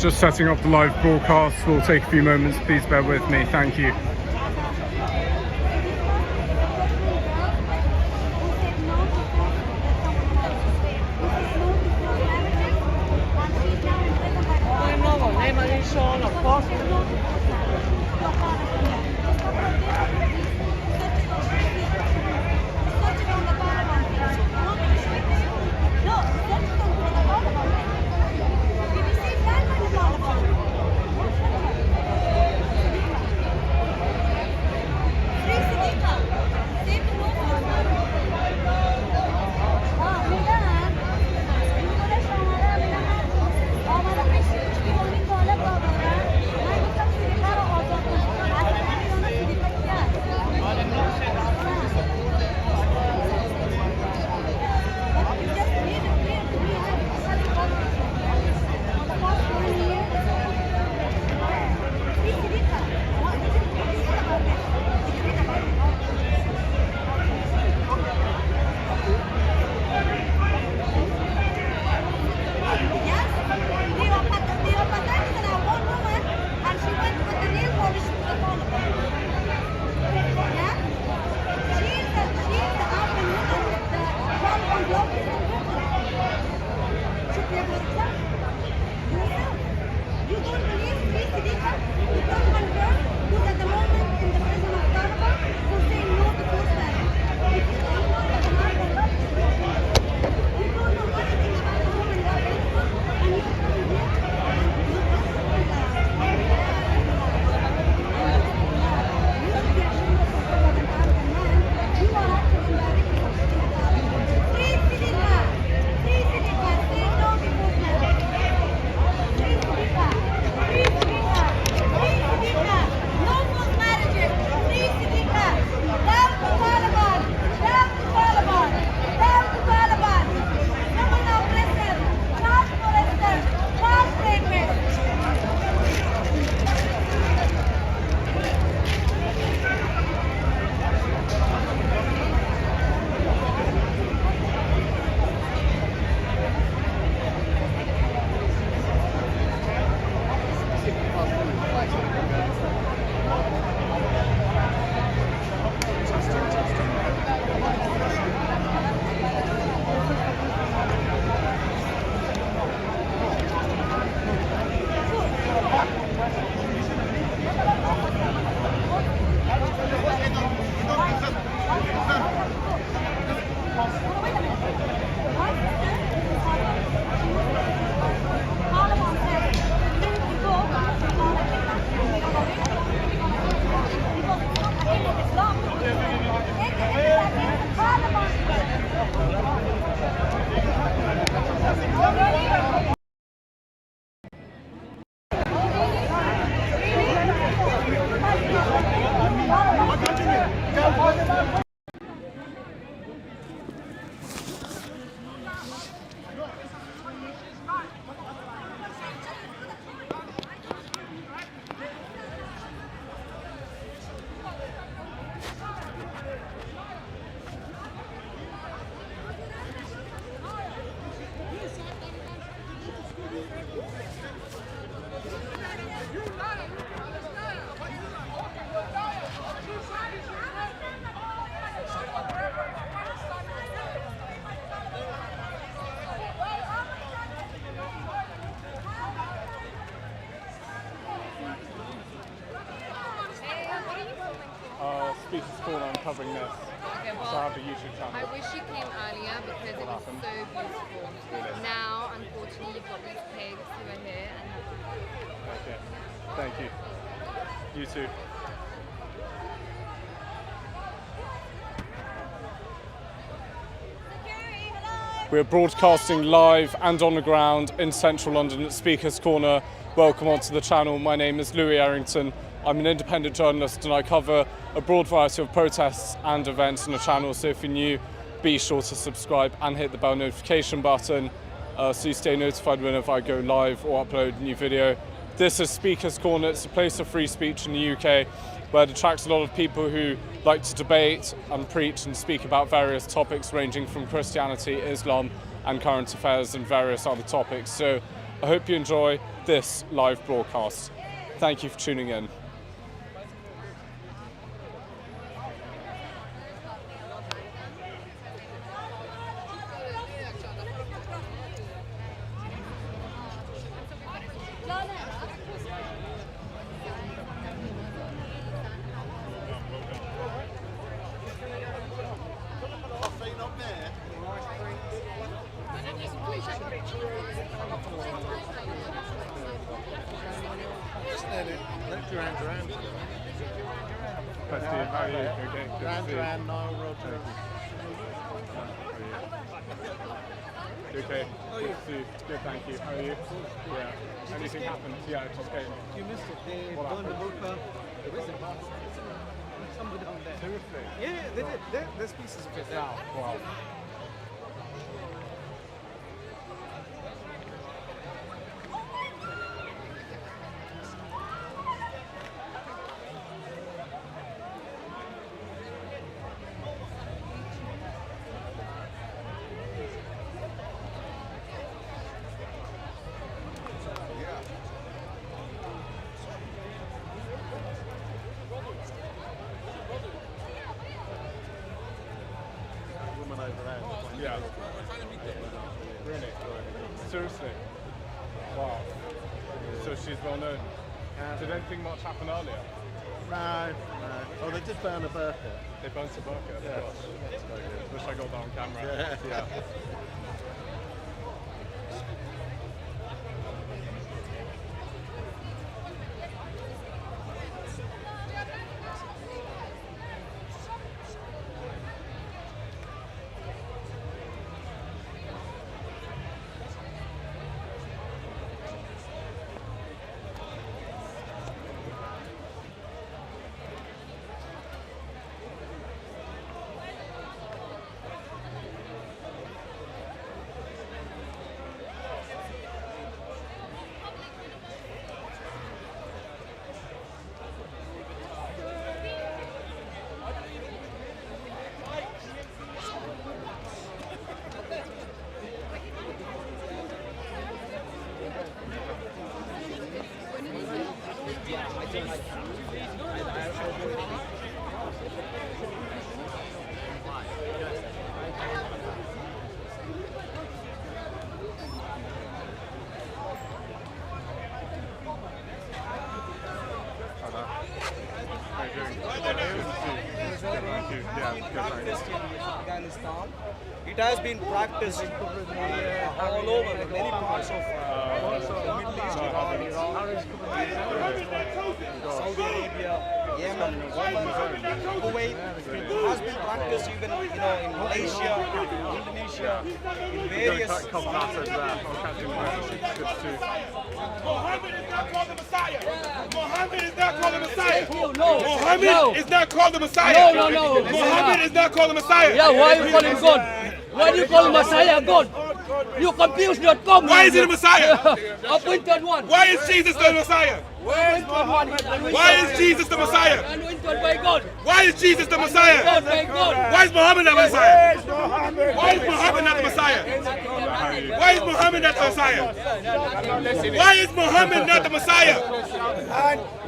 Just setting up the live broadcast. Will take a few moments. Please bear with me. Thank you. Speakers Corner, I'm covering this. Okay, well, So I have a YouTube channel. I wish you came earlier because it was so beautiful. Really? Now, unfortunately, you've got these pigs who are here and Okay. Thank you. You too. We're broadcasting live and on the ground in central London at Speakers Corner. Welcome onto the channel. My name is Louis Errington. I'm an independent journalist and I cover a broad variety of protests and events on the channel. So if you're new, be sure to subscribe and hit the bell notification button so you stay notified whenever I go live or upload a new video. This is Speakers Corner. It's a place of free speech in the UK where it attracts a lot of people who like to debate and preach and speak about various topics ranging from Christianity, Islam and current affairs and various other topics. So I hope you enjoy this live broadcast. Thank you for tuning in. Okay, good to see you. Good, thank you. How are you? Yeah. Anything happened? Yeah, it just came. You missed it. They burned the hookah. There is a box. Somebody down there. Seriously? Yeah, they did. There's pieces of it there. Wow. Yeah. Really? Seriously? Wow. So she's well known. Did anything much happen earlier? No. Oh, they did burn a burqa. They burnt a burqa? Yeah. Gosh. Wish I got that on camera. Yeah. Afghanistan. It has been practiced all over in many parts of Middle East, Saudi Arabia, Yemen, Kuwait. It has been practiced even in Malaysia, Indonesia, in various. Mohammed is not called the Messiah. Mohammed is not called the Messiah. No. Mohammed is not called the Messiah. Yeah, why you call him God? Why do you call Messiah God? You confused.com. Why is he the Messiah? Appointed one. Why is Jesus the Messiah? Why is Jesus the Messiah? Anointed by God. Why is Jesus the Messiah? God by God. Why is Muhammad not the Messiah? Why is Muhammad not the Messiah? Why is Muhammad not the Messiah? Why is Muhammad not the Messiah?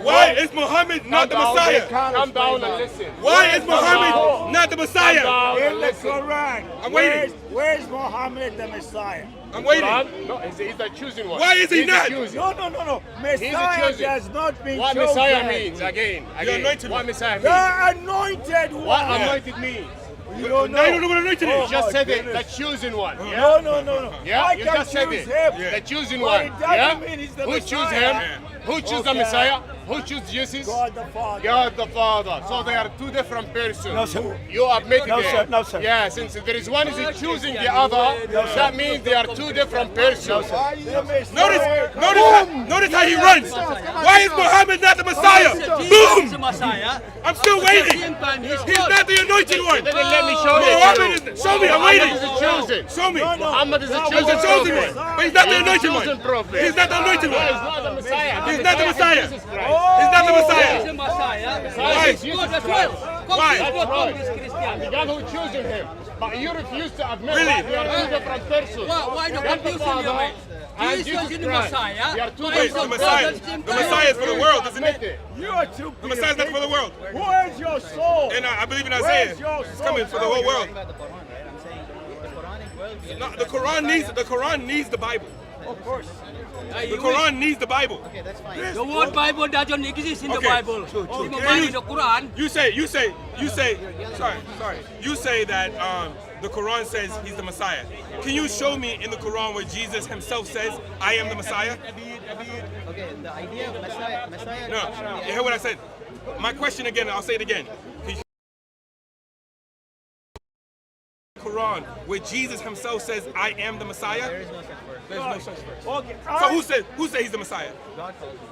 Why is Muhammad not the Messiah? Calm down and listen. Why is Muhammad not the Messiah? In the Quran, I'm waiting. where's Muhammad the Messiah? I'm waiting. No, he's the chosen one. Why is he He's the not? chosen. No. He's the Messiah chosen. has not been What chosen. Messiah means, again. anointed What one. Messiah means. The anointed one. What anointed means. You don't Now you know. don't know what anointed You is. just said it, the chosen one. Yeah? No. Yeah, I you can just said choose it. him. The chosen But one. it doesn't Yeah? mean he's the Who choose Messiah. him? Who choose the Okay. Messiah? Who choose Jesus? God the Father. God the Father. So they are two different persons. No, sir. You admit No, it. sir. No, sir. Yeah, since there is one is choosing the other, that means they are two different persons. The Messiah. Notice how he runs. Why is Muhammad not the Messiah? Jesus is Boom! the Messiah. I'm still At the waiting. same time, he's He's God. not the anointed one. Then let me show Muhammad you. is. Show me. I'm Muhammad waiting. is the chosen. Show me. Muhammad is the He's chosen the chosen prophet. one, but he's not the He's the anointed chosen one. prophet. He's not the anointed No, one. he's not the Messiah. He's not the Messiah. Jesus Christ. He's not the He's Messiah. the Messiah. Why? He's God as well. Why? God is not Right. God is Christian. The God who chosen him. But you refuse to admit Really? that they are two different persons. Why do you God the confuse him, Father, man? and Jesus Jesus is the Christ. Messiah. They are two But Wait, he's the of God Messiah. at the same The time. Messiah is for the world, isn't it? You are too The Messiah is not for the world. Where's your soul? And I believe in Where's Isaiah. your It's soul? coming for the whole world. About the Quran, right? I'm saying the Quranic world. No, the Quran needs the Bible. Of course. The Quran needs the Bible. Okay, that's fine. The word Bible doesn't exist in the Okay. Bible. In the Bible, the Quran. You say, sorry. You say that the Quran says he's the Messiah. Can you show me in the Quran where Jesus himself says, I am the Messiah? Okay, the idea of Messiah. No, you heard what I said? My question again, I'll say it again. Can you show me in the Quran where Jesus himself says, I am the Messiah? There is no such word. There's no such verse. Okay. So who says he's the Messiah?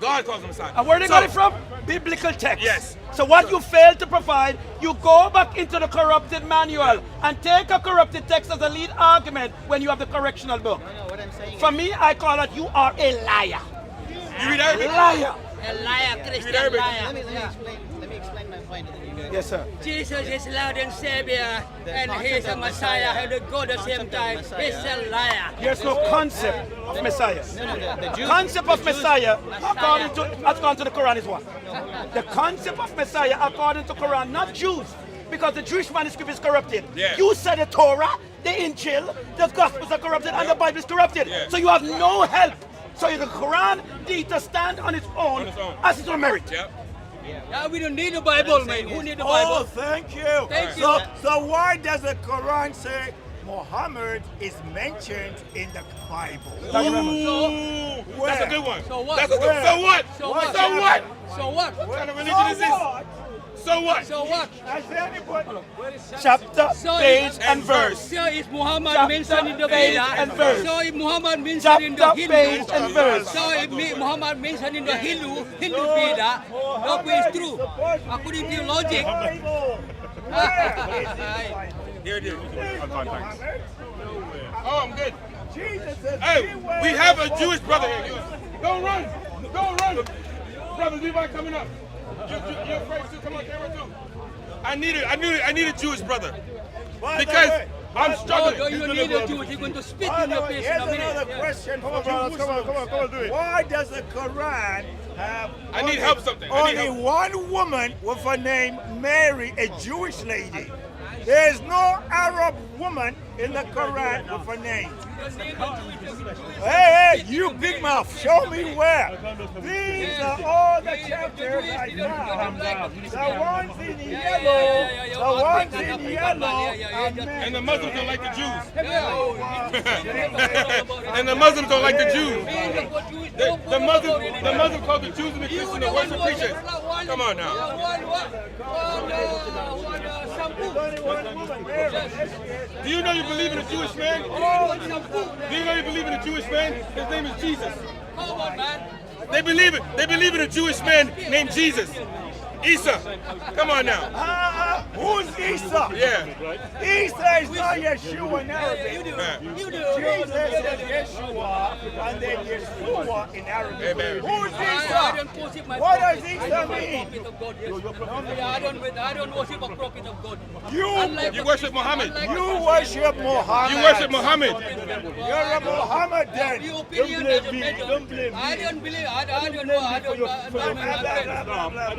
God calls him Messiah. And where they So- got it from? Biblical text. Yes. So what you fail to provide, you go back into the corrupted manual and take a corrupted text as a lead argument when you have the correctional book. No, what I'm saying For me, I call it you are a liar. You read Arabic? Liar. A liar, Christian Arabic? liar. let me explain my point and then you guys. Yes, sir. Jesus is Lord and Savior, and He's a Messiah, and the God at the same time. He's a liar. There's no concept of Messiah. The Jews, Concept of Messiah, according to the Quran, is what? The concept of Messiah, according to Quran, not Jews, because the Jewish manuscript is corrupted. Yeah. You said the Torah, the Injil, the Gospels are corrupted, and the Bible is corrupted. Yeah. So you have no help. So the Quran needs to stand on its own, as its own merit. Yep. Yeah, we don't need the Bible, man. Who need the Oh, Bible? thank you. Thank you. So why does the Quran say Muhammad is mentioned in the Bible? Ooh, that's a good one. So what? That's a good, so what? So what? So what? So what? What kind of religion is this? So what? So what? Has anybody? Chapter, So page, it- and verse. So is Muhammad Chapter, mentioned in the page, Vedas? and verse. So is Muhammad mentioned in the Chapter, Hindu? page, and verse. So if Muhammad mentioned in the Hindu Veda, no, it's true. According to your logic. Bible. Where is it? Here it is. I'm fine, thanks. Oh, I'm good. Jesus says, Hey, beware we have a of Jewish false brother here. prophets. Don't run. Don't run. Brother Levi coming up. You're afraid to come on camera too. I need a Jewish brother. By the Because way, I'm No, struggling. you need a Jew. He's going to spit by in the your way, face here's in a minute. another Yeah. question for Jerusalem. Why does the Quran have I need help something. I need only help. one woman with a name Mary, a Jewish lady? There's no Arab woman in the Quran with a name. Hey, you big mouth, show me where. These are all the chapters right now. The ones in yellow, the ones in yellow are men. And the Muslims don't like the Jews. And the Muslims don't like the Jews. The Muslims call the Jews and the Christians the worship preachers. Come on now. Do you know you believe in a Jewish man? Do you know you believe in a Jewish man? His name is Jesus. They believe it. They believe in a Jewish man named Jesus. Isa. Come on now. Who's Isa? Yeah. Isa is not Yeshua in Arabic. You do. Jesus is Yeshua and then Yeshua in Arabic. Amen. Who's I Isa? don't worship my What prophet. does Isa mean? Prophet of God, yes. I don't worship a prophet of God. You worship Muhammad. You worship Muhammad. You worship Muhammad. You're a Muhammadan. Your opinion doesn't matter. I don't believe. I don't know. I don't know.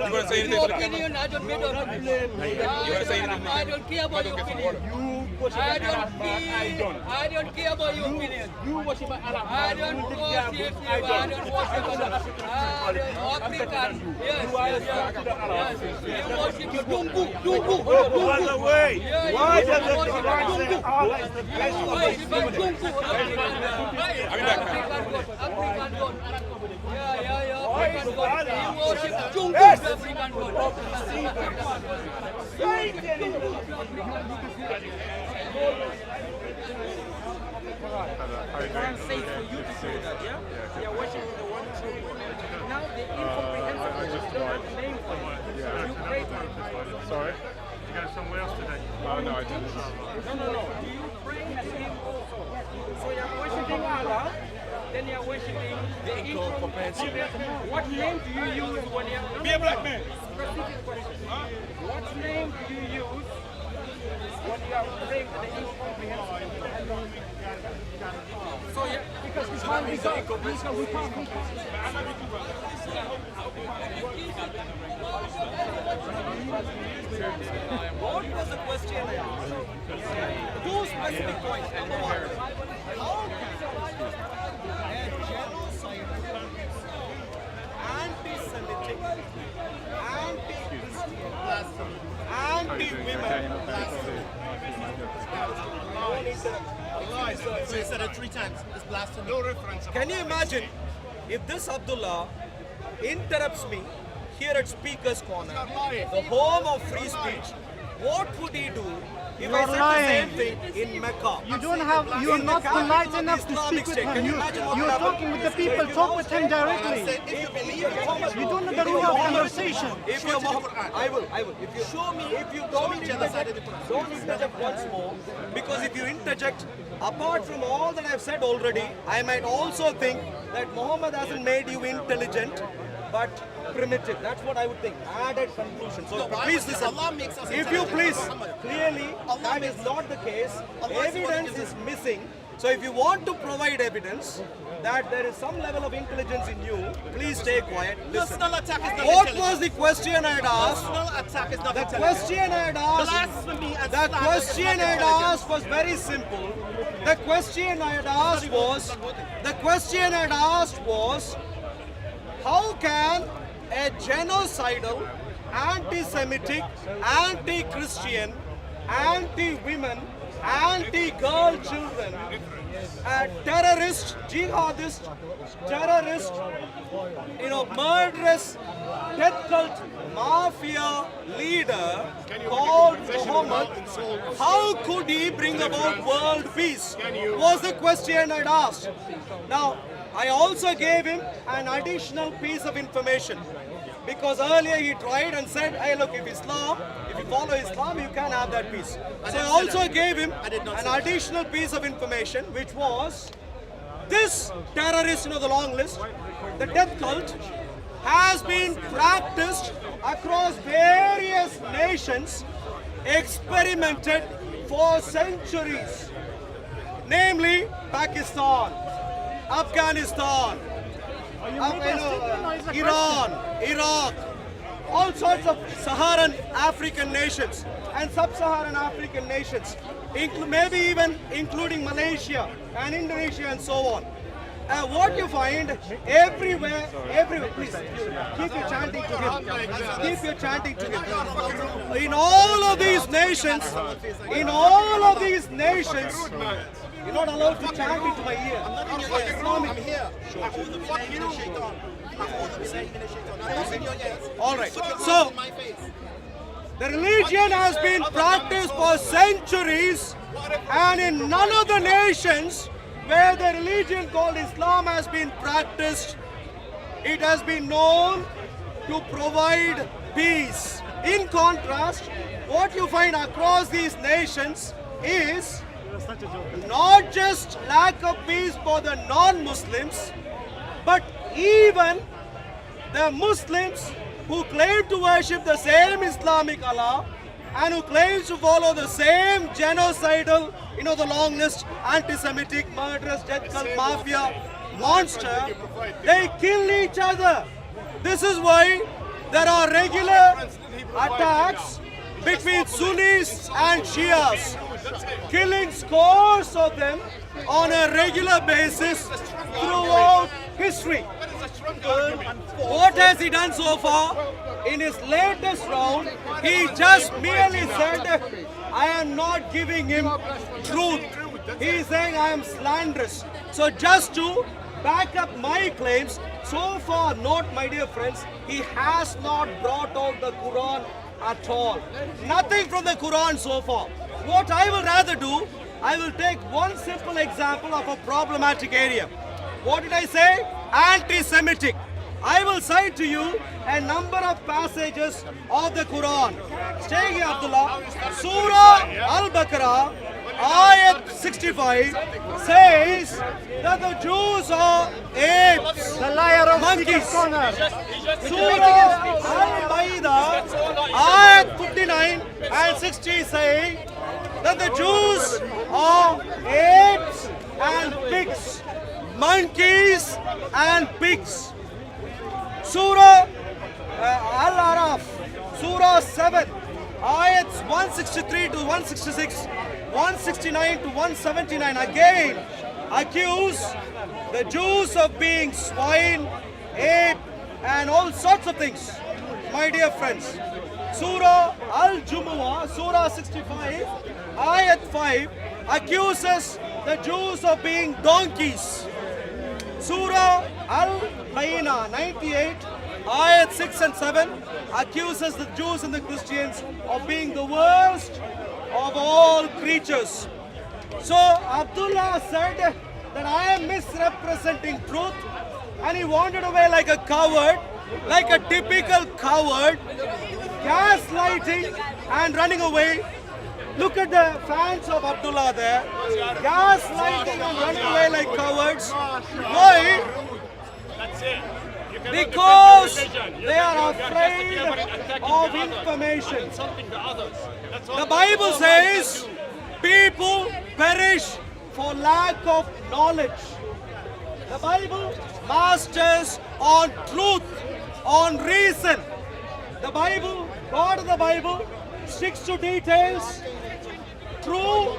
You want to say anything Your to that? opinion, I don't matter. I don't care about your opinion. I don't care about your opinion. You worship Allah. I don't worship you. I don't worship African. Yes. You worship Dungu. By the way, Yeah, why you does the worship Quran say Dungu. Allah is the best You of worship the Dungu. African God. Yeah. African God. You worship Dungu. Yes. African God. Sorry? You go somewhere else today? No, I didn't. No. Do you pray at him also? So you're worshiping Allah, then you're worshiping the incomprehensible. What name do you use when you're... Be a black man. Specific question. What name do you use when you are praying to the incomprehensible. So yeah, because we can't What was the question I asked? Two specific points. Number one, how can a genocidal, anti-Semitic, anti-Christian, anti-women, So he said it 3 times. It's blasphemy. No reference. Can you imagine if this Abdullah interrupts me here at Speaker's Corner, the home of free speech? What would he do if I said the same thing in Mecca? You don't have, you are In the not capital polite of enough to Islamic speak with State. him. Can you imagine what You're would happen? talking with the people, talk with him directly. You don't know the rule of conversation. If you, I will. If you show me, if you don't interject once more, because if you interject, apart from all that I've said already, I might also think that Muhammad hasn't made you intelligent, but primitive. That's what I would think. Added conclusion. So please listen. If you please, clearly that is not the case. Evidence is missing. So if you want to provide evidence that there is some level of intelligence in you, please stay quiet. Listen. Personal attack is not What intelligence. was the question I had asked? Personal attack is not The intelligence. question I had asked. Blasphemy and The slander is question not I had intelligence. asked was very simple. The question I had asked was. The question I had asked was. How can a genocidal, anti-Semitic, anti-Christian, anti-women, anti-girl children, a terrorist, jihadist, terrorist, murderous, death cult, mafia leader called Muhammad, how could he bring about world peace? Was the question I'd asked. Now, I also gave him an additional piece of information because earlier he tried and said, hey look, if you follow Islam, you can have that peace. So I also gave him an additional piece of information, which was this terrorist, the long list, the death cult, has been practiced across various nations, experimented for centuries, namely Pakistan, Afghanistan, Iran, Iraq, all sorts of Saharan African nations and sub-Saharan African nations, maybe even including Malaysia and Indonesia and so on. What you find everywhere, please keep your chanting to him. Keep your chanting to him. In all of these nations, you're not allowed to chant into my ear. I'm here. All right. So, the religion has been practiced for centuries, and in none of the nations where the religion called Islam has been practiced, it has been known to provide peace. In contrast, what you find across these nations is not just lack of peace for the non-Muslims, but even the Muslims who claim to worship the same Islamic Allah and who claims to follow the same genocidal, the long list, anti-Semitic, murderous, death cult, mafia, monster, they kill each other. This is why there are regular attacks between Sunnis and Shias, killing scores of them on a regular basis throughout history. What has he done so far? In his latest round, he just merely said, I am not giving him truth. He is saying I am slanderous. So just to back up my claims, so far, note my dear friends, he has not brought out the Quran at all. Nothing from the Quran so far. What I will rather do, I will take one simple example of a problematic area. What did I say? Anti-Semitic. I will cite to you a number of passages of the Quran. Stay here, Abdullah. Surah Al-Baqarah, Ayat 65 says that the Jews are apes, The liar of monkeys. corner. Surah Al-Ma'idah, Ayat 59 and 60 say that the Jews are apes and pigs, monkeys and pigs. Surah Al-Araf, Surah 7, ayats 163 to 166, 169 to 179 again accuse the Jews of being swine, ape and all sorts of things. My dear friends, Surah Al-Jumu'ah, Surah 65, ayat 5 accuses the Jews of being donkeys. Surah Al-Bayyinah 98, ayat 6 and 7 accuses the Jews and the Christians of being the worst of all creatures. So Abdullah said that I am misrepresenting truth, and he wandered away like a coward, like a typical coward, gaslighting and running away. Look at the fans of Abdullah there, gaslighting and running away like cowards. Why? Because they are afraid of information. The Bible says people perish for lack of knowledge. The Bible masters on truth, on reason. The Bible, God of the Bible, sticks to details, true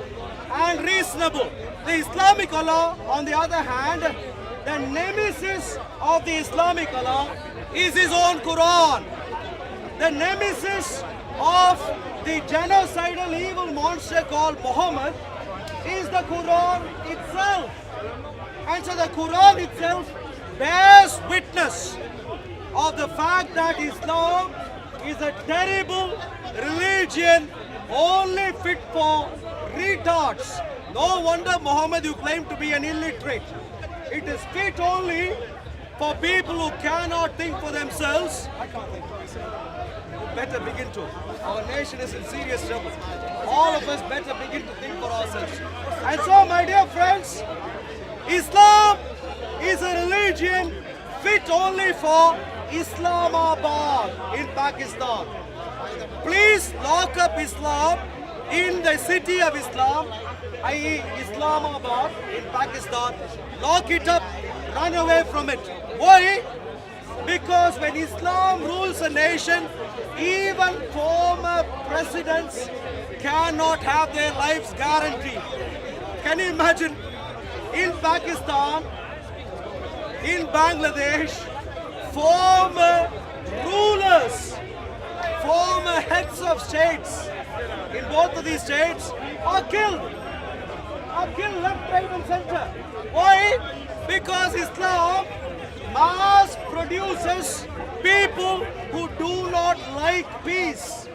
and reasonable. The Islamic Allah, on the other hand, the nemesis of the Islamic Allah is his own Quran. The nemesis of the genocidal evil monster called Muhammad is the Quran itself. And so the Quran itself bears witness of the fact that Islam is a terrible religion only fit for retards. No wonder Muhammad, you claim to be an illiterate. It is fit only for people who cannot think for themselves. I can't think for myself. You better begin to. Our nation is in serious trouble. All of us better begin to think for ourselves. And so, my dear friends, Islam is a religion fit only for Islamabad in Pakistan. Please lock up Islam in the city of Islam, i.e. Islamabad in Pakistan. Lock it up, run away from it. Why? Because when Islam rules a nation, even former presidents cannot have their lives guaranteed. Can you imagine? In Pakistan, in Bangladesh, former rulers, former heads of states in both of these states are killed left, right and center. Why? Because Islam mass produces people who do not like peace.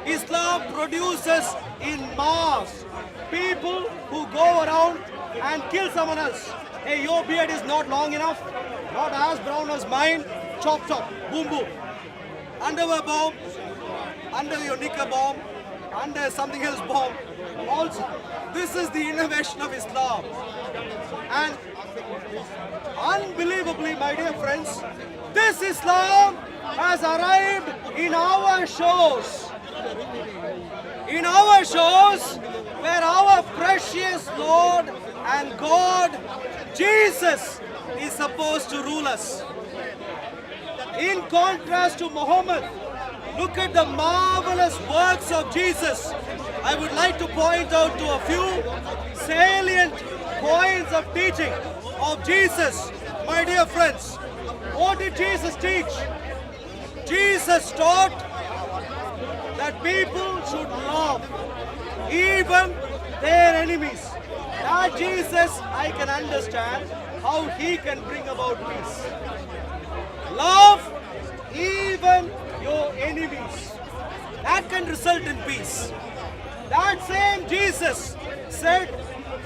Islam produces in mass people who go around and kill someone else. Hey, your beard is not long enough, not as brown as mine, chop chop, boom boom. Underwear bomb, under your knicker bomb, under something else bomb. Also, this is the innovation of Islam. And unbelievably, my dear friends, this Islam has arrived in our shores. In our shores, where our precious Lord and God, Jesus, is supposed to rule us. In contrast to Muhammad, look at the marvelous works of Jesus. I would like to point out to a few salient points of teaching of Jesus. My dear friends, what did Jesus teach? Jesus taught that people should love even their enemies. That Jesus, I can understand how he can bring about peace. Love even your enemies. That can result in peace. That same Jesus said,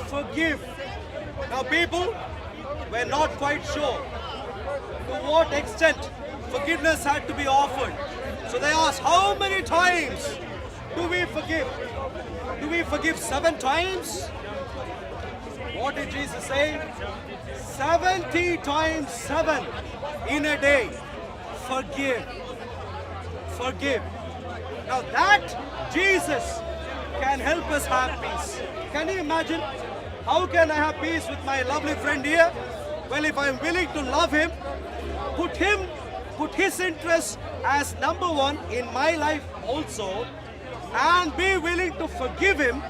forgive. Now people were not quite sure to what extent forgiveness had to be offered. So they asked, how many times do we forgive? Do we forgive 7 times? What did Jesus say? 70 times 7 in a day. Forgive. Forgive. Now that Jesus can help us have peace. Can you imagine? How can I have peace with my lovely friend here? Well, if I'm willing to love him, put his interests as number one in my life also, and be willing to forgive him,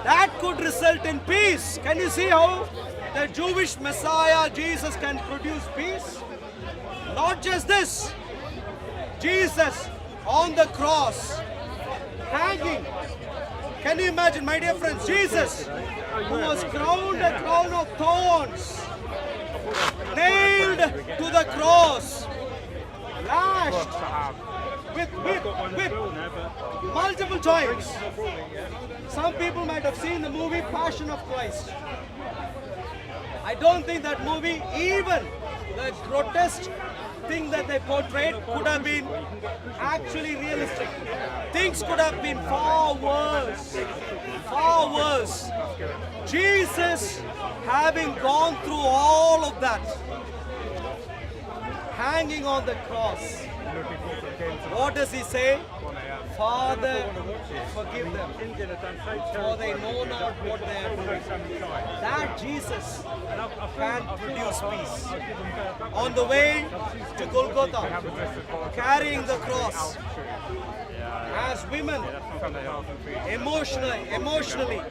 that could result in peace. Can you see how the Jewish Messiah, Jesus, can produce peace? Not just this, Jesus on the cross, hanging. Can you imagine, my dear friends, Jesus, who was crowned a crown of thorns, nailed to the cross, lashed with multiple times. Some people might have seen the movie Passion of Christ. I don't think that movie, even the grotesque thing that they portrayed, could have been actually realistic. Things could have been far worse. Far worse. Jesus, having gone through all of that, hanging on the cross, what does he say? Father, forgive them, for they know not what they are doing. That Jesus can produce peace. On the way to Golgotha, carrying the cross, as women, emotionally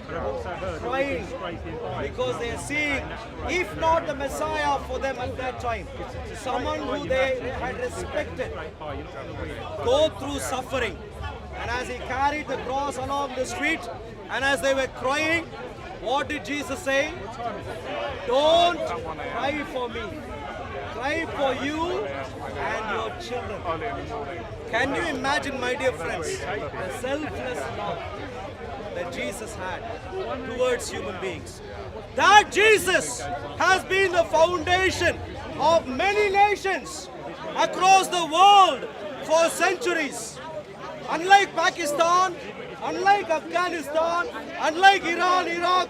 crying because they are seeing, if not the Messiah for them at that time, someone who they had respected, go through suffering. And as he carried the cross along the street, and as they were crying, what did Jesus say? Don't cry for me. Cry for you and your children. Can you imagine, my dear friends, the selfless love that Jesus had towards human beings? That Jesus has been the foundation of many nations across the world for centuries. Unlike Pakistan, unlike Afghanistan, unlike Iran, Iraq,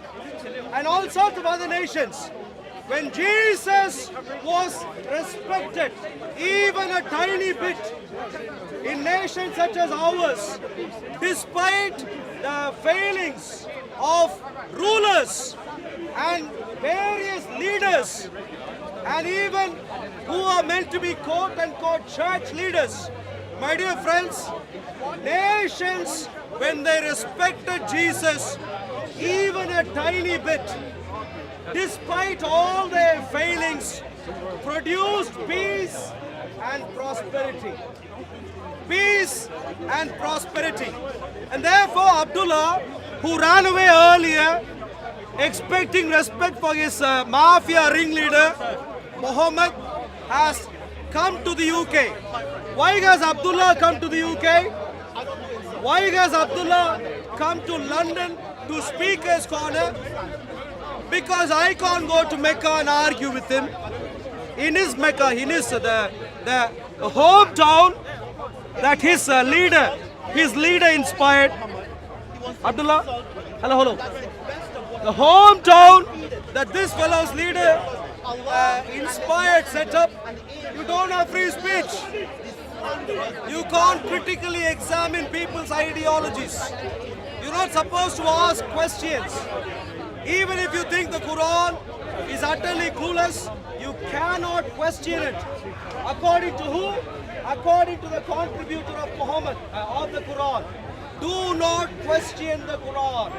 and all sorts of other nations, when Jesus was respected even a tiny bit in nations such as ours, despite the failings of rulers and various leaders, and even who are meant to be quote-unquote church leaders, my dear friends, nations, when they respected Jesus even a tiny bit, despite all their failings, produced peace and prosperity. Peace and prosperity. And therefore, Abdullah, who ran away earlier, expecting respect for his mafia ringleader, Muhammad, has come to the UK. Why has Abdullah come to the UK? Why has Abdullah come to London to Speaker's Corner? Because I can't go to Mecca and argue with him. In his Mecca, in his the hometown that his leader inspired. Abdullah, hello. The hometown that this fellow's leader inspired, set up. You don't have free speech. You can't critically examine people's ideologies. You're not supposed to ask questions. Even if you think the Quran is utterly clueless, you cannot question it. According to who? According to the contributor of Muhammad, of the Quran. Do not question the Quran.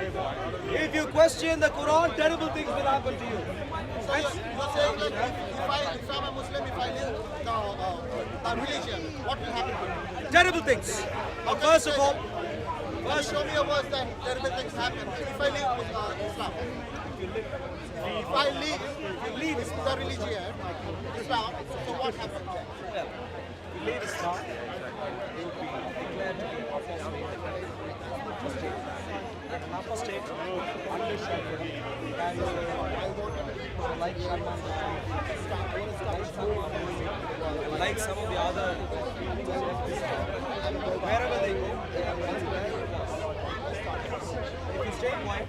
If you question the Quran, terrible things will happen to you. So you're saying that if I'm a Muslim, if I leave the religion, what will happen to me? Terrible things. First of all, show me a verse that terrible things happen. If I leave Islam, if I leave the religion, Islam, so what happens? You leave Islam, you will be declared to be apostate. And an apostate, like some of the other, wherever they go, if you stay quiet,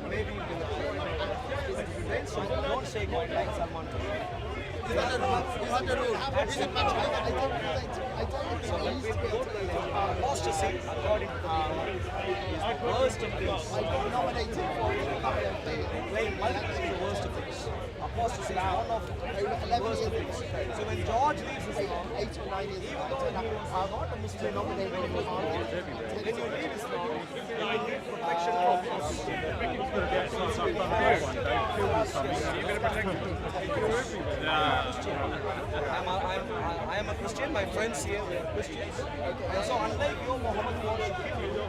maybe you will. Don't stay quiet like someone. Apostasy, according to the Bible, is the worst of things. Plain multitude is the worst of things. Apostasy is one of the worst of things. So when George leaves Islam, even though you are not a Muslim, when you leave Islam, you will need protection from I am a Christian, my friends here they are Christians. And so unlike you, Muhammad wants to kill you.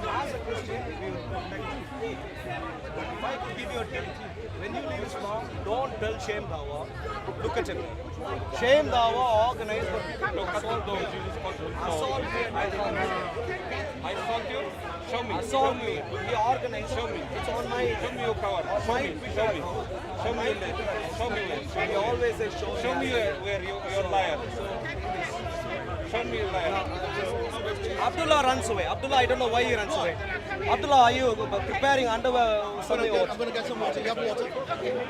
As a Christian, we will protect you. But if I could give you a tip, when you leave Islam, don't tell Shem Dawa. Look at him. Shem Dawa organized for assault me and I assault you? Show me. Assault me. He organized. Show me. It's on my. Show me your cover. Show me. Show me. Show me. Show me where. He always says show me. Show me where you're liar. Show me your liar. Abdullah runs away. Abdullah, I don't know why he runs away. Abdullah, are you preparing underwear? I'm going to get some water. You have water?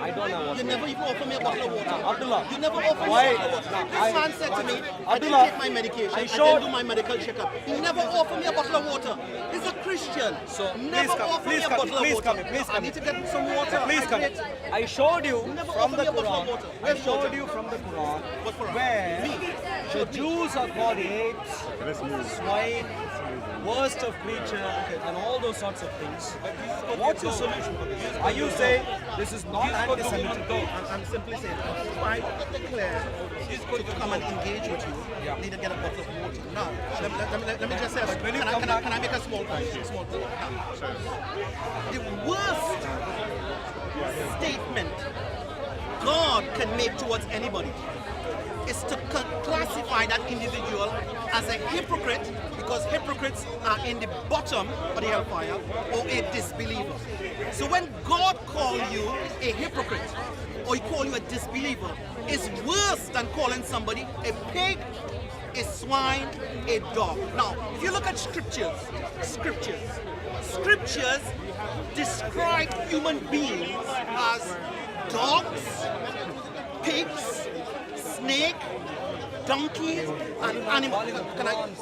I don't have water. You never even offer me a bottle of water. Abdullah. You never offer me a bottle of water. This man said to me, I didn't take my medication. I didn't do my medical checkup. He never offered me a bottle of water. He's a Christian. So never offer me a bottle of water. Please come. I need to get some water. Please come. I showed you from the Quran. I showed you from the Quran where the Jews are called apes, swine, worst of creature, and all those sorts of things. What's your solution for this? Are you saying this is not anti-Semitic? I'm simply saying, if I declare to come and engage with you, I need to get a bottle of water. Now, let me just say, can I make a small point? The worst statement God can make towards anybody is to classify that individual as a hypocrite, because hypocrites are in the bottom of the hellfire, or a disbeliever. So when God calls you a hypocrite, or he calls you a disbeliever, it's worse than calling somebody a pig, a swine, a dog. Now, if you look at scriptures describe human beings as dogs, pigs, snake, donkeys, and animals. Can I finish?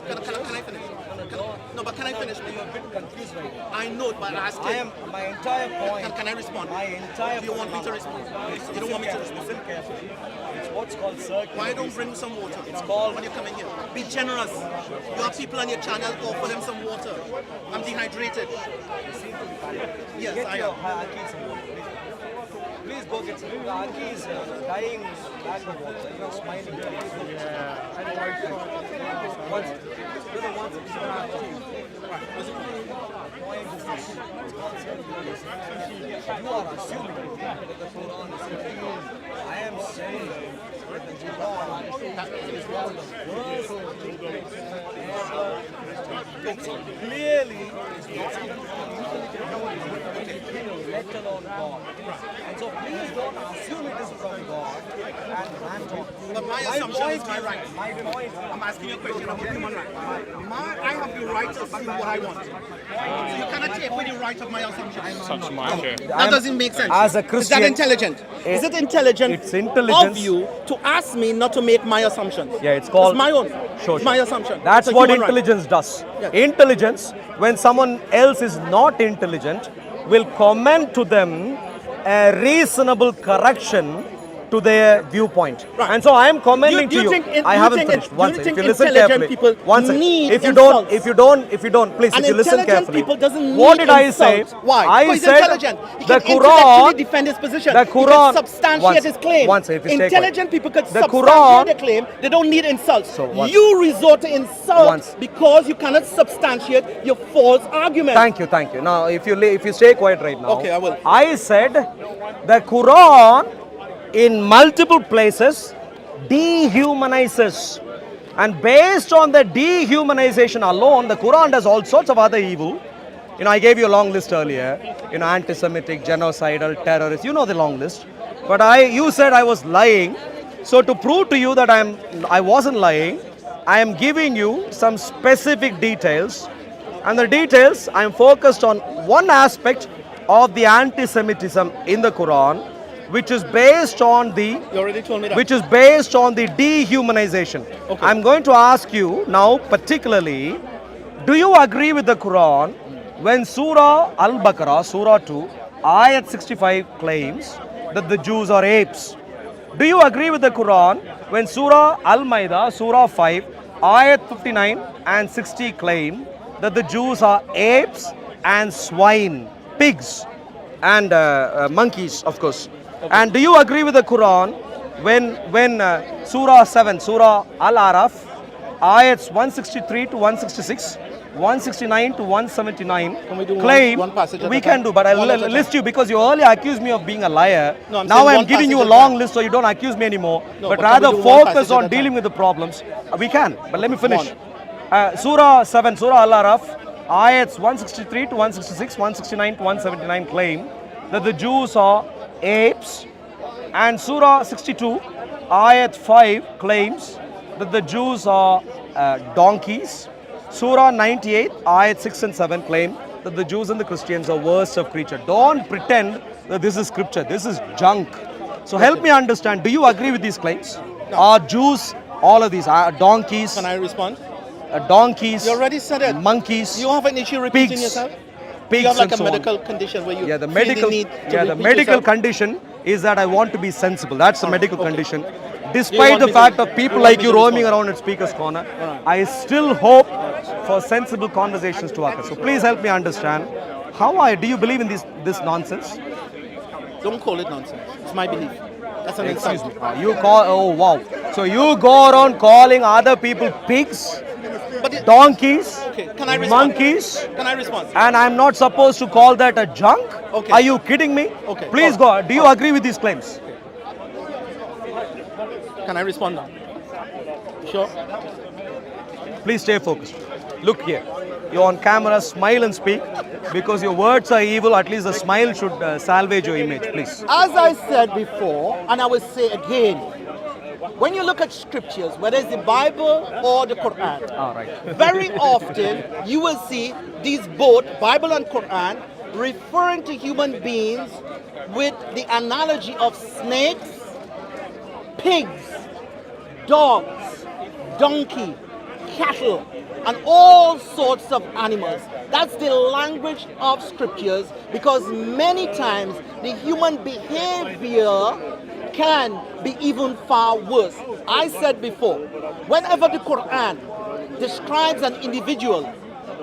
Can I finish? You're a bit confused right now. I know, but my entire point. Can I respond? Do you want me to respond? You don't want me to respond? Listen carefully. It's what's called circular. Why don't bring some water? It's called when you come in here. Be generous. You have people on your channel, offer them some water. I'm dehydrated. Yes, I am. Please go get some. Aki is dying bag of water. You're smiling. You are assuming that the Quran is I am saying that the Quran is one of the worst ever. Clearly, it's not even let alone God. And so please don't assume it is from God and hand on. But my assumption is my right. I'm asking you a question about human rights. I have the right to assume what I want. So you cannot take away the right of my assumption. That doesn't make sense. As a Christian, is that intelligent? Is it intelligent it's intelligence of you to ask me not to make my assumptions? Yeah, it's called my own. Sure. My assumption. That's what intelligence right. does. Yeah. Intelligence, when someone else is not intelligent, will comment to them a reasonable correction to their viewpoint. Right. And so I am commenting to you. I haven't finished. One second. If you listen carefully. One second. If you don't, please, if you listen carefully. What did I say? Why? I said intelligent. He the can Quran intellectually defend his position. The Quran he can substantiate his claim. Intelligent people could substantiate their claim. They don't need insults. So you resort to insults because you cannot substantiate your false argument. Thank you. Now, if you stay quiet right now. Okay, I will. I said the Quran in multiple places dehumanizes, and based on the dehumanization alone, the Quran does all sorts of other evil. I gave you a long list earlier. Anti-Semitic, genocidal, terrorist. You know the long list. But you said I was lying. So to prove to you that I wasn't lying, I am giving you some specific details, and the details I am focused on one aspect of the anti-Semitism in the Quran, which is based on the You already told me that. which is based on the dehumanization. Okay. I'm going to ask you now particularly, do you agree with the Quran when Surah Al-Baqarah, Surah 2, Ayat 65 claims that the Jews are apes? Do you agree with the Quran when Surah Al-Ma'idah, Surah 5, Ayat 59 and 60 claim that the Jews are apes and swine, pigs and monkeys, of course? And do you agree with the Quran when Surah 7, Surah Al-Araf, Ayats 163 to 166, 169 to 179 Can we do claim one passage at we a can time? do, but I'll One at a time. list you because you earlier accused me of being a liar. No, I'm now saying I'm one giving you a passage at a long time. list so you don't accuse me anymore, No, but but can we rather do one focus passage at on a dealing time? with the problems. We can, but let me finish. One. Surah 7, Surah Al-Araf, Ayats 163 to 166, 169 to 179 claim that the Jews are apes, and Surah 62, Ayat 5 claims that the Jews are donkeys. Surah 98, Ayat 6 and 7 claim that the Jews and the Christians are worst of creature. Don't pretend that this is scripture. This is junk. So help me understand. Do you agree with these claims? No. Are Jews all of these? Are donkeys? Can I respond? Donkeys? You already said it. Monkeys? You have an issue repeating pigs, yourself? Pigs You have like and a so on. medical condition where you Yeah, the feel medical. the need to Yeah, the repeat medical yourself? condition is that I want to be sensible. That's the medical okay. condition. You Despite want the me fact to- of people you want like me you to roaming respond? around at Speaker's Corner, I still hope for sensible conversations to occur. So please help me understand. Do you believe in this nonsense? Don't call it nonsense. It's my belief. That's an Excuse insult. me. You call? Oh wow! So you go around calling other people pigs, donkeys, Okay, can I respond? monkeys, Can I respond? and I'm not supposed to call that a junk? Okay. Are you kidding me? Okay. Please go. Do you agree with these claims? Can I respond now? Sure. Please stay focused. Look here. You're on camera. Smile and speak. Because your words are evil, at least a smile should salvage your image. Please. As I said before, and I will say again, when you look at scriptures, whether it's the Bible or the Quran, All right. very often you will see these both, Bible and Quran, referring to human beings with the analogy of snakes, pigs, dogs, donkey, cattle, and all sorts of animals. That's the language of scriptures, because many times the human behavior can be even far worse. I said before, whenever the Quran describes an individual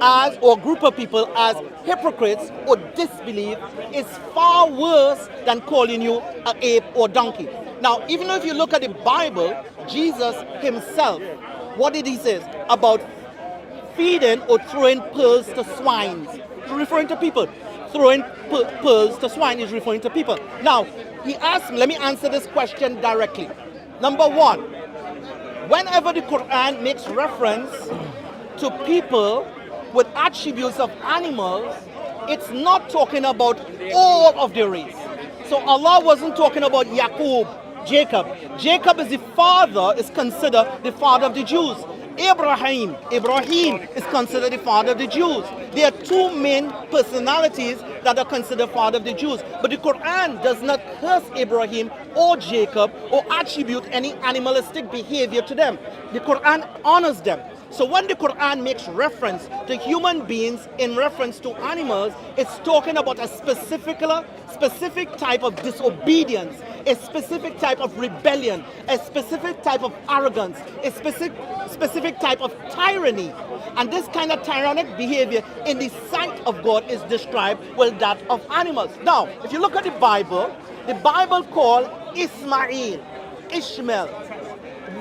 as, or group of people as hypocrites or disbelief, is far worse than calling you an ape or donkey. Now, even if you look at the Bible, Jesus himself, what did he say about feeding or throwing pearls to swine? Referring to people. Throwing pearls to swine is referring to people. Now, he asked me, let me answer this question directly. Number one, whenever the Quran makes reference to people with attributes of animals, it's not talking about all of the race. So Allah wasn't talking about Yaqub, Jacob. Jacob is the father, is considered the father of the Jews. Ibrahim is considered the father of the Jews. There are two main personalities that are considered father of the Jews. But the Quran does not curse Ibrahim or Jacob or attribute any animalistic behavior to them. The Quran honors them. So when the Quran makes reference to human beings in reference to animals, it's talking about a specific type of disobedience, a specific type of rebellion, a specific type of arrogance, a specific type of tyranny. And this kind of tyrannic behavior in the sight of God is described with that of animals. Now, if you look at the Bible called Ishmael,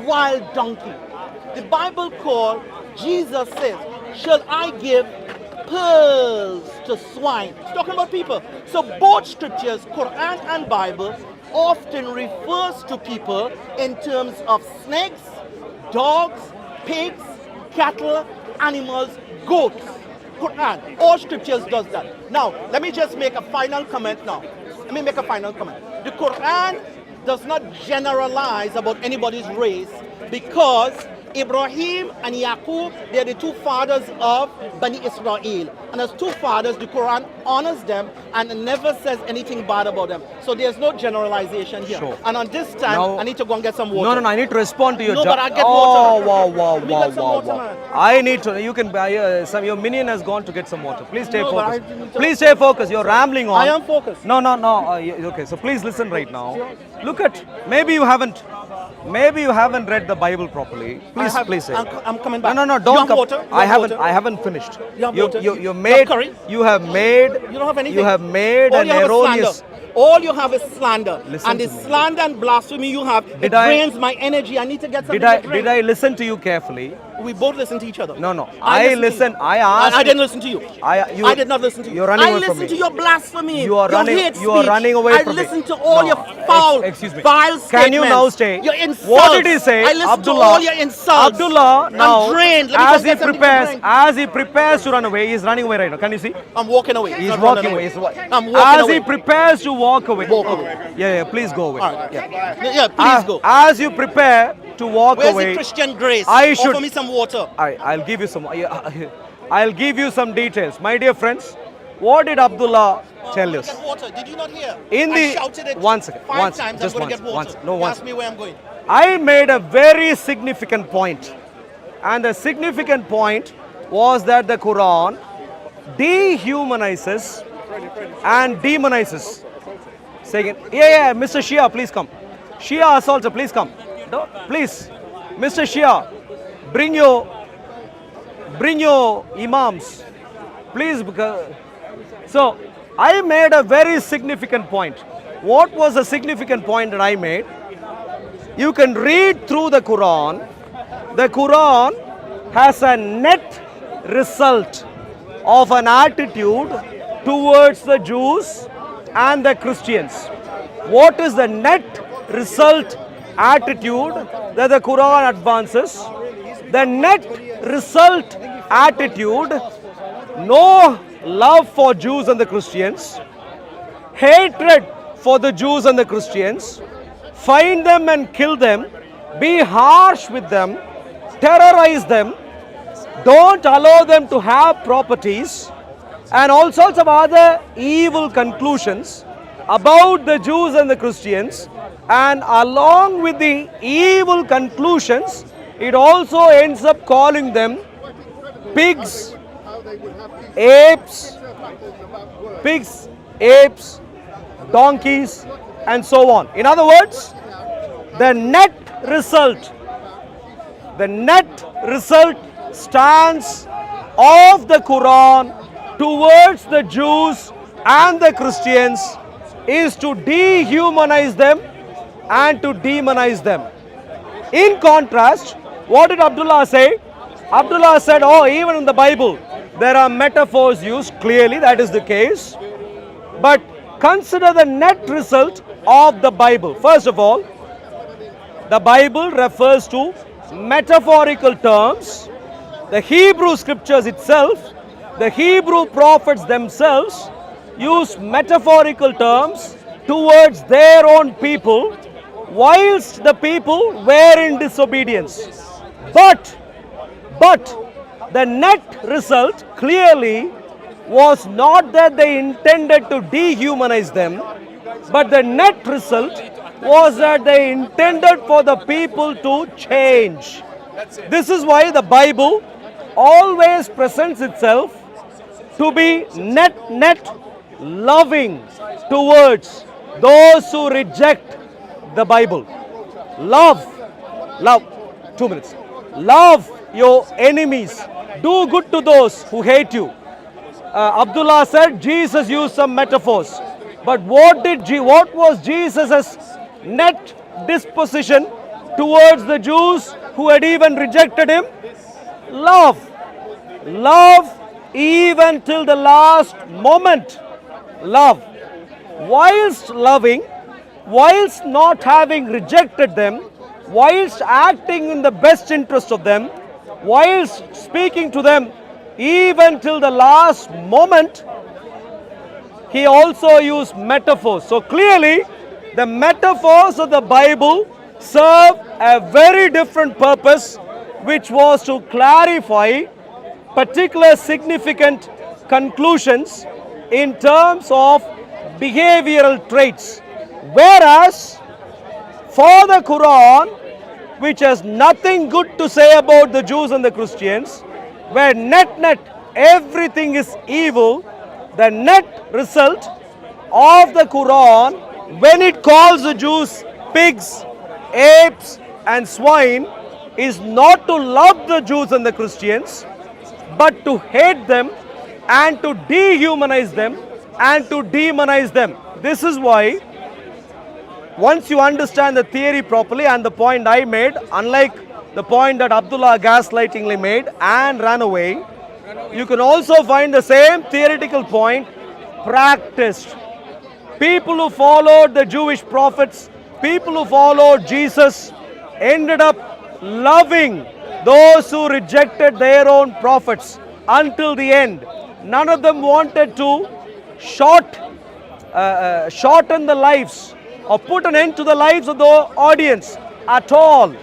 wild donkey. The Bible called, Jesus says, shall I give pearls to swine? It's talking about people. So both scriptures, Quran and Bible, often refers to people in terms of snakes, dogs, pigs, cattle, animals, goats. Quran, all scriptures does that. Now, let me just make a final comment now. The Quran does not generalize about anybody's race, because Ibrahim and Yaqub, they are the two fathers of Bani Israel. and as two fathers, the Quran honors them and never says anything bad about them. So there's no generalization here. Sure. And on this time, Now- I need to go and get some water. No, I need to respond to your No, ju- but I'll get Oh, water. wow, Let me get some water, man. I need to, you can buy, your minion has gone to get some water. Please stay No, but focused. I need to- Please stay focused. You're rambling on. I am focused. No. Okay, so please listen right now. Look at, maybe you haven't read the Bible properly. Please say. I'm coming back. No, You don't have come. water? You have water? I haven't finished. You have water? You You made, have curry? you have made, You don't have anything. you have made All an you have is erroneous. slander. All you have is slander. Listen And the to me. slander and blasphemy you have, it Did I- drains my energy. I need to get something Did to drink. I listen to you carefully? We both listen to each other. No. I I listen. to you. I asked. I didn't listen to you. You- I did not listen to you. You're running I away from listened me. to your blasphemy. You are your running. hate You are speech. running away I from me. listened to all No, your foul, excuse me. vile statements. Can you now stay? Your insults. What did he say? I listened Abdullah. to all your insults. Abdullah now, I'm drained. Let me as go get something to drink. as he prepares to run away, he's running away right now. Can you see? I'm walking away. He's Not walking running away. I'm walking As away. he prepares to walk away. Walk away. Yeah. Please go away. All right. Yeah. Yeah, please go. As you prepare to walk Where's away, the Christian grace? I should. Offer me some water. I'll give you some. I'll give you some details, my dear friends. What did Abdullah tell us? Get water. Did you not hear? In I the shouted it one second, five one times. just I'm going to once, get water. once, no, You once. ask me where I'm going. I made a very significant point, and the significant point was that the Quran dehumanizes and demonizes. Second, yeah, Mr. Shia, please come. Shia assaulter, please come. No, please, Mr. Shia, bring your imams, please. Because so I made a very significant point. What was the significant point that I made? You can read through the Quran. The Quran has a net result of an attitude towards the Jews and the Christians. What is the net result attitude that the Quran advances? The net result attitude: no love for Jews and the Christians, hatred for the Jews and the Christians, find them and kill them, be harsh with them, terrorize them, don't allow them to have properties, and all sorts of other evil conclusions about the Jews and the Christians. And along with the evil conclusions, it also ends up calling them pigs, apes, donkeys, and so on. In other words, the net result stance of the Quran towards the Jews and the Christians is to dehumanize them and to demonize them. In contrast, what did Abdullah say? Abdullah said, oh, even in the Bible, there are metaphors used. Clearly, that is the case. But consider the net result of the Bible. First of all, the Bible refers to metaphorical terms. The Hebrew scriptures itself, the Hebrew prophets themselves use metaphorical terms towards their own people, whilst the people were in disobedience. But the net result clearly was not that they intended to dehumanize them, but the net result was that they intended for the people to change. This is why the Bible always presents itself to be net loving towards those who reject the Bible. Love, 2 minutes. Love your enemies. Do good to those who hate you. Abdullah said Jesus used some metaphors. But what was Jesus' net disposition towards the Jews who had even rejected him? Love. Love even till the last moment. Love. Whilst loving, whilst not having rejected them, whilst acting in the best interest of them, whilst speaking to them even till the last moment, he also used metaphors. So clearly, the metaphors of the Bible serve a very different purpose, which was to clarify particular significant conclusions in terms of behavioral traits. Whereas for the Quran, which has nothing good to say about the Jews and the Christians, where net everything is evil, the net result of the Quran, when it calls the Jews pigs, apes and swine, is not to love the Jews and the Christians, but to hate them and to dehumanize them and to demonize them. This is why, once you understand the theory properly, and the point I made, unlike the point that Abdullah gaslightingly made and ran away, you can also find the same theoretical point practiced. People who followed the Jewish prophets, people who followed Jesus, ended up loving those who rejected their own prophets until the end. None of them wanted to shorten the lives or put an end to the lives of the audience at all.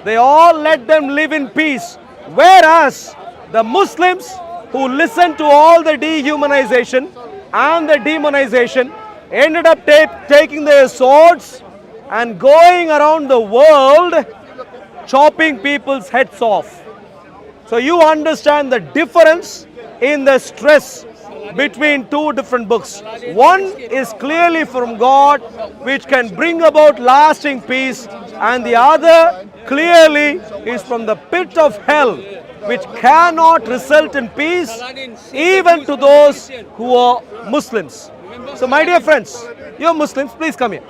They all let them live in peace. Whereas the Muslims who listened to all the dehumanization and the demonization ended up taking their swords and going around the world chopping people's heads off. So you understand the difference in the stress between two different books. One is clearly from God, which can bring about lasting peace, and the other clearly is from the pit of hell, which cannot result in peace even to those who are Muslims. So my dear friends, you are Muslims, please come here.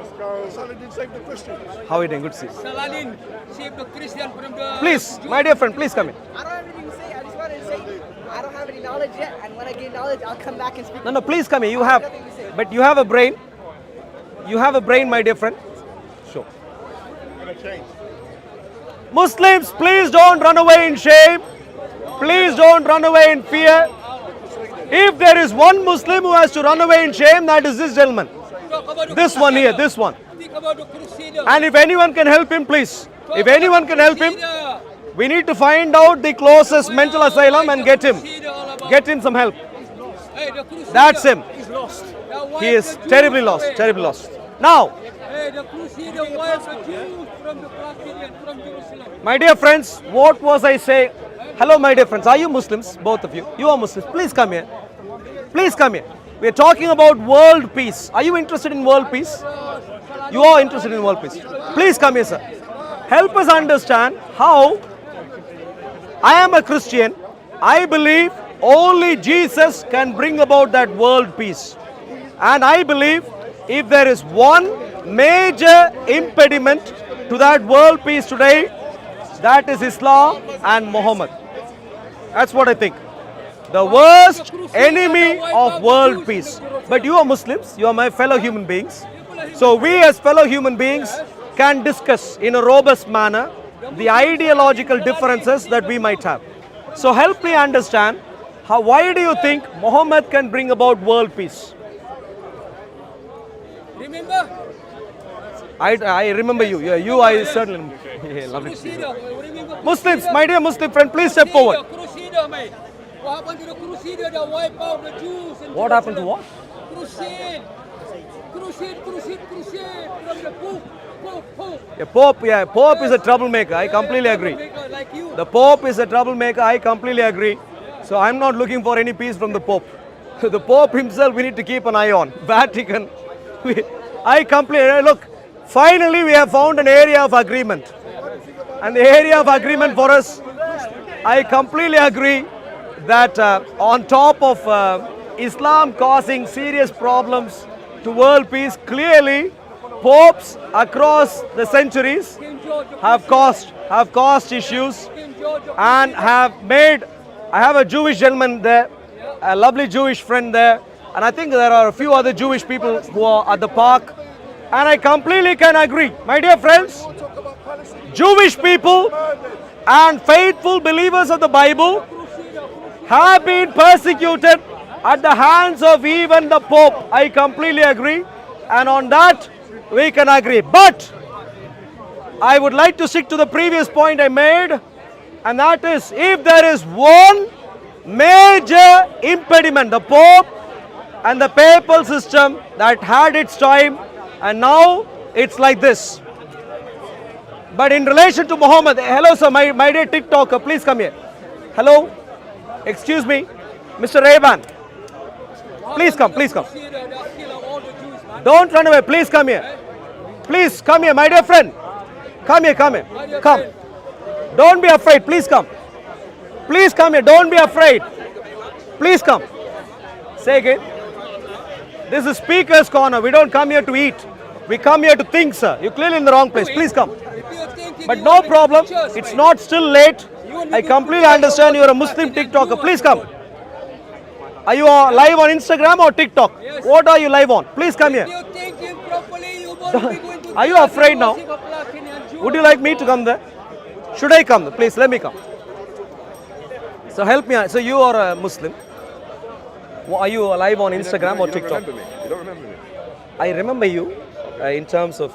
Saladin saved the Christians. How are you doing? Good to see you. Saladin saved the Christian from the... Please, my dear friend, please come here. I don't have anything to say. I just wanted to say I don't have any knowledge yet, and when I gain knowledge, I'll come back and speak. No, please come here. You have, but you have a brain. You have a brain, my dear friend. Sure. Muslims, please don't run away in shame. Please don't run away in fear. If there is one Muslim who has to run away in shame, that is this gentleman. This one here, this one. And if anyone can help him, please. If anyone can help him, we need to find out the closest mental asylum and get him some help. That's him. He is terribly lost, terribly lost. Now, my dear friends, what was I saying? Hello, my dear friends. Are you Muslims? Both of you. You are Muslims. Please come here. Please come here. We are talking about world peace. Are you interested in world peace? You are interested in world peace. Please come here, sir. Help us understand how I am a Christian. I believe only Jesus can bring about that world peace. And I believe if there is one major impediment to that world peace today, that is Islam and Muhammad. That's what I think. The worst enemy of world peace. But you are Muslims, you are my fellow human beings. So we as fellow human beings can discuss in a robust manner the ideological differences that we might have. So help me understand, why do you think Muhammad can bring about world peace? Remember? I remember you. Yeah, you I certainly. Yeah, lovely. Muslims, my dear Muslim friend, please step forward. What happened to the Crusader that wiped out the Jews? What happened to what? Crusade from the Pope. Pope is a troublemaker. I completely agree. The Pope is a troublemaker. I completely agree. So I'm not looking for any peace from the Pope. The Pope himself, we need to keep an eye on. Vatican. I completely look. Finally, we have found an area of agreement. And the area of agreement for us, I completely agree that on top of Islam causing serious problems to world peace, clearly popes across the centuries have caused issues and have made. I have a Jewish gentleman there, a lovely Jewish friend there, and I think there are a few other Jewish people who are at the park, and I completely can agree. My dear friends, Jewish people and faithful believers of the Bible have been persecuted at the hands of even the Pope. I completely agree, and on that we can agree. But I would like to stick to the previous point I made, and that is, if there is one Major impediment, the Pope and the papal system that had its time, and now it's like this. But in relation to Muhammad, hello sir, my dear TikToker, please come here. Hello, excuse me, Mr. Rayban, please come, please come. Don't run away, please come here. Please come here, my dear friend. Come here, come here, come. Don't be afraid, please come. Please come here, don't be afraid. Please come. Say again. This is speaker's corner. We don't come here to eat. We come here to think, sir. You're clearly in the wrong place. Please come. But no problem. It's not still late. I completely understand you're a Muslim TikToker. Please come. Are you live on Instagram or TikTok? What are you live on? Please come here. Are you afraid now? Would you like me to come there? Should I come there? Please, let me come. So help me. So you are a Muslim. Are you live on Instagram or TikTok? You don't remember me. I remember you in terms of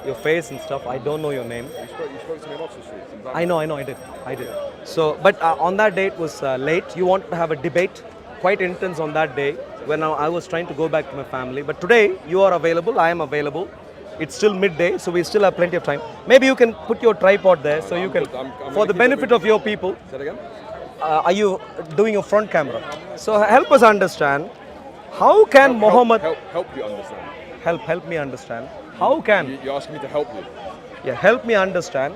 your face and stuff. I don't know your name. You spoke to me on Oxford Street. I know, I did. So, but on that day it was late. You wanted to have a debate, quite intense on that day when I was trying to go back to my family. But today you are available, I am available. It's still midday, so we still have plenty of time. Maybe you can put your tripod there so you can, for the benefit of your people. Say that again? Are you doing your front camera? So help us understand, how can Muhammad... Help you understand. Help me understand. How can... You're asking me to help you? Yeah, help me understand.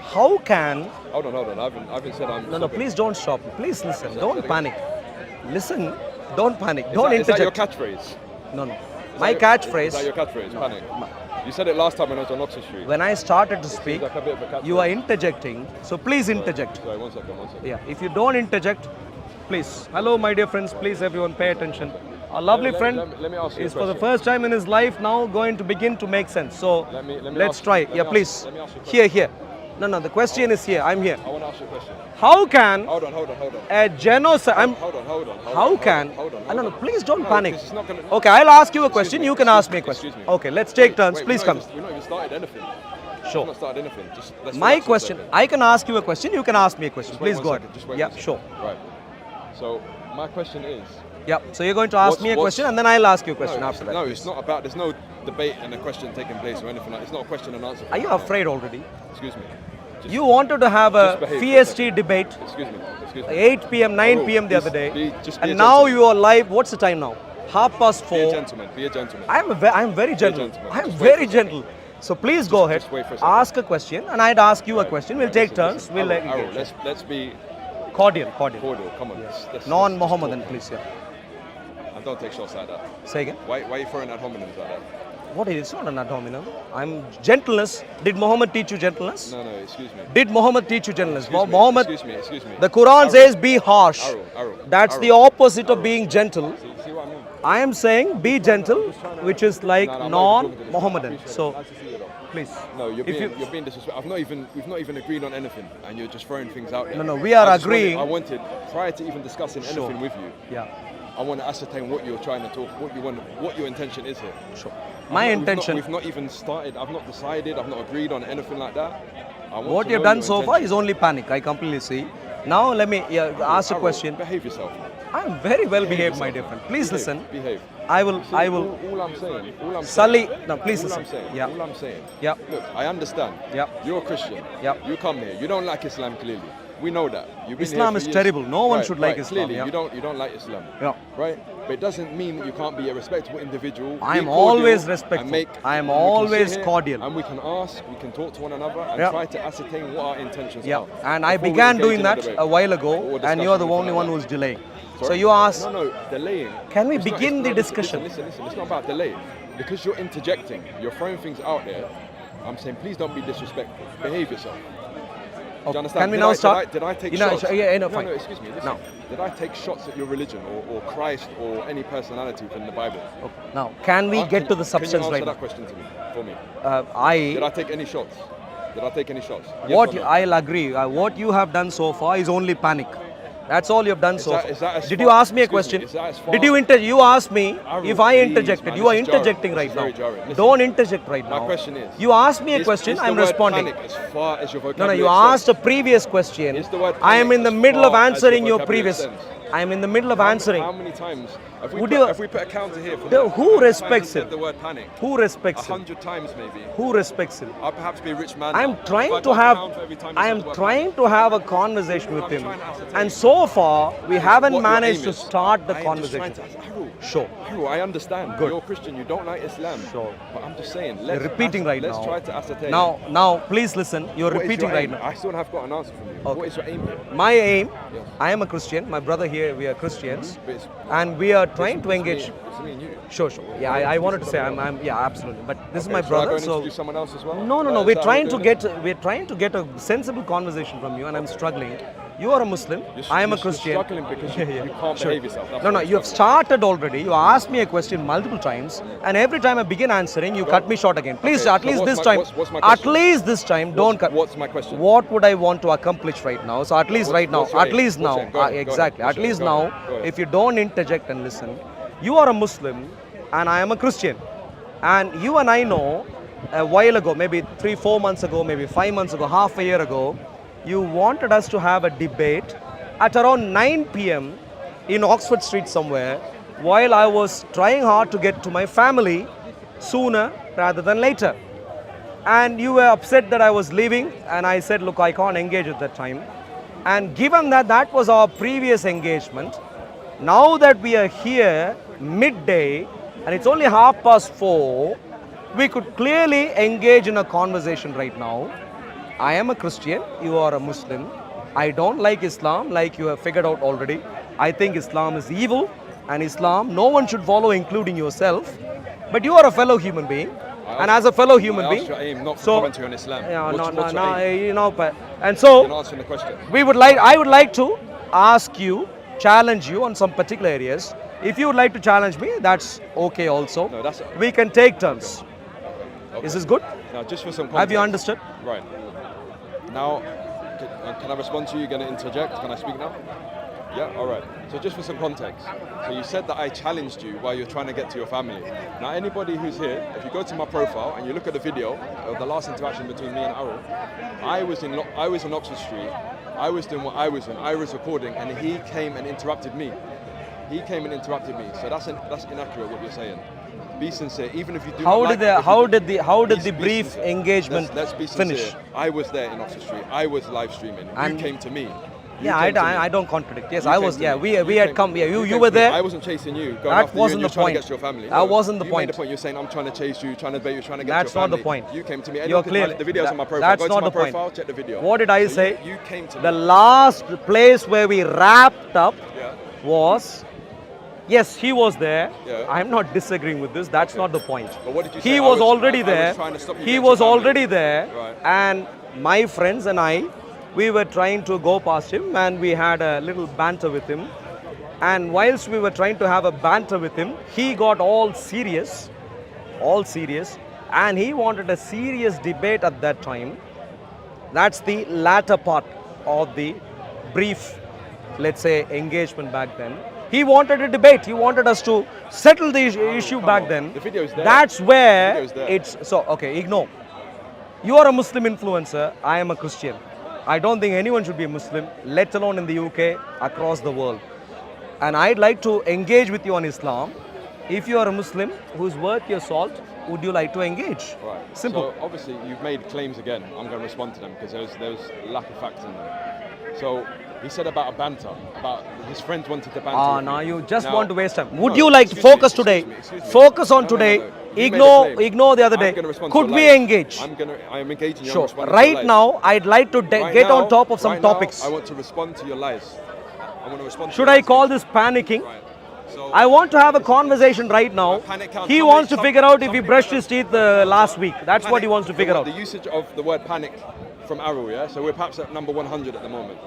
How can... Hold on. I haven't said I'm... No, please don't stop. Please listen. Don't panic. Listen. Don't panic. Don't interject. Is that your catchphrase? No. My Is catchphrase... that your catchphrase? Panic. You said it last time when I was on Oxford Street. When I started to speak, like a bit of a you are interjecting. So please interject. Sorry, one second. Yeah, if you don't interject, please. Hello, my dear friends. Please, everyone, pay attention. Our lovely friend let me ask you is a for the question. first time in his life now going to begin to make sense. So Let me let's ask- try. let me Yeah, ask- please. let me ask you a question. Here. No, the question is here. I'm here. I want to ask you a question. How can Hold on. a genocide... Hold on. How can... Hold on. No, please don't No, panic. 'cause it's not gonna- Okay, I'll ask you a question. You can ask me a question. Excuse me. Okay, let's take turns. Please come. We've not even started anything. Sure. We've not started anything. Just, let's My relax for a question, second. I can ask you a question. You can ask me a question. Just wait Please one go second, ahead. just wait Yeah, one sure. second. Right. So my question is... Yeah, so you're going to ask me a question and then I'll ask you a question after that. No, it's not about... There's no debate and a question taking place or anything like that. It's not a question and answer. Are you afraid already? Excuse me. You wanted to have a just behave for a PST debate, Excuse me. 8 p.m., 9 p.m. the other day, just be a and now gentleman. you are live. What's the time now? 4:30. Be a gentleman. Be a gentleman. I'm very gentle. gentleman. I'm Just wait very gentle. So please go ahead, just wait for a second. ask a question, and I'd ask you a question. We'll take turns. We'll Arrow, let's be cordial. cordial. Come on. Let's Non-Mohammedan, please. Yeah. And don't take shots like that. Say again. Why are you throwing ad hominems like that? What is it? It's not an ad hominem. I'm gentleness. Did Muhammad teach you gentleness? No, excuse me. Did Muhammad teach you gentleness? Excuse me. The Quran says be harsh. Arrow. That's the opposite of being gentle. See what I mean? I am saying be gentle, which is like No, I'm not non-Mohammedan. even So, please. No, you're being disrespectful. We've not even agreed on anything, and you're just throwing things out there. No, we are agreeing. I wanted, prior to even discussing anything with you, Yeah. I want to ascertain what you're trying to talk, what your intention is here. Sure. We've not even started. I've not decided. I've not agreed on anything like that. What you've done so far is only panic. I completely see. Now let me ask a question. Behave yourself. I'm very well behaved, my dear friend. Please listen. Behave. I will. All I'm saying. Sully. No, please all listen. I'm saying. Yeah. All I'm saying. Yeah. Look, I understand. Yeah. You're a Christian. Yeah. You come here. You don't like Islam clearly. We know that. You've been Islam here is for years. terrible. No one should like right. Islam. Clearly, Yeah. you don't like Islam. Yeah. Right? But it doesn't mean that you can't be a respectable individual. I am be cordial always and respectful. I am and we can always sit here cordial. And we can ask, we can talk to one another and Yeah. try to ascertain what our intentions Yeah. are. And I before we began engage doing in a that debate a while or ago, and discussion you are the or anything only like one that. who's delaying. Sorry? So you asked. No, delaying. Can we It's not- begin it's the not- discussion? Listen. It's not about delay. Because you're interjecting, you're throwing things out there. I'm saying, please don't be disrespectful. Behave yourself. Do you understand? Can we now start? Did I take You know, shots? fine. No, excuse me. Listen. Now. Did I take shots at your religion or Christ or any personality within the Bible? Okay. Now, can we get to the substance Can you answer right that now? question to me, for me? Did I take any shots? Yes What or no? I'll agree. What you have done so far is only panic. That's all you have done so that- far. is that as Did far- you ask me a excuse me, question? is that as far- Did you you asked me Arul, if I please, interjected. man, You are this is jarring. interjecting This right is now. very jarring. Listen. Don't interject right My now. question is, You asked me a Is question. the I'm word responding. panic as far as your No, vocabulary you extends? asked a previous question. Is the word I am panic in the as middle of far as answering your vocabulary previous. extends? I am in the middle of answering. How many times? If Would you- if we put a counter here for Who how many times respects has him? said the word panic? Who respects him? 100 times maybe. Who respects him? I'll perhaps be a rich man. I am now. If trying I to got a have counter every time he I says am the word trying to have a conversation with I'm him, trying to ascertain and so far we haven't what your managed aim to is. start the I am just trying conversation. to- Harold, Sure. Harold, I understand. Good. You're Christian. You don't like Islam. Sure. But I'm just saying. You're Let's repeating right let's now. try to ascertain. Now, please listen. You're what is repeating your right aim? now. I still have got an answer from you. Okay. What is your aim here? My aim, Yes. I am a Christian. My brother here, we are Christians, But it's- and we are trying to it's engage. Me, it's me and you. Sure. Yeah, I wanted to say, yeah, absolutely. But this is Okay, my shall I brother, go and so introduce someone else as well? no. Is We're that how trying to doing it? get a sensible conversation from you, and I'm struggling. You are a Muslim. I am a Christian. You're struggling because you can't Sure. behave yourself. That's No, why you you're have started already. You asked me a question multiple times, and every time I begin answering, you cut me short again. Please, Okay, at so least what's this my- time, what's my at question? least this time, don't cut. What's my question? What would I want to accomplish right now? So at least right now, what's your at aim? least What's now, your aim? Go ahead, go ahead. exactly. What's At your least aim? Go now, ahead, go ahead. if you don't interject and listen, you are a Muslim, and I am a Christian, and you and I know a while ago, maybe 3-4 months ago, maybe 5 months ago, half a year ago, you wanted us to have a debate at around 9 p.m. in Oxford Street somewhere, while I was trying hard to get to my family sooner rather than later. And you were upset that I was leaving, and I said, look, I can't engage at that time. And given that that was our previous engagement, now that we are here midday and it's only 4:30, we could clearly engage in a conversation right now. I am a Christian, you are a Muslim. I don't like Islam, like you have figured out already. I think Islam is evil, and Islam no one should follow, including yourself. But you are a fellow human being, and as a fellow human I being, asked your aim, not for commentary on Islam. yeah, What's your aim? you know, and You're so not answering the question. I would like to ask you, challenge you on some particular areas. If you would like to challenge me, that's okay also. No, that's We can take turns. okay. Is this good? Now, just for some context. Have you understood? Right. Now, can I respond to you? You're going to interject? Can I speak now? Yeah, all right. So just for some context. So you said that I challenged you while you're trying to get to your family. Now, anybody who's here, if you go to my profile and you look at the video of the last interaction between me and Arul, I was in Oxford Street. I was doing what I was doing. I was recording, and he came and interrupted me. He came and interrupted me. So that's inaccurate what you're saying. Be sincere, even if you do. How not did like, how did be the brief sincere. engagement Let's be sincere. finish? I was there in Oxford Street. I was live streaming. And- you came to me. You Yeah, came to me. I don't contradict. Yes, You I came was. to Yeah, me. we You had came- come. Yeah, you came were to me. there. I wasn't chasing you. Going That after wasn't you, the trying point. to get to your family. That wasn't the you point. made the point. You're saying I'm trying to chase you, trying to bait you, trying to get That's to your not the family. point. You came to me. You're Look at clearly. the videos on my profile. That's Go to not my the point. profile, check the video. What did I So say? You came to The me. last place where we wrapped up Yeah. was. Yes, he was there. Yeah. I'm not disagreeing with this. That's not the point. But what did you say? He I was was- already I was there. trying to stop you He getting was to family. already there. Right. And my friends and I, we were trying to go past him, and we had a little banter with him. And whilst we were trying to have a banter with him, he got all serious, and he wanted a serious debate at that time. That's the latter part of the brief, let's say, engagement back then. He wanted a debate. He wanted us to settle the issue back on. then. The video's there. That's where The video's there. it's so okay. Ignore. You are a Muslim influencer. I am a Christian. I don't think anyone should be a Muslim, let alone in the UK, across the world. And I'd like to engage with you on Islam. If you are a Muslim who's worth your salt, would you like to engage? Right. Simple. So obviously you've made claims again. I'm going to respond to them because there's lack of facts in them. So he said about a banter, about his friends wanted to banter. with Now me. you just Now- want to waste time. Would No, you like to excuse me, focus today? excuse me. Focus on No, no, today. no, no. You made a claim. Ignore the other day. I'm gonna respond to Could your we lies. engage? I am engaging you. I'm Sure. responding to your Right lies. now, I'd like to Right get now- on top of some right now, topics. I want to respond to your lies. I want to respond. Should to I your call lies. this panicking? Right. So I want to have a conversation right now. Panic count. He Somebody- wants to some- figure out if some he people brushed don't- his teeth last week. That's what he Panic- wants to figure out. The usage of the word panic from Arul, yeah. So we're perhaps at number 100 at the moment.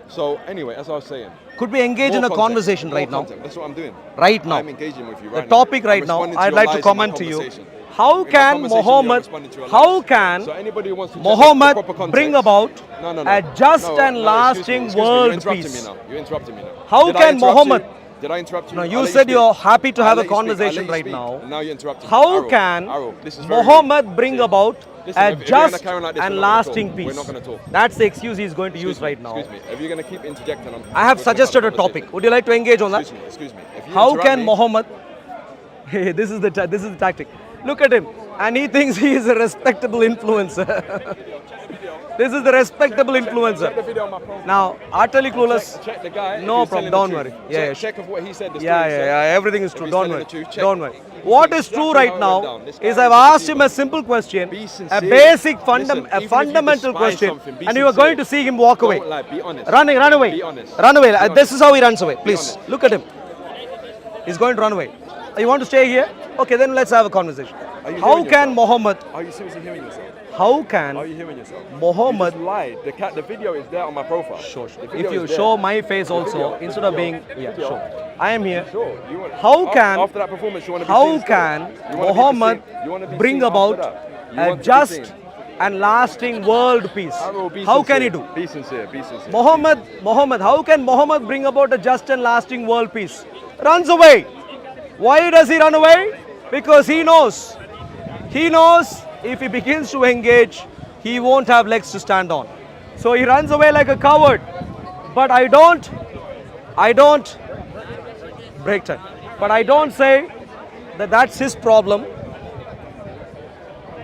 So anyway, as I was saying, Could we engage in more a content, conversation more right now? content. That's what I'm doing. Right now. I'm engaging with you The right now. topic right I'm now, responding to I'd your like to lies in my comment to you. conversation. How In my can conversation, you're Muhammad, responding to your how lies. can So anybody who wants to check Muhammad the proper context- bring about No, no, no. a just No, and no, lasting excuse me, world You're interrupting peace? me now. You're interrupting me now. How Did I can interrupt Muhammad, you? Did I interrupt you? No, I'll you let said speak. you're happy to I'll have a let you speak. I'll let conversation you right speak. now. And now you're interrupting. How Arul, can Arul, this is very Muhammad rude. bring See, about listen, a if you're gonna just carry on like this, and we're not gonna lasting talk. peace? We're not going to talk. That's the excuse he's going to use Excuse me, right now. Excuse me. If you're going to keep interjecting, I have we're gonna suggested a have conversation. topic. Would you like to engage on that? Excuse me. If you How interrupt can me- Muhammad? Hey, this is the tactic. Look at him, and he thinks he is a respectable influencer. This is the respectable influencer. Check the video on my profile. Now, utterly clueless. Check the guy. No problem. Don't worry. Yeah, Check of what he said. The yeah, story he said. yeah. Everything is If true. he's Don't telling worry. the truth, check. Don't worry. What is true right Exactly how it now went down. This guy is is I've a asked him deceiver. a simple question, Be a sincere. basic Listen, even if you fundamental despise question, something, be and you are sincere. going to see him walk away. Don't lie. Be honest. Run away. Be honest. Run away. Be This honest. is how he runs away. Please honest. look at him. He's going to run away. You want to stay here? Okay, then let's have a conversation. Are you How hearing can yourself? Muhammad? Are you seriously hearing yourself? How can Are you hearing yourself? Muhammad? You just lied. The video is there on my profile. Sure. The If video you is there. show my face The also, video- instead the of video- being, the yeah, video. sure. I am here. Sure. You want, How can after that performance, you want to be how seen still. can You wanna be Muhammad seen. You wanna be bring seen after about that. You a want to be just seen. and lasting world peace? Arul, be How can he sincere. do? Be sincere. Be sincere. Muhammad, how can Muhammad bring about a just and lasting world peace? Runs away. Why does he run away? Because he knows if he begins to engage, he won't have legs to stand on. So he runs away like a coward. But I don't break time. But I don't say that that's his problem.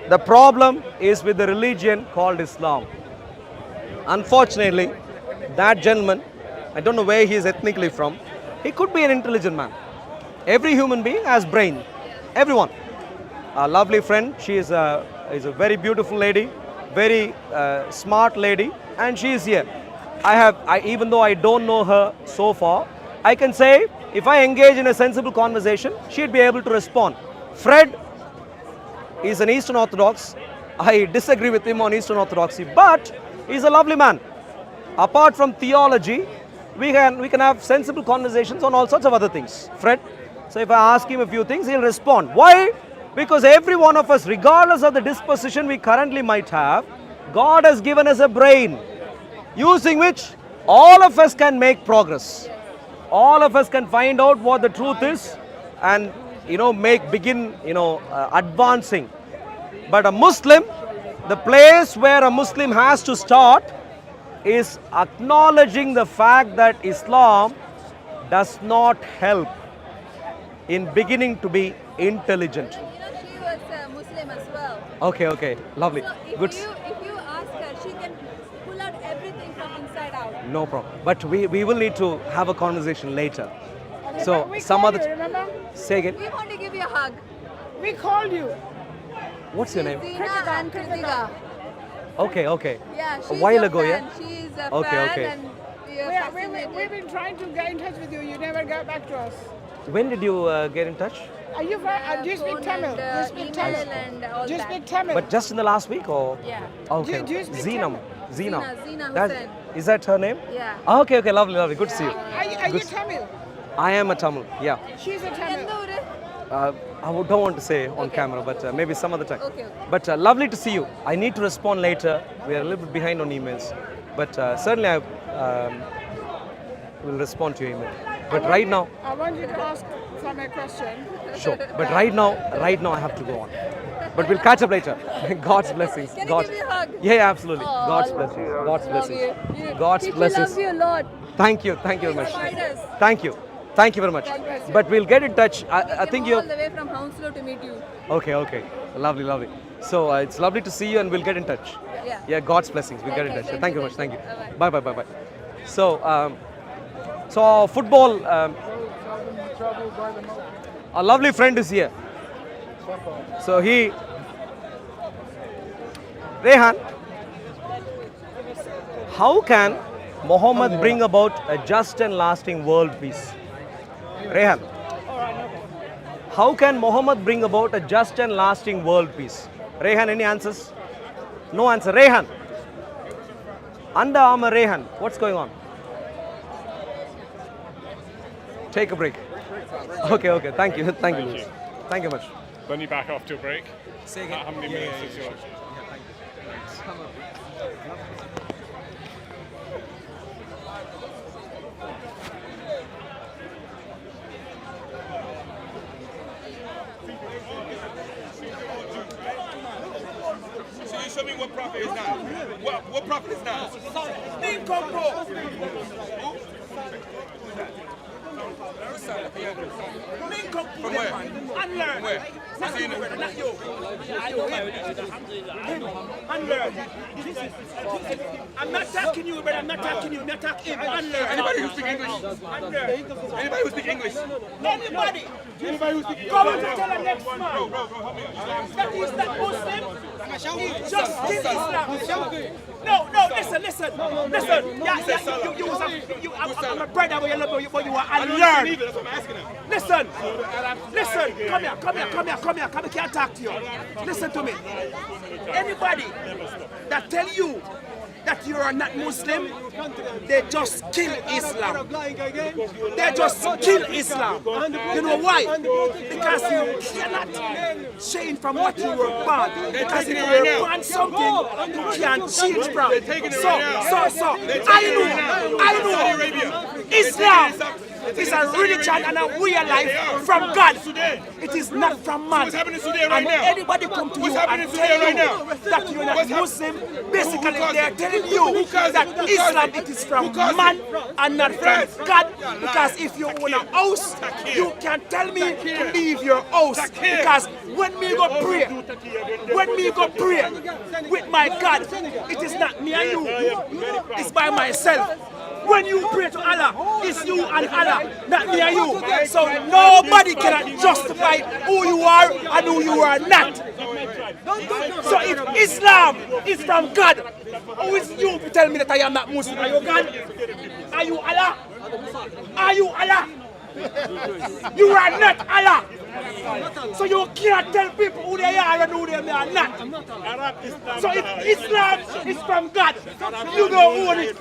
The problem is with the religion called Islam. Unfortunately, that gentleman, I don't know where he is ethnically from, he could be an intelligent man. Every human being has brain. Everyone. A lovely friend, she is a very beautiful lady, very smart lady, and she is here. Even though I don't know her so far, I can say if I engage in a sensible conversation, she'd be able to respond. Fred is an Eastern Orthodox. I disagree with him on Eastern Orthodoxy, but he's a lovely man. Apart from theology, we can have sensible conversations on all sorts of other things. Fred, so if I ask him a few things, he'll respond. Why? Because every one of us, regardless of the disposition we currently might have, God has given us a brain, using which all of us can make progress. All of us can find out what the truth is and begin advancing. But a Muslim, the place where a Muslim has to start is acknowledging the fact that Islam does not help in beginning to be intelligent. She was Muslim as well. Okay, lovely. So Good. if you ask her, she can pull out everything from inside out. No problem. But we will need to have a conversation later. Okay, So but we some called other. you, remember? Say again. We want to give you a hug. We called you. What's your name? Zina and Kritika. Okay. Yeah, she's A while your ago, fan. yeah. She's a Okay, fan okay. and we are fascinated. We've been trying to get in touch with you. You never got back to us. When did you get in touch? Are you from? Do you speak phone Tamil? and, Do you speak email Tamil? and all Do you that. speak Tamil? But just in the last week or? Yeah. Okay. Do you speak Zina. Zina That- Hussain. Is that her name? Yeah. Okay, lovely. Good to see you. Are you Good. Tamil? I am a Tamil, yeah. She's a Tamil. Don't want to say on camera, but maybe some other time. Okay. But lovely to see you. I need to respond later. We are a little bit behind on emails. But certainly I will respond to your email. But right now, I want you to ask from a question. sure. But right now I have to go on. But we'll catch up later. God's blessings. Can God's. you give me a hug? Yeah, absolutely. Aw, God's blessings. God's Love blessings. you. God's She blessings. loves you a lot. Thank you very much. Spiders. Thank you very much. God bless you. But we'll get in touch. I think Came you. all the way from Hounslow to meet you. Okay. Lovely. So it's lovely to see you, and we'll get in touch. Yeah. Yeah, God's blessings. We'll get in Okay, touch. thank Thank you you, very much. thank Thank you. you. Bye. So football. A lovely friend is here. So Rehan, how can Muhammad bring about a just and lasting world peace? Rehan, how can Muhammad bring about a just and lasting world peace? Rehan, any answers? No answer. Rehan. Under Armour Rehan, what's going on? Take a break. Okay. Thank you, Lewis. Thank you much. When you back off to a break, Say again. how many minutes is yours? show me what prophet is now. What prophet is now? From where? Unlearn. Where? Not you, brother, not you. Unlearn. I'm not attacking you, brother. I'm not attacking you. I'm not attacking him. Unlearn. Anybody who speak English? Unlearn. Anybody who speak English? Anybody. Anybody who speak English? Go and tell the next man that he's not Muslim. He just kill Islam. No, listen. I'm a brother, but you are unlearned. Listen. Come here. I can't talk to you. Listen to me. Anybody that tell you that you are not Muslim, they just kill Islam. They just kill Islam. You know why? Because you cannot change from what you were born. Because if you were born something, you can't change from. So, I know. Islam is a religion and a way of life from God. It is not from man. What's happening in Sudan right and now? anybody come to you and tell you that you're not Muslim, basically they're telling you that Islam it is from man and not from God. Because if you own a house, you can tell me to leave your house. Because when me go pray with my God, it is not me and you, it's by myself. When you pray to Allah, it's you and Allah, not me and you. So nobody cannot justify who you are and who you are not. So if Islam is from God, who is you to tell me that I am not Muslim? Are you God? Are you Allah? Are you Allah? You are not Allah. So you can't tell people who they are and who they are not. So if Islam is from God, you don't own it.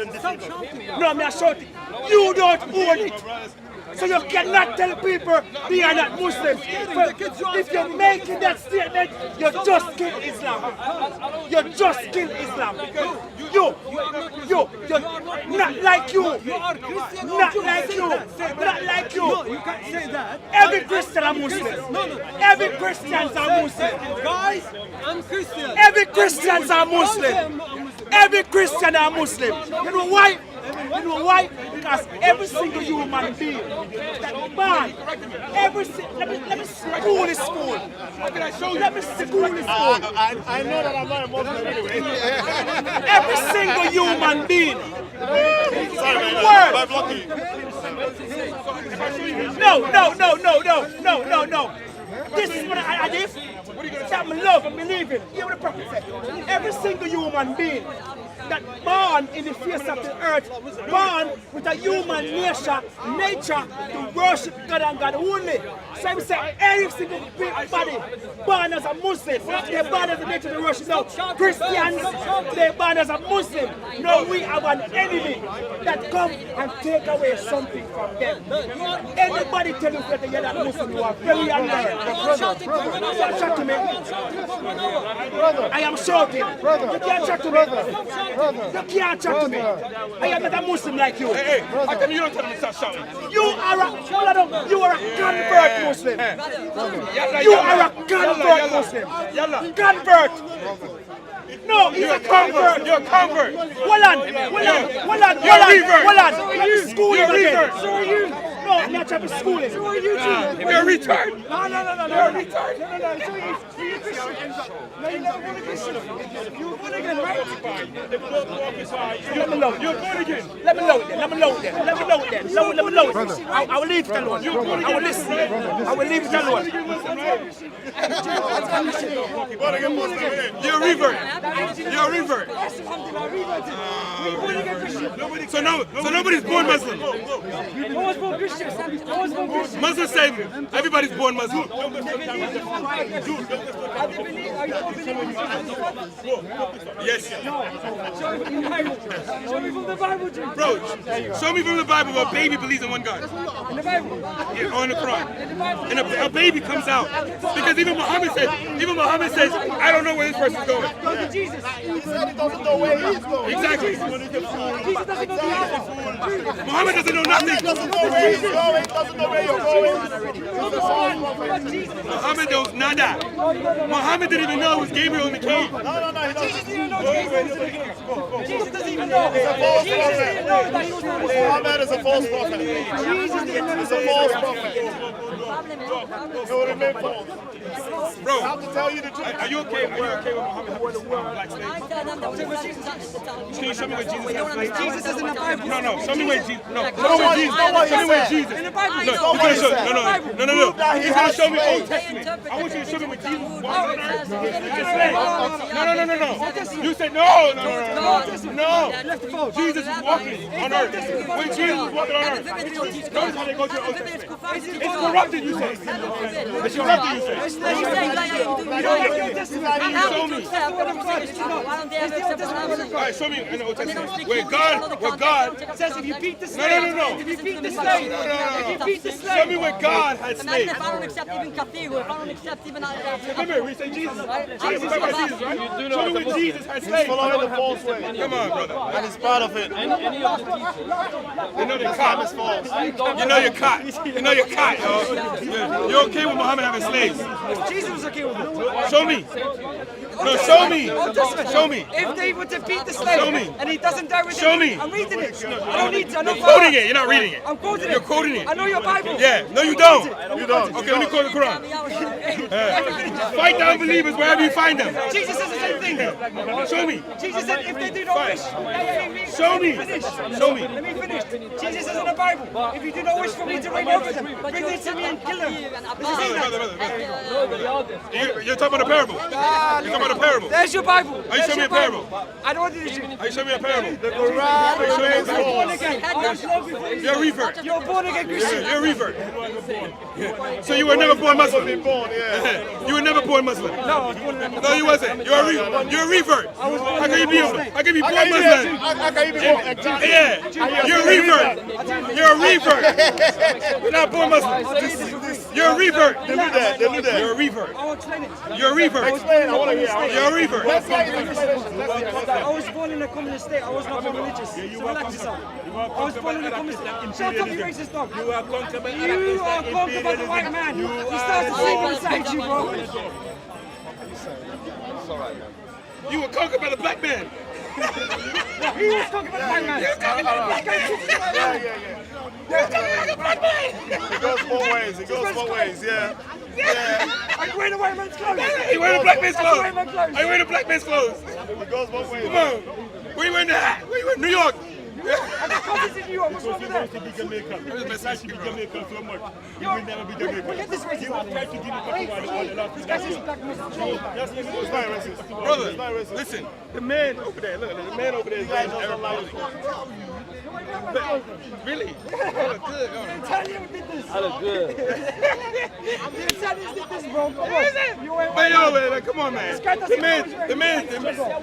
No, I'm not shouting. You don't own it. So you cannot tell people they are not Muslims. But if you're making that statement, you just kill Islam. You just kill Islam. You're not like you. Not like you. Not like you. You can't say that. Every Christian are Muslim. Every Christians are Muslim. Guys, I'm Christian. Every Christians are Muslim. Every Christian are Muslim. You know why? You know why? Because every single human being that born, let me school is school. Let me school is school. I know that I'm not a Muslim anyway. Every single human being. Sorry, man. I'm lucky. No. This is what I did. That I love and believe in. Hear what the prophet said. Every single human being that born in the face of the earth, born with a human nature to worship God and God only. So I say every single body born as a Muslim, they're born as a nature to worship. Now Christians, they're born as a Muslim. Now we have an enemy that come and take away something from them. Anybody tell you that you're not Muslim, you are very unlearned. Shout to me. I am shouting. You can't shout to me. You can't chat to me. I am not a Muslim like you. Hey, how come you don't tell them to stop shouting? You are a convert Muslim. You are a convert Muslim. Convert. No, he's a convert. You're a convert. Hold on. School you again. So are you. No, I'm not trying to school him. So are you too. You're a retard. No. You're a retard. No. So you're Christian. No, you're not born again. You're born again, right? Let me load. You're born again. Let me load then. I will leave it alone. I will listen. I will leave it alone. You're a revert. You're a revert. So nobody's born Muslim. No one's born Christian. Muslims say everybody's born Muslim. Yes. Show me from the Bible, Jim. Bro, show me from the Bible where a baby believes in one God. In the Bible? Yeah, or in the Quran. And a baby comes out. Because even Muhammad says, I don't know where this person's going. Jesus. He said he doesn't know where he's going. Exactly. Jesus doesn't know the answer. Muhammad doesn't know nothing. He doesn't know where he's going. He doesn't know where you're going. Muhammad knows nada. Muhammad didn't even know it was Gabriel in the cave. No, he doesn't. Jesus doesn't even know. Jesus didn't know that he was not Muslim. Muhammad is a false prophet. Jesus didn't know. He's a false prophet. It would remain false. Bro, I have to tell you the truth. are you okay with Muhammad having black slaves? Can you show me where Jesus has slaves? Jesus is in the Bible. No, show me where Jesus. No, show me where Jesus. In the Bible. No, you're gonna show. No. He's gonna show me Old Testament. I want you to show me where Jesus walked on earth. No. You said no. Jesus was walking on earth. When Jesus was walking on earth, notice how they go to the Old Testament. It's corrupted, you say. It's corrupted, you say. Show me. All right, show me in the Old Testament where God says if you beat the slave. No. If you beat the slave. If you beat the slave. Show me where God had slaves. Remember, we say Jesus. Jesus, right? Show me where Jesus had slaves. Following the false way. Come on, brother. And it's part of it. You know they're caught. You know you're caught. You know you're caught, yo. You're okay with Muhammad having slaves? Jesus was okay with it. Show me. No, show me. Show me. If they were to beat the slave and he doesn't die with show me. I'm reading it. I don't need to. You're quoting it. You're not reading it. I'm quoting it. You're quoting it. I know your Bible. Yeah. No, you don't. You don't. Okay, let me quote the Quran. Fight the unbelievers wherever you find them. Jesus says the same thing. Show me. Jesus said if they do not wish. Show me. Show me. Let me finish. Jesus says in the Bible, if you do not wish for me to reign over them, bring them to me and kill them. You're talking about a parable. You're talking about a parable. There's your Bible. Are you showing me a parable? I don't want to do it. Are you showing me a parable? The Quran remains false. You're a revert. You're a born again Christian. You're a revert. So you were never born Muslim? You were never born Muslim? No, I was born in No, you wasn't. You're a revert. How can you be born Muslim? How can you be born? Yeah. You're a revert. You're a revert. You're not born Muslim. You're a revert. They knew that. You're a revert. I'll explain it. You're a revert. Explain. I want to hear. You're a revert. I was born in a communist state. I was not born religious. So relax yourself. I was born in a communist state. Shut up, you racist dog. You are conquered by the white man. He started to sleep inside you, bro. You were conquered by the black man. He was conquered by the white man. It goes both ways. It goes both ways. Yeah. Are you wearing a white man's clothes? Are you wearing a black man's clothes? Are you wearing a black man's clothes? It goes both ways. Come on. Where you wearing the hat? Where you wearing New York? I got cousins in New York. What's wrong with that? Look at this racist. This guy says black Muslim. It's not racist. Brother, listen. The man over there. Look, the man over there is wearing Arab clothing. Really? I look good. The Italian did this. I look good. The Italians did this, bro. Come on. Man, come on, man. The man,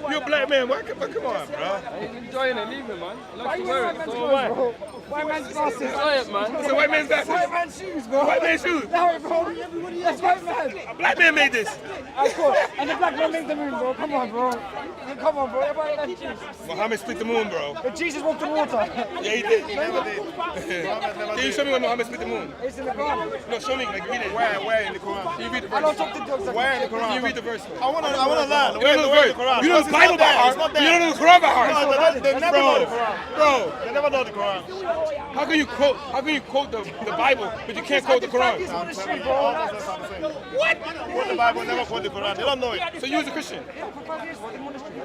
you're a black man. Come on, bro. Enjoying it, leave it, man. Why you wearing white man's clothes, bro? White man's glasses. Enjoy it, man. It's a white man's glasses. White man's shoes, bro. White man's shoes. No, bro. That's white man. A black man made this. Of course. And the black man made the moon, bro. Come on, bro. Come on, bro. Everybody loves Jesus. Muhammad split the moon, bro. But Jesus walked the water. Yeah, he did. Can you show me when Muhammad split the moon? It's in the Quran. No, show me. Like, read it. Where in the Quran? Can you read the I don't verse? talk to dogs. Where in the Quran? Can you read the verse? I want to learn. You don't know the verse. You know the Bible by heart. You don't know the Quran by heart. No, they never know the Quran. Bro, they never know the Quran. How can you quote the Bible, but you can't quote the Quran? What? Quote the Bible, never quote the Quran. They don't know it. So you as a Christian,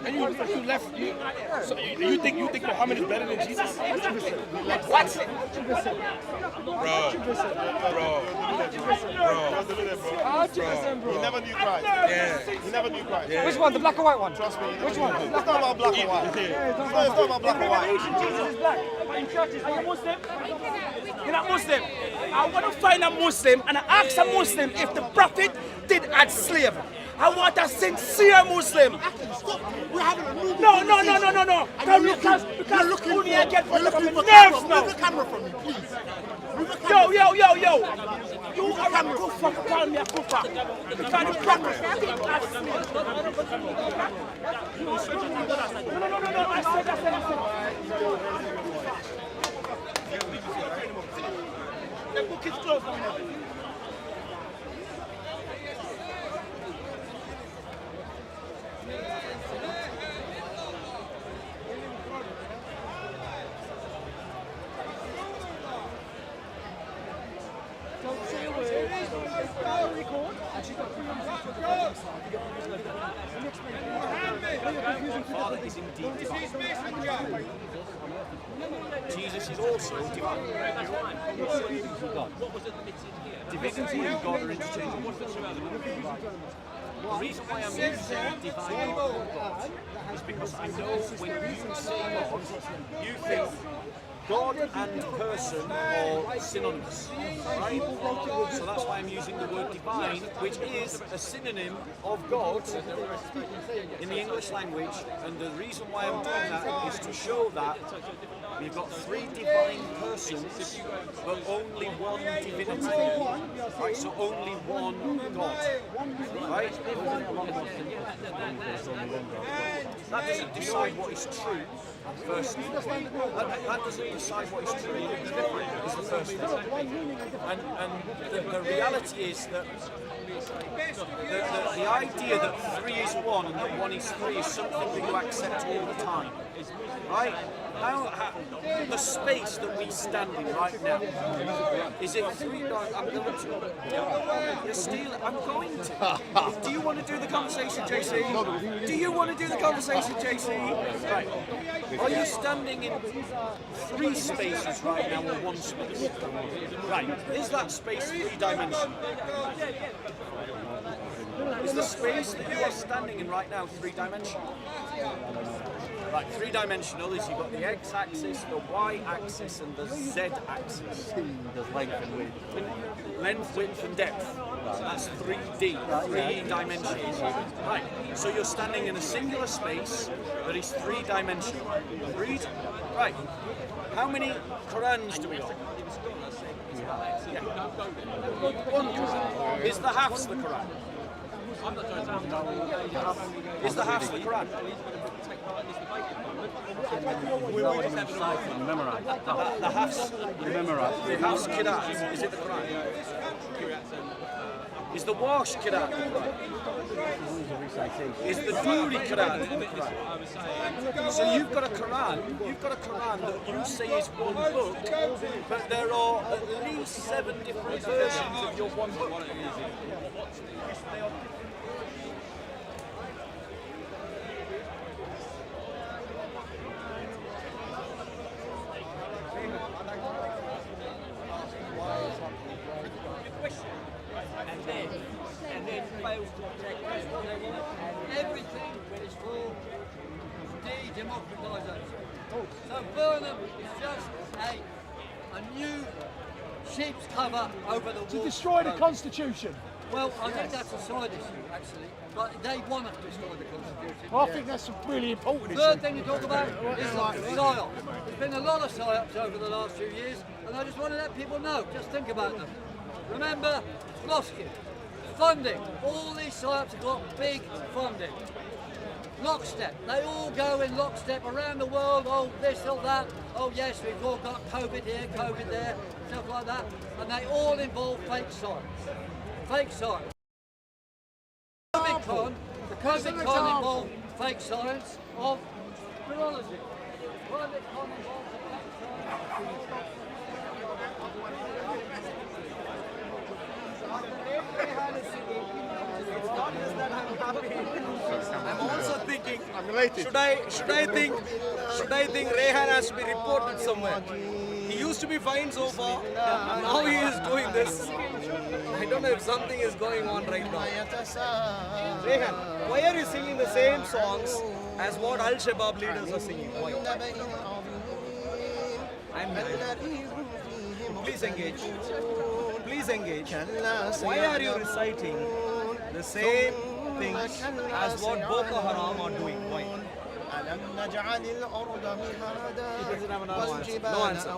and you left. So you think Muhammad is better than Jesus? What? Bro. He never knew Christ. Yeah. He never knew Christ. Yeah. Which one? The black or white one? Trust me. Which one? It's not about black and white. It's not about black and white. Jesus is black. But in churches, are you Muslim? You're not Muslim. I want to find a Muslim and I ask a Muslim if the Prophet did add slave. I want a sincere Muslim. No. Because only I get from the nerves now. Remove the camera from me, please. Yo. You are a kufa. Call me a kufa. Because the Prophet did add slave. No. I said. The book is closed. Father is indeed divine. Jesus is also divine. Divinity and God are interchangeable. The reason why I'm using divine God is because I know when you say God, you think God and person are synonymous, right? So that's why I'm using the word divine, which is a synonym of God in the English language. And the reason why I'm doing that is to show that we've got three divine persons, but only one divinity. Right, so only one God. Right? That doesn't decide what is true, firstly. That doesn't decide what is true, is the first thing. And the reality is that the idea that 3 is 1 and that 1 is 3 is something that you accept all the time. Right? How the space that we stand in right now, is it 3? I'm going to. You're stealing. I'm going to. Do you want to do the conversation, JC? Do you want to do the conversation, JC? Right. Are you standing in 3 spaces right now or 1 space? Right. Is that space 3-dimensional? Is the space that you are standing in right now 3-dimensional? Right, 3-dimensional is you've got the x-axis, the y-axis, and the z-axis. There's length and width. Length, width, and depth. So that's 3D, 3 dimensions. Right, so you're standing in a singular space that is 3-dimensional. Agreed? Right. How many Qurans do we have? Yeah. 1 Quran. Is the halves the Quran? Is the halves the Quran? We just have to recite and memorize. The halves, the halves Quran. Is it the Quran? Is the wash Quran the Quran? Is the Duri Quran the Quran? So you've got a Quran that you say is 1 book, but there are at least 7 different versions of your 1 book. And then fails to protect what they want. Everything is for de-democratisation. So Burnham is just a new sheep's cover over the wall. To destroy the Constitution. Well, I think that's a side issue, actually. But they want us to destroy the Constitution. Well, I think that's really important. Third thing to talk about is PSYOP. There's been a lot of PSYOPs over the last few years, and I just want to let people know, just think about them. Remember, Floskin, funding. All these PSYOPs have got big funding. Lockstep. They all go in lockstep around the world. Oh, this or that. Oh, yes, we've all got COVID here, COVID there, stuff like that. And they all involve fake science. Fake science. The COVID con involved fake science of virology. COVID con involves fake I'm also thinking, should I think Rehan has to be reported somewhere? He used to be fine so far, now he is doing this. I don't know if something is going on right now. Rehan, why are you singing the same songs as what Al-Shabaab leaders are singing? Why? Please engage. Please engage. Why are you reciting the same things as what Boko Haram are doing? Why? No answer.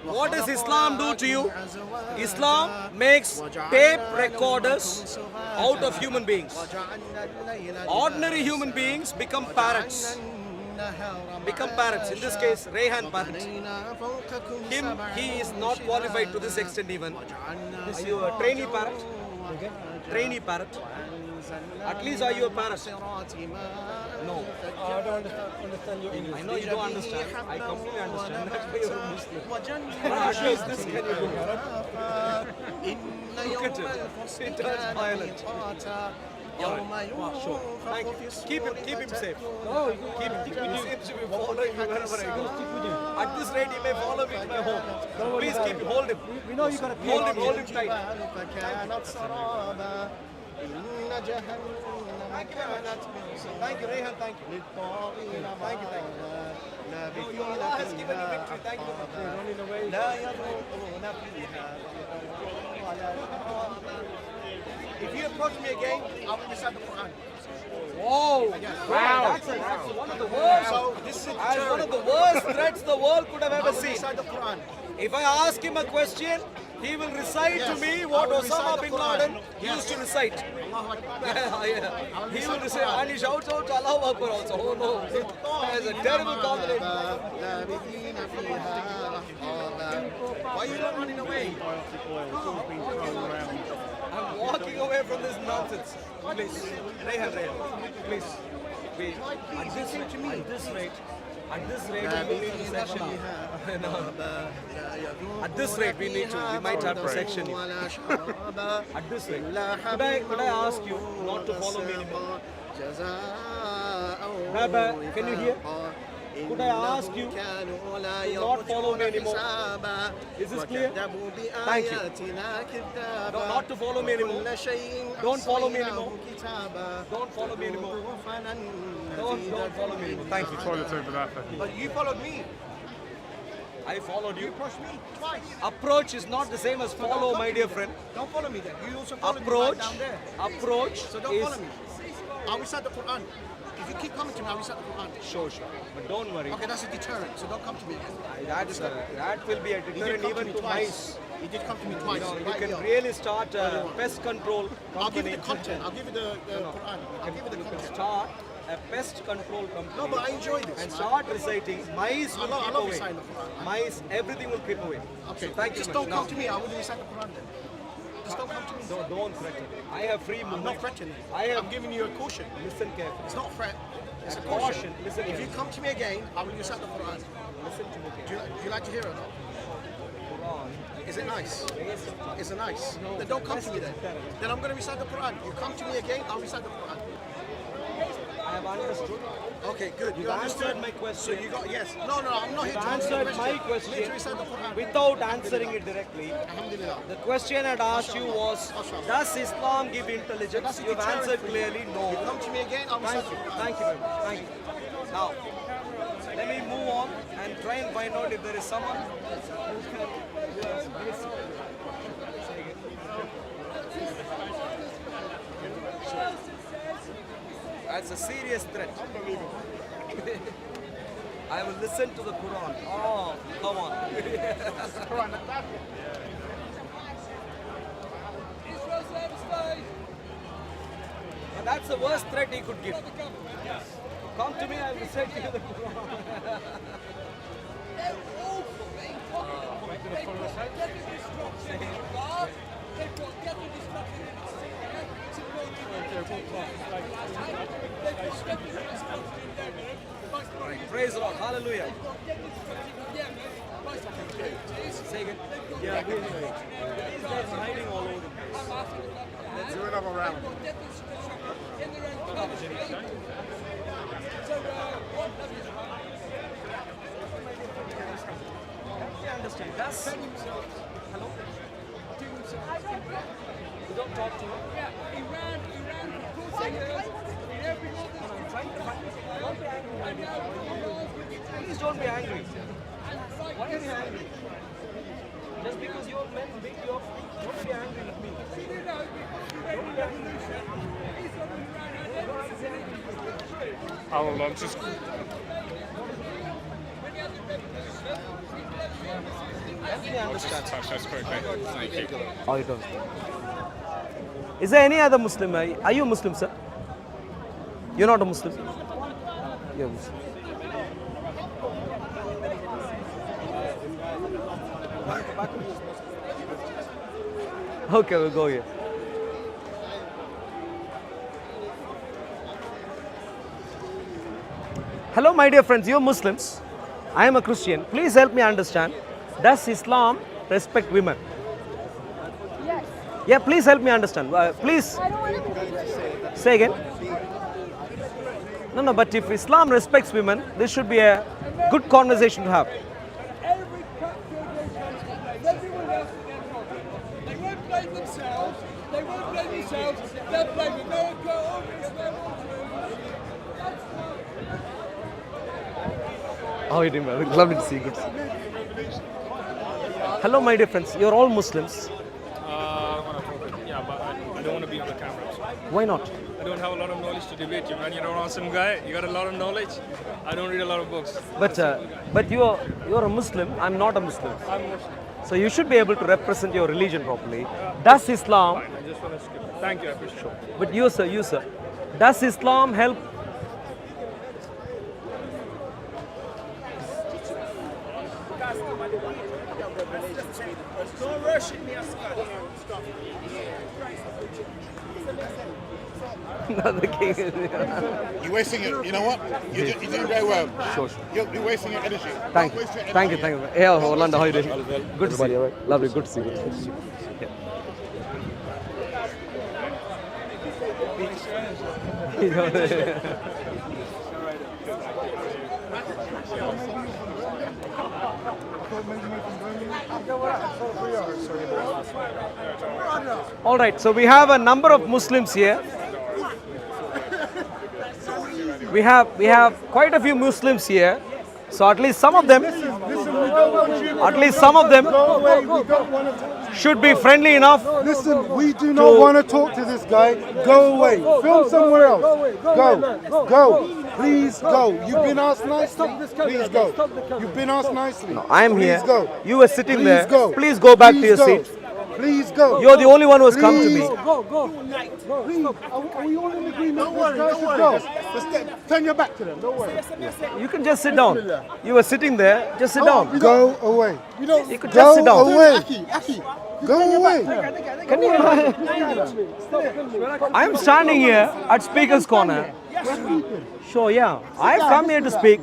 What does Islam do to you? Islam makes tape recorders out of human beings. Ordinary human beings become parrots. In this case, Rehan parrot. He is not qualified to this extent even. Are you a trainee parrot? Okay. Trainee parrot. At least are you a parrot? No. I don't understand your English. I know you don't understand. I completely understand. That's why you're Muslim. At least this can you do. Look at it. It turns violent. Sure. Thank you. Keep him safe. No, keep him. He seems to be following me wherever I go. At this rate, he may follow me to my home. Please keep him. Hold him. We know you got to Hold him tight. Thank you very much. Thank you, Rehan. Thank you. Thank you. Allah has given you victory. Thank you. If you approach me again, I will recite the Quran. Whoa! Wow. That's one of the worst. So this is That's one of the worst threats the world could have ever seen. Recite the Quran. If I ask him a question, he will recite to me what Osama bin Laden used to recite. He will recite, and he shouts out Allahu Akbar also. Oh no, that is a terrible combination. Why are you not running away? I'm walking away from this nonsense. Please, Rehan, please. At this rate, we need to section you. At this rate, we might have to section you. At this rate. Could I ask you not to follow me anymore? Baba, can you hear? Could I ask you to not follow me anymore? Is this clear? Thank you. No, not to follow me anymore. Don't follow me anymore. Don't follow me anymore. Don't follow me anymore. Thank you. Toilet's over there. But you followed me. I followed you. You approached me twice. Approach is not the same as follow, my dear friend. Don't follow me then. You also followed me Approach, right down there. approach So don't is... follow me. I'll recite the Quran. If you keep coming to me, I'll recite the Quran. Sure. But don't worry. Okay, that's a deterrent, so don't come to me again. That will be a deterrent even to mice. He did come to me twice. You can really start a pest control company. I'll give you the content. I'll give you the Quran. I'll give you the content. Start a pest control company. No, but I enjoy this. And start reciting. Mice will I keep love away. reciting the Quran. Mice, everything will keep away. Okay, So thank you just very don't much. come to me. I will recite the Quran then. Just don't come to me. Don't threaten. I have free I'm movement. not threatening. I'm giving you a caution. Listen carefully. It's not a threat. It's a caution. caution. Listen If you carefully. come to me again, I will recite the Quran. Listen to me Do you like to hear it or not? Quran. Is it nice? Is it nice? Then don't come to me then. Then I'm going to recite the Quran. You come to me again, I'll recite the Quran. I have understood. Okay, good. You've answered my question. So you got, yes. No, I'm not here You've to answer answered the my You need question to recite the Quran. without answering it directly. Alhamdulillah. The question I'd asked you was, does Islam give intelligence? You've answered clearly, no. You come to me again, I'll recite Thank you. the Quran. Thank you very much. Thank you. Now, let me move on and try and find out if there is someone who can That's a serious threat. I will listen to the Quran. Oh, come on. But that's the worst threat he could give. Come to me, I will recite to you the Quran. Praise the Lord. Hallelujah. Say again. Yeah, these guys are hiding all over the place. Let's do another round. I understand. That's... Hello? You don't talk to him? Yeah, Iran. I'm trying to find... Don't be angry. Please don't be angry. Why are you angry? Just because your men beat you up, don't be angry with me. Don't be angry. Aaron, I'm just... Let me understand. Touch this quickly. Thank you. Oh, you don't. Is there any other Muslim? Are you a Muslim, sir? You're not a Muslim? You're a Muslim. Okay, we'll go here. Hello, my dear friends, you're Muslims. I am a Christian. Please help me understand. Does Islam respect women? Yes. Yeah, please help me understand. Please say again. No, but if Islam respects women, this should be a good conversation to have. Every everyone else will get wrong. They won't blame themselves. They'll blame America or Israel. How are you doing, man? Lovely to see you. Good to see you. Hello, my dear friends. You're all Muslims. Yeah, but I don't want to be on the cameras. Why not? I don't have a lot of knowledge to debate you, man. You're an awesome guy. You got a lot of knowledge. I don't read a lot of books. But you're a Muslim. I'm not a Muslim. I'm Muslim. So you should be able to represent your religion properly. Does Islam? Fine, I just want to skip it. Thank you, I appreciate it. But you, sir. Does Islam help? Don't rush me, You're wasting it. You know what? You're doing very well. Sure. You're wasting your energy. Thank you. Thank you. Yeah, Orlando, how are you doing? Good to see you. Lovely, good to see you. All right, so we have a number of Muslims here. We have quite a few Muslims here. So at least some of them should be friendly enough. Listen, we do not want to talk to this guy. Go away. Film somewhere else. Go. Please go. You've been asked nicely. Please go. You've been asked nicely. No, I am here. Please go. You were sitting there. Go. Please go back to your seat. Please go. You're the only one who has come to me. Go. Please. Are we all in agreement? Don't worry. Go. Just turn your back to them. Don't worry. You can just sit down. You were sitting there. Just sit down. Go away. You could just sit down. Go away. Go away. Can you? I'm standing here at Speaker's Corner. Sure, yeah. I've come here to speak.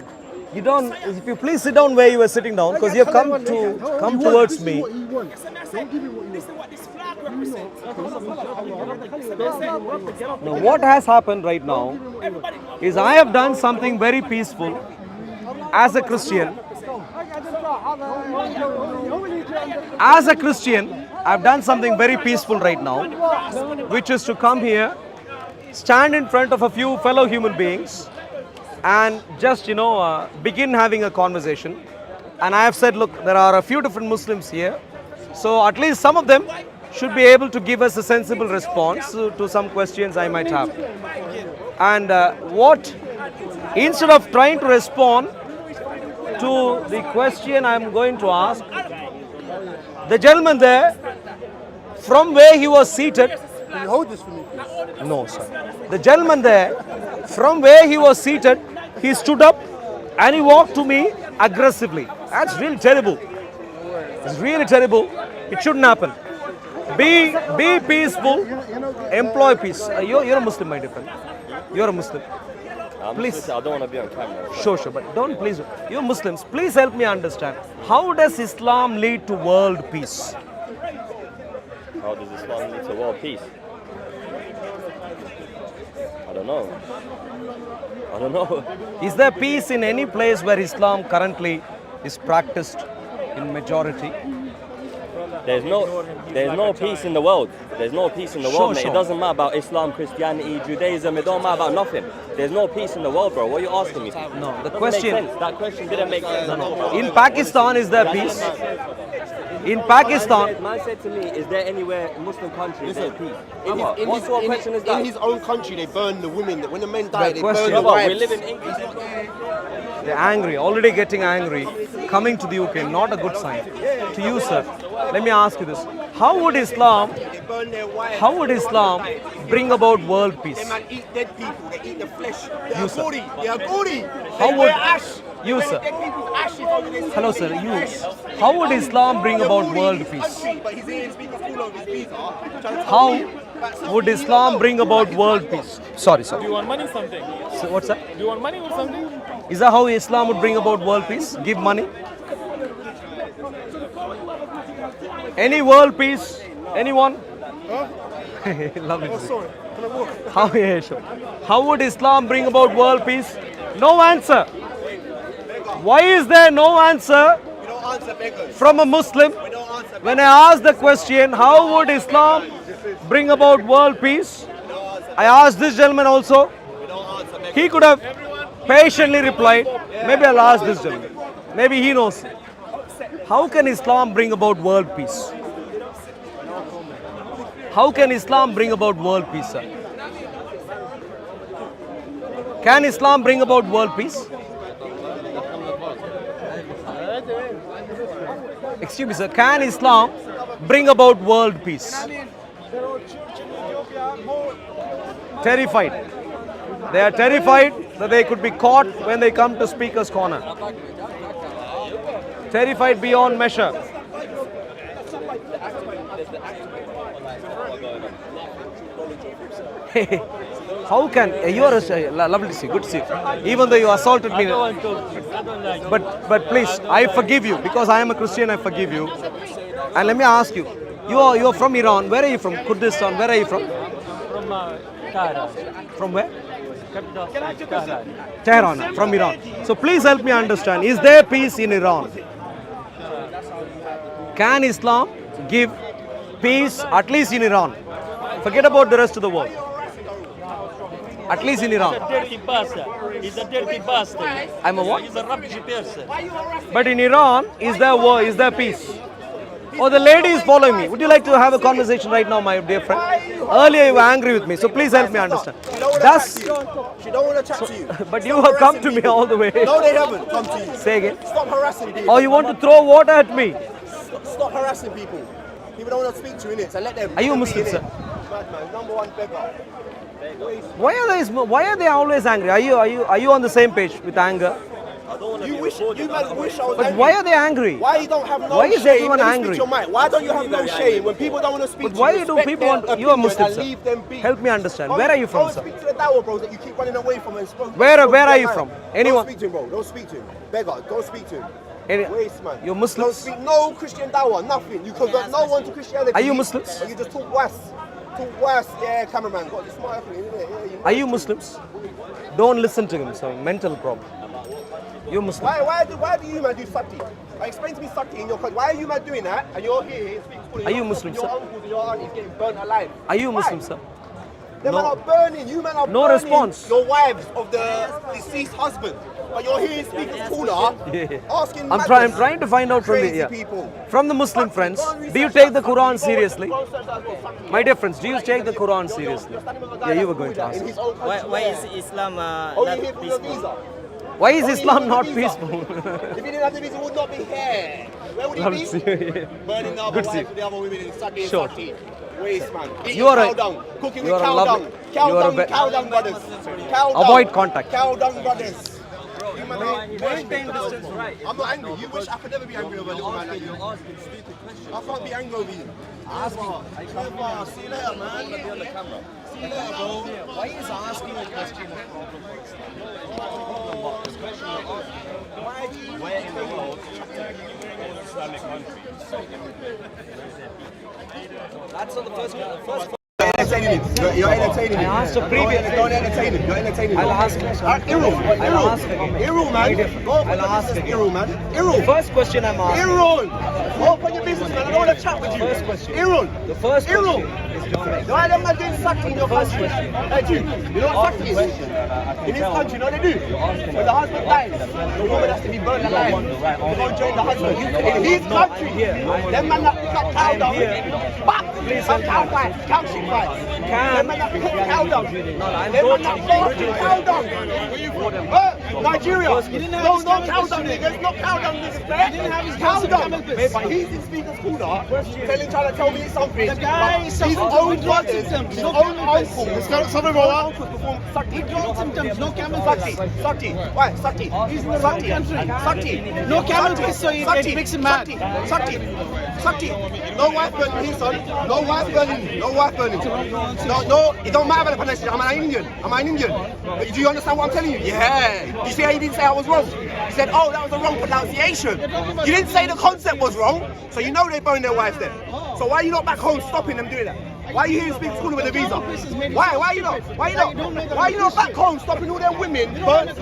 You don't. If you please sit down where you were sitting down, because you have come towards me. Now, what has happened right now is I have done something very peaceful as a Christian. As a Christian, I've done something very peaceful right now, which is to come here, stand in front of a few fellow human beings, and just, begin having a conversation. And I have said, look, there are a few different Muslims here. So at least some of them should be able to give us a sensible response to some questions I might have. And instead of trying to respond to the question I'm going to ask, the gentleman there, from where he was seated, Can you hold this for me, please? No, sir. The gentleman there, from where he was seated, he stood up and he walked to me aggressively. That's really terrible. It's really terrible. It shouldn't happen. Be peaceful. Employ peace. You're a Muslim, my dear friend. You're a Muslim. Please. I don't want to be on camera. Sure, but don't please. You're Muslims. Please help me understand. How does Islam lead to world peace? How does Islam lead to world peace? I don't know. Is there peace in any place where Islam currently is practiced in majority? There's no peace in the world. There's no peace in the world, mate. It doesn't matter about Islam, Christianity, Judaism. It don't matter about nothing. There's no peace in the world, bro. What are you asking me? No, the question. That question didn't make sense. No. In Pakistan, is there peace? In Pakistan, man said to me, is there anywhere Muslim country is there peace? What sort of question is that? In his own country, they burn the women. When the men die, they question. burn the wives. We live in England. they're angry, already getting angry, coming to the UK, not a good sign. To you, sir, let me ask you this. How would Islam bring about world peace? They man eat dead people, they eat the flesh. They You, are sir. goody. They are goody. How They would wear ash. you, They sir? wear dead people's ashes over their Hello, skin. sir. You. How would Islam bring about world peace? But he's eating speakers all over his visa. How would Islam bring about world peace? Sorry, sir. Do you want money or something? So what's that? Do you want money or something? Is that how Islam would bring about world peace? Give money? Any world peace? Anyone? Lovely. Oh, sorry. Can I walk? How, yeah, sure. How would Islam bring about world peace? No answer. Why is there no answer We don't answer beggars. from a Muslim? We don't answer When I asked the question, how would Islam bring about world peace? I asked this gentleman also. He could have patiently replied. Maybe I'll ask this gentleman. Maybe he knows. How can Islam bring about world peace? How can Islam bring about world peace, sir? Can Islam bring about world peace? Excuse me, sir. Can Islam bring about world peace? Terrified. They are terrified that they could be caught when they come to Speaker's Corner. Terrified beyond measure. How can you are lovely to see, good to see you. Even though you assaulted me, but please, I forgive you because I am a Christian. I forgive you. And let me ask you, you are from Iran. Where are you from? Kurdistan. Where are you from? From Tehran. From where? Tehran. Tehran, from Iran. So please help me understand. Is there peace in Iran? Can Islam give peace at least in Iran? Forget about the rest of the world. At least in Iran. He's a dirty bastard. He's a dirty bastard. I'm a what? He's a rubbish person. But in Iran, is there war? Is there peace? Oh, the lady is following me. Would you like to have a conversation right now, my dear friend? Earlier you were angry with me, so please help me understand. That's. She don't want to chat to you. But you have come to me all the way. No, they haven't come to you. Say again. Stop harassing people. Oh, you want to throw water at me? Stop harassing people. People don't want to speak to you, innit? So let them. Are you be Muslim, innit? sir? Bad man, number one beggar. Why are they always angry? Are you on the same page with anger? You wish I was But angry. why are they angry? Why you don't have no Why is shame? everyone Let me angry? speak your mind. Why don't you have no shame when people don't want to speak But to why you? do Respect people their want? You are opinion Muslim, and sir. leave them be. Help me understand. Where are you from, Go sir? speak to the Dawa bros that you keep running away from and spoke. Where spoke are to you their from? man. Anyone? Don't speak to him, bro. Don't speak to him. Beggar, don't speak to him. Waste, man. You're Don't Muslims? speak no Christian Dawa, nothing. You convert no one to Christianity. Are you Muslims? And you just talk worse. Talk worse. Yeah, cameraman. Got this smart isn't it? Yeah, Are you Muslims? Don't listen to him. It's a mental problem. You're Muslim. Why do you man do sati? Explain to me sati in your country. Why are you man doing that? And you're here speaking. Are you Muslim, your sir? uncles and your aunties getting burnt alive. Are you Why? Muslim, sir? Them man are burning. You man are No burning response. your wives of the deceased husband. But you're here speaking cooler, asking. I'm trying to find out from the crazy people. from the Muslim friends. Do you take the Quran seriously? My dear friends, do you take the Quran seriously? Yeah, you were going to ask. Why is Islam Only here for your visa. Why is Only Islam here not for your visa. peaceful? If he didn't have the visa, he would not be here. Where would he Love be? to see you. Burning the other Good to see wives you. with the other women in Sati Sure. Sati. Waste man. Eating You are cow a- dung. Cooking you with are a cow lovely- dung. Cow you are a dung, ve- cow dung brothers. Cow dung. Avoid contact. Cow dung brothers. You man maintain distance. I'm not angry. You wish I could never be angry over a little man like you. I can't be angry over you. Ask me. Clever. See you later, man. See you later, bro. Why is asking a question a problem? Where in the world? That's on the first. You're entertaining him. I asked a previous. Don't entertain him. You're entertaining him. I'll ask him. I'll ask again. Irul, man. Go for I'll your ask business, again. Irul, man. Irul. First question I'm asking. Irul. Open your business, man. I don't want to chat with you. First question. Irul. The first Irul. question is different. Why them man doing sati in your country? Hey, Jim, you know what sati is? In this country, you know what they do? When the husband dies, the woman has to be burned alive to go join the husband. In his country, them man that pick up cow dung, bap, cow fight, cow shit fight. Them man that pick up cow dung. Them man that fart in cow dung. Nigeria, no cow dung. There's no cow dung in this place. Cow dung. But he's in speaker's corner, trying to tell me something. The guy is his own brothers, his own uncle. Something wrong. Withdrawal symptoms, no camel piss. Sati. Why? Sati. He's in the wrong country. Sati. No camel piss, so it makes him mad. Sati. Sati. No wife burning his son. No wife burning. No wife burning. No, it don't matter about the pronunciation. I'm an Indian. But do you understand what I'm telling you? Yeah. You see how he didn't say I was wrong? He said, oh, that was the wrong pronunciation. You didn't say the concept was wrong, so you know they burn their wives then. So why are you not back home stopping them doing that? Why are you here to speak to school with a visa? Why you not? Why you not back home stopping all them women burning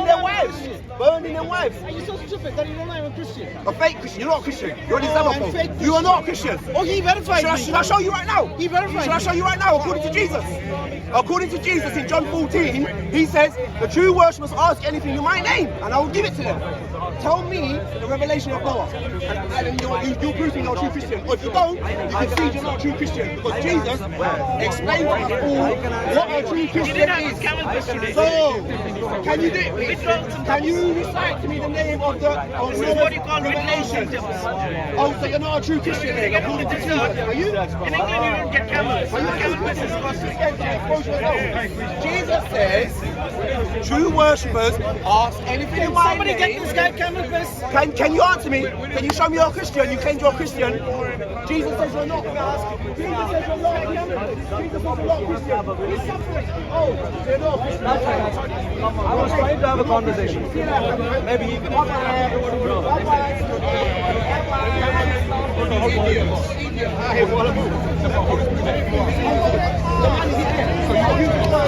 their wives? Burning their wives. Are you so stupid that you don't know I'm a Christian? A fake Christian. You're not a Christian. You're an Islamophobe. You are not a Christian. Oh, he verified me. Should I show you right now? He verified Should I show you right now? According to Jesus. According to Jesus in John 14, he says, the true worshippers ask anything in my name, and I will give it to them. Tell me the revelation of Noah, and you're proving you're a true Christian. Or if you don't, you can see you're not a true Christian, because Jesus explained to us all what a true Christian is. So, can you do it, please? Can you recite to me the name of the revelation? Oh, so you're not a true Christian then, according to Jesus. Are you? In England, you don't get camels. Jesus says, true worshippers ask anything in my Somebody name. get this guy camel piss. Can you answer me? Can you show me you're a Christian? You claim you're a Christian. Jesus says you're not. Jesus says you're not a camel. Jesus says you're not a Christian. He's suffering. Oh, you're not a Christian. I was trying to have a conversation. Maybe you can.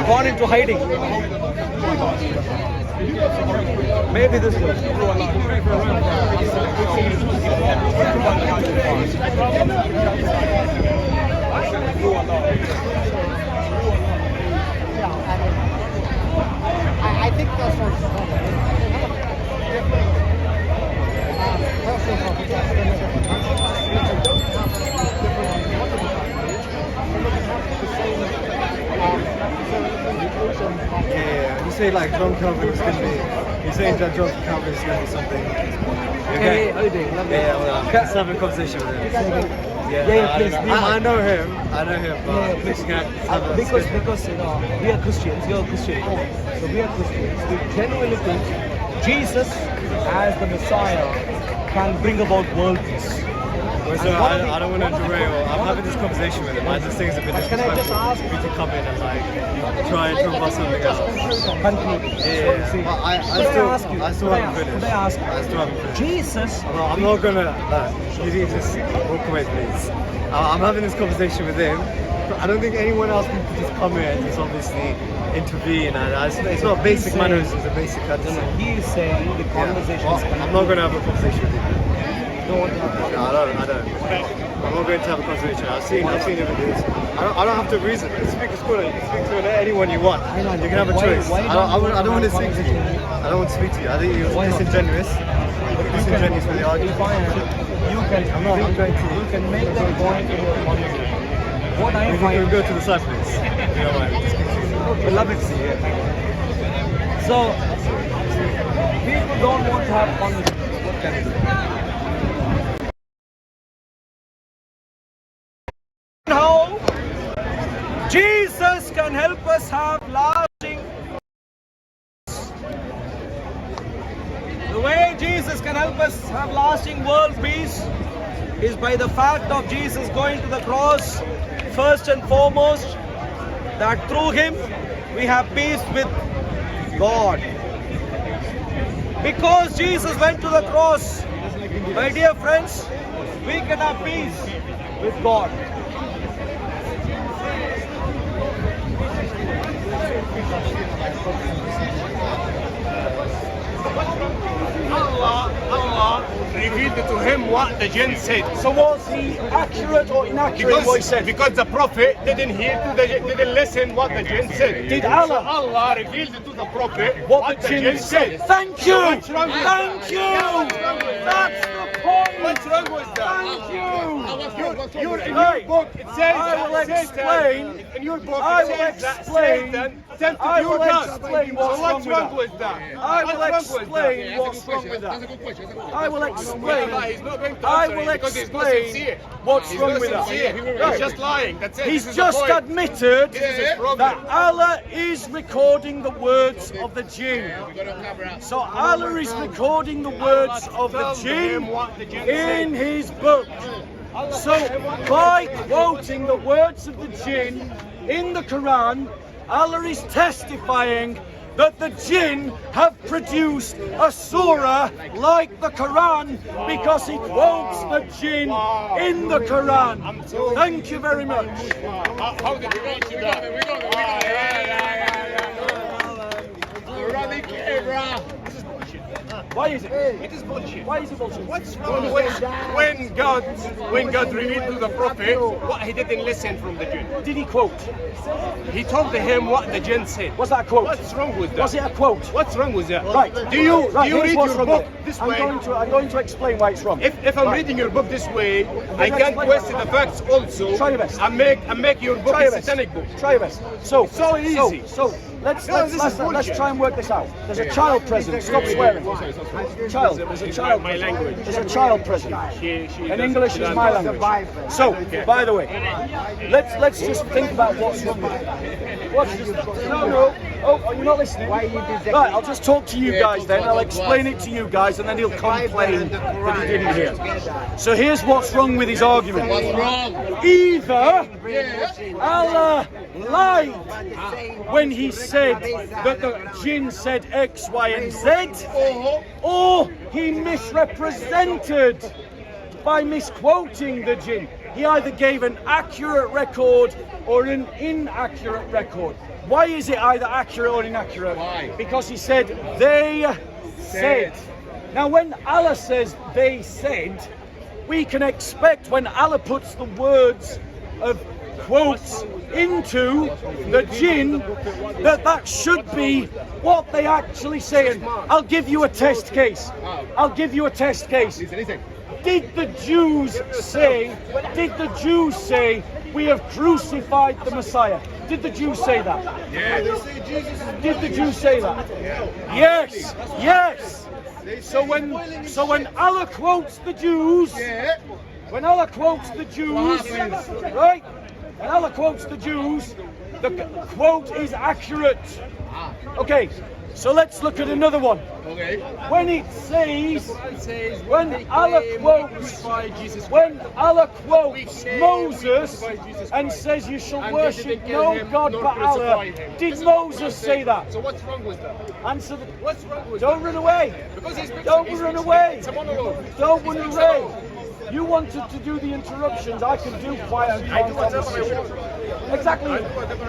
Gone into hiding. Maybe this one. I think that's Yeah, you say like John Calvin is going to be, you're saying that John Calvin is going to be something. Hey, how you doing? Yeah, well, let's have a conversation with him. Yeah, please. I know him, but please. because you know, we are Christians, you're a Christian. So we are Christians. We genuinely think Jesus as the Messiah can bring about world peace. So I don't want to derail. I'm having this conversation with him. I just think it's a bit disrespectful for me to come in and like try and talk about something else. Yeah. But I still haven't finished. I still haven't finished. Jesus. I'm not gonna. You need to just walk away, please. I'm having this conversation with him. I don't think anyone else can just come here and just obviously intervene. And it's not basic manners. It's a basic courtesy. He is saying the conversation. I'm not gonna have a conversation with him. No, I don't. I'm not going to have a conversation. I've seen evidence. I don't have to reason. Speak to school. You can speak to anyone you want. You can have a choice. I don't want to speak to you. I don't want to speak to you. I think you're disingenuous. Disingenuous with the argument. You can. I'm going to. You can make that point in your conversation. What I find. You can go to the side, please. You know what? We'd love it to see you. So people don't want to have conversations. What can we do? How Jesus can help us have lasting. The way Jesus can help us have lasting world peace is by the fact of Jesus going to the cross, first and foremost, that through him we have peace with God. Because Jesus went to the cross, my dear friends, we can have peace with God. Allah revealed to him what the jinn said. So was he accurate or inaccurate what he said? Because the prophet didn't didn't listen what the jinn said. Did Allah? So Allah revealed to the prophet what the jinn said? Thank you! Thank you! That's the point! What's wrong with that? Thank you! In your book it says I will explain. In your book I it will says that explain. Satan tempted I your will God. explain So what's wrong with that? I will explain what's wrong with that. I will explain. He's not going to I answer will it because he's not explain sincere. what's He's wrong not with that. sincere. He's just lying. That's it. He's This is the just point. admitted This is his problem. that Allah is recording the words of the jinn. So Allah is recording the words of the jinn in his book. So by quoting the words of the jinn in the Quran, Allah is testifying that the jinn have produced a surah like the Quran because he quotes the jinn in the Quran. Thank you very much. How did we go to that? We got Why is it? It is bullshit. Why is it bullshit? What's wrong when God revealed to the prophet what he didn't listen from the jinn? Did he quote? He told him what the jinn said. Was that a quote? What's wrong with that? Was it a quote? What's wrong with that? Right. Do you Right, here's read what's your wrong book with it. this I'm way? going to explain why it's wrong. If I'm reading your book this way, I can question the facts also. Try your best. And make your book Try a your best. satanic book. Try your best. So easy. So let's this is bullshit. try and work this out. There's a child present. Stop swearing. Child. There's a child. My language. There's a child present. And English is my language. So, by the way, let's just think about what's wrong with it. Watch this. No. Oh, you're not listening? Right, I'll just talk to you guys then. I'll explain it to you guys, and then he'll complain that he didn't hear. So here's what's wrong with his argument. What's wrong? Either Allah lied when he said that the jinn said X, Y, and Z, or he misrepresented by misquoting the jinn. He either gave an accurate record or an inaccurate record. Why is it either accurate or inaccurate? Why? Because he said, they said. Now when Allah says they said, we can expect when Allah puts the words of quotes into the jinn, that should be what they actually say. And I'll give you a test case. I'll give you a test case. Did the Jews say, we have crucified the Messiah? Did the Jews say that? Did the Jews say that? Yes. So when Allah quotes the Jews, right? When Allah quotes the Jews, the quote is accurate. Okay. So let's look at another one. Okay. When it says, when Allah quotes Moses and says you shall worship no God but Allah, did Moses say that? So what's wrong with that? Answer the. What's wrong with Don't that? run away. Because Don't run away. It's a monologue. Don't run away. You wanted to do the interruptions. I can do quiet and calm conversation. Exactly.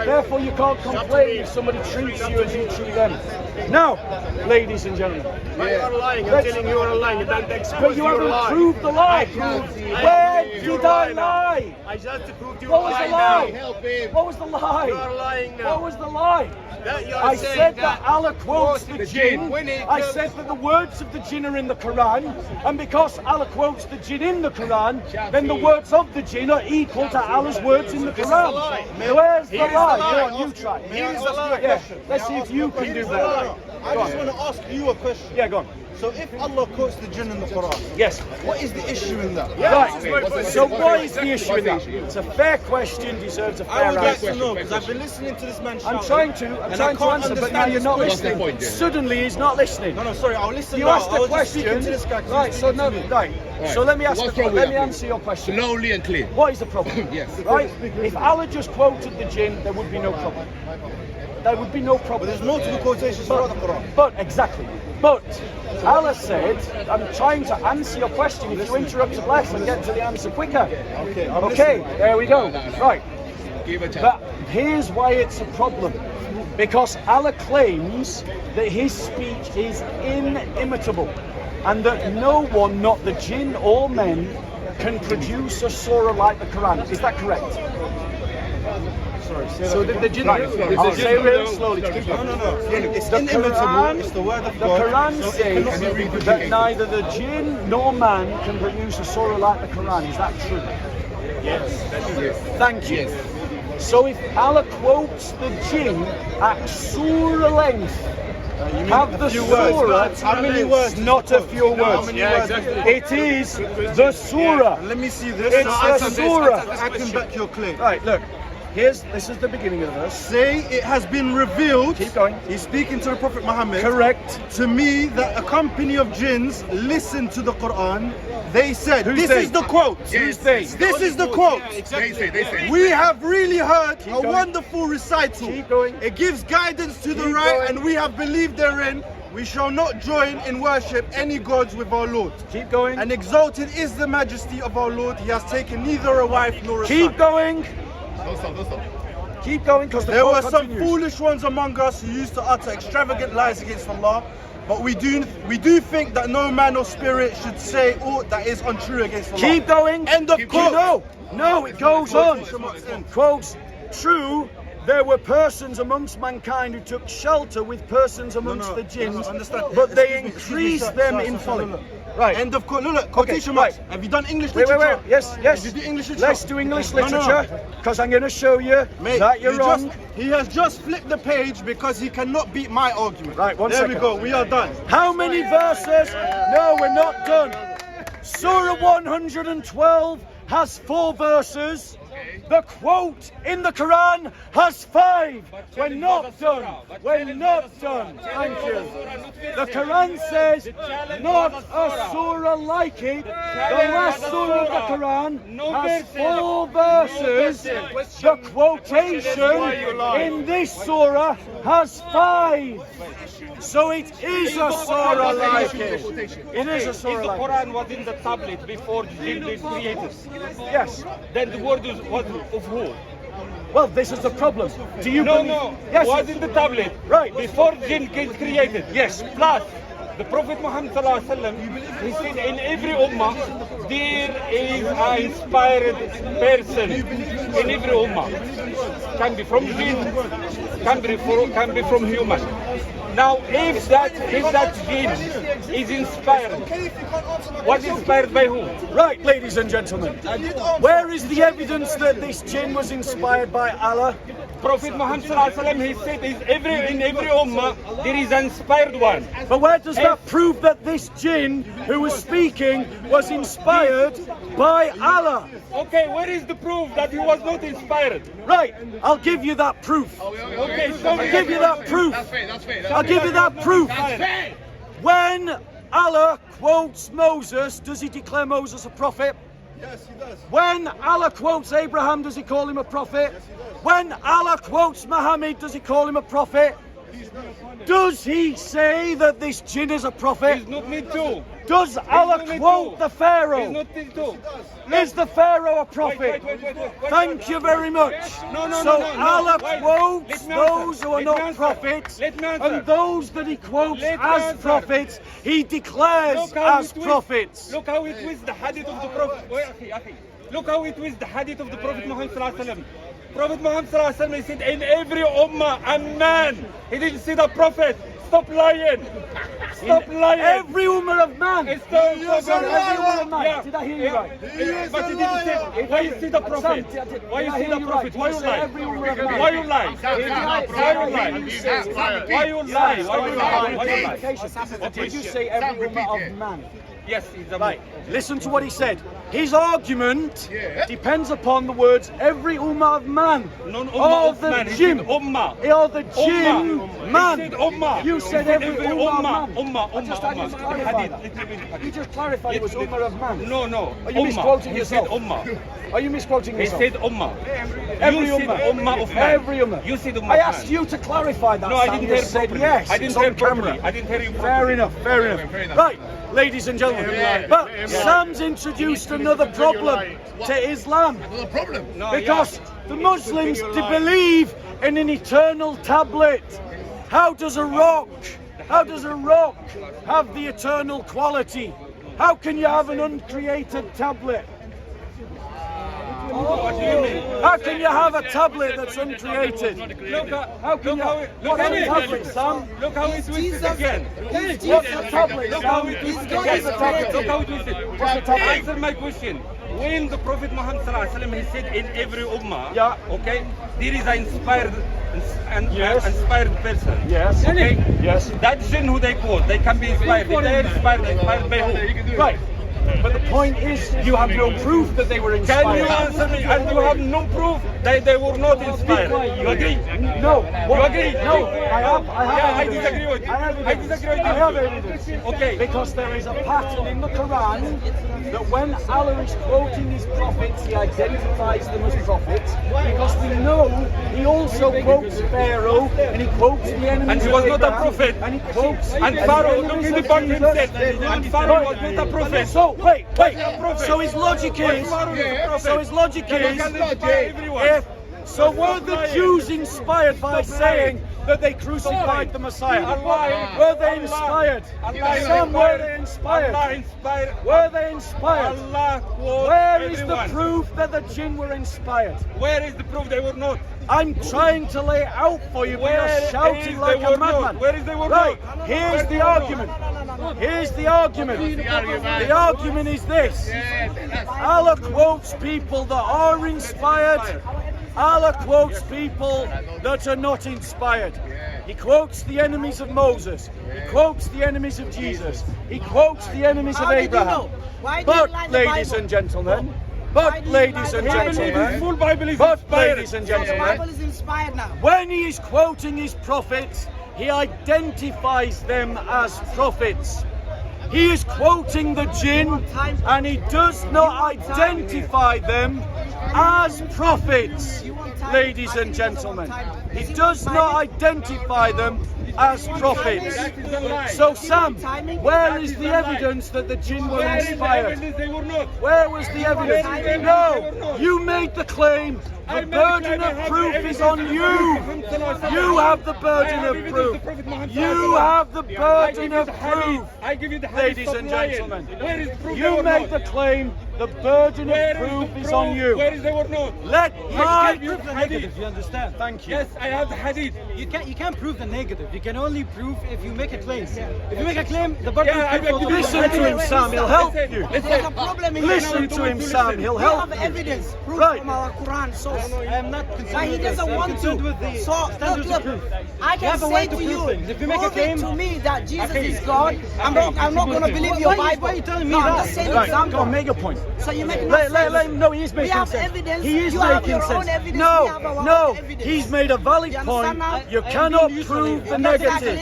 Therefore, you can't complain if somebody treats you as you treat them. Now, ladies and gentlemen. You are lying. I'm telling you are lying. Don't expose But you your haven't lie. proved the lie. Where did I lie? I just proved your What was lie the lie? now. Help him. What was the lie? You are lying now. What was the lie? That you are I saying said that Allah quotes quote the the jinn. jinn when it I comes- said that the words of the jinn are in the Quran, and because Allah quotes the jinn in the Quran, then the words of the jinn are equal to Allah's words in the This is a Quran. lie. Where's the Here is the lie? lie. Go on, you try. Here is the lie. Yeah, let's see if you can do that. I just want to ask you a question. Yeah, go on. So if Allah quotes the jinn in the Quran, Yes. what is the issue in that? Right. So what is the issue with that? It's a fair question, deserves a I fair would like answer. to know because I've been listening to this man I'm shouting, trying to and I answer, can't but now understand you're his not question. listening. Suddenly he's not listening. No, sorry, I'll listen You now. asked I a was just speaking question, to this guy. 'cause right? he's So speaking no, to me. right. So let me ask. What's wrong with Let me that, answer your question. Slowly and clear. What is the problem? Yes. Right? If Allah just quoted the jinn, there would be no problem. There would be no problem. But there's multiple quotations throughout the Quran. But exactly. But Allah said, I'm trying to answer your question. If you interrupt it less, I'll get to the answer quicker. Okay, Okay, there we go. Right. Give a chance. But here's why it's a problem. Because Allah claims that his speech is inimitable and that no one, not the jinn or men, can produce a surah like the Quran. Is that correct? So did the jinn? I'll say real slowly. No. It's The inimitable. Quran, It's the word of the God. Quran so it says cannot be reproduced. that neither the jinn nor man can produce a surah like the Quran. Is that true? Yes. Thank you. So if Allah quotes the jinn at surah length, have the few words. surah, How many words? not a few How words. many words? It is the surah. Let me see this. It's Now, the surah. I can back your claim. Right, look. This is the beginning of the verse. Say it has been revealed. Keep going. He's speaking to the Prophet Muhammad. Correct. To me, that a company of jinns listen to the Quran. They said, Who's this they? is the quote. Who's they? This is the quote. They say. We have really heard a going. wonderful recital. Keep going. It gives guidance to the Keep right, going. and we have believed therein. We shall not join in worship any gods with our Lord. Keep going. And exalted is the majesty of our Lord. He has taken neither a wife nor a Keep son. going. Don't stop. Keep going, because the There quote were some continues. foolish ones among us who used to utter extravagant lies against Allah. But we do think that no man or spirit should say aught that is untrue against Allah. Keep going. End of quote. No, it goes on. Quotes, true, there were persons amongst mankind who took shelter with persons amongst the jinns, but they increased them in folly. Right. End of quote. Look, quotation right. marks. Have you done English Wait. literature? Yes. Did you do English literature? Let's do English No. literature, because I'm going to show you Mate, that you're wrong. He has just flipped the page because he cannot beat my argument. Right, one there second. we go. We are done. How many verses? No, we're not done. Surah 112 has 4 verses. The quote in the Quran has 5. We're not done. We're not done. Thank you. The Quran says not a surah like it. The last surah of the Quran has 4 verses. The quotation in this surah has 5. So it is a surah like it. It is a surah like it. If the Quran was in the tablet before the jinn was created, yes, then the word was of who? Well, this is the problem. Do you believe? No. Yes. Was in the tablet. Right. Before jinn gets created. Yes. Plus, the Prophet Muhammad sallallahu alaihi wasallam, he said in every ummah there is an inspired person in every ummah. Can be from jinn, can be from human. Now, if that jinn is inspired, was inspired by who? Right, ladies and gentlemen. Where is the evidence that this jinn was inspired by Allah? Prophet Muhammad sallallahu alaihi wasallam, he said in every ummah there is an inspired one. But where does that prove that this jinn who was speaking was inspired by Allah? Okay, where is the proof that he was not inspired? Right, I'll give you that proof. Okay, I'll give you that proof. I'll give you that proof. When Allah quotes Moses, does he declare Moses a prophet? Yes, he does. When Allah quotes Abraham, does he call him a prophet? When Allah quotes Muhammad, does he call him a prophet? Does he say that this jinn is a prophet? He's not need to. Does Allah quote the Pharaoh? He's not need to. Is the Pharaoh a prophet? Wait. Thank you very much. No. Allah Wait. quotes those who are not prophets, and those that he quotes as prophets, he declares as prophets. Look how it was the hadith of the Prophet. Look how it was the hadith of the Prophet Muhammad sallallahu alaihi wasallam. Prophet Muhammad sallallahu alaihi wasallam, he said, in every ummah, a man. He didn't say the prophet. Stop lying. Stop lying. Every ummah of man. It's the Every ummah of man. Yeah. Did I hear you right? But he didn't say. Why you see the prophet? Why you see the prophet? Why you lie? Why you lie? Why you lie? Did you say every ummah of man? Yes, he's a right. Listen to what he said. His argument depends upon the words every ummah of man. Or the jinn. Or the jinn man. You said every ummah of man. You just clarified it was ummah of man. No. Are you misquoting yourself? He said ummah. Are you misquoting yourself? He said ummah. Every you ummah. said ummah of man. Every ummah. You said ummah I of asked man. you to clarify that. No, I didn't hear said properly. yes. I didn't It's on hear properly. camera. I didn't hear you Fair enough. Right, ladies and gentlemen. But Sam's introduced another problem to Islam. Another problem? Because the Muslims believe in an eternal tablet. How does a rock have the eternal quality? How can you have an uncreated tablet? How can you have a tablet that's uncreated? How can you have what's a tablet, Sam? Look how it twisted again. What's a tablet, Look how Sam? it twisted What's a again. tablet? Look how it twisted. What's a tablet? Answer my question. When the Prophet Muhammad sallallahu alaihi wasallam, he said in every ummah, okay, there is an inspired person. Yes. Okay. Yes. That jinn who they quote, they can be inspired. If they are inspired by who? Right. But the point is, you have no proof that they were Can inspired. you answer me? And you have no proof that they were not inspired. You agree? No. You agree? No. I have. Yeah, I evidence. disagree with you. I disagree with you. I have evidence. Okay. Because there is a pattern in the Quran that when Allah is quoting his prophets, he identifies them as prophets. Because we know he also quotes Pharaoh and he quotes the enemies. And he was of not a Abraham, prophet. And he quotes. And Pharaoh, look in the book himself. And Pharaoh was not a prophet. So wait. prophet. So his logic is. So his logic is. If so, were the Jews inspired by saying that they crucified the Messiah? Were they inspired? Some were they inspired? Were they inspired? Where is the proof that the jinn were inspired? Where is the proof they were not? I'm trying to lay it out for you, but you're shouting like a madman. Where is they were Right, not? here's the argument. Here's the argument. The argument is this. Allah quotes people that are inspired. Allah quotes people that are not inspired. He quotes the enemies of Moses. He quotes the enemies of Jesus. He quotes the enemies of Abraham. But, ladies and gentlemen, ladies and gentlemen, when he is quoting his prophets, he identifies them as prophets. He is quoting the jinn and he does not identify them as prophets, ladies and gentlemen. He does not identify them as prophets. So Sam, where is the evidence that the jinn were inspired? Where was the evidence? No, you made the claim. The burden of proof is on you. You have the burden of proof. You have the burden of proof, ladies and gentlemen. You made the claim. The burden of proof is on you. Let my prove the negative. You understand? Thank you. Yes, I have the hadith. You can't prove the negative. You can only prove if you make a claim. If you make a claim, the burden of proof will Listen to him, Sam. He'll help you. There's a problem here. Listen to him, Sam. He'll We help have you. evidence, proof Right. from our Quran source. I'm not concerned But he with this. doesn't I'm want concerned to. with the So standards look, of proof. I You can have a say way to to you, prove things. If you make a prove claim, it to me that Jesus Okay. is God. I'm not going to believe your Bible. Why are you telling me No, I'm that? just saying Right, example. go on, make a point. So you make No, he is We making have sense. evidence. He is You have making your own sense. evidence. We have our No, own evidence. he's made a valid You point. understand now? You cannot prove the negative.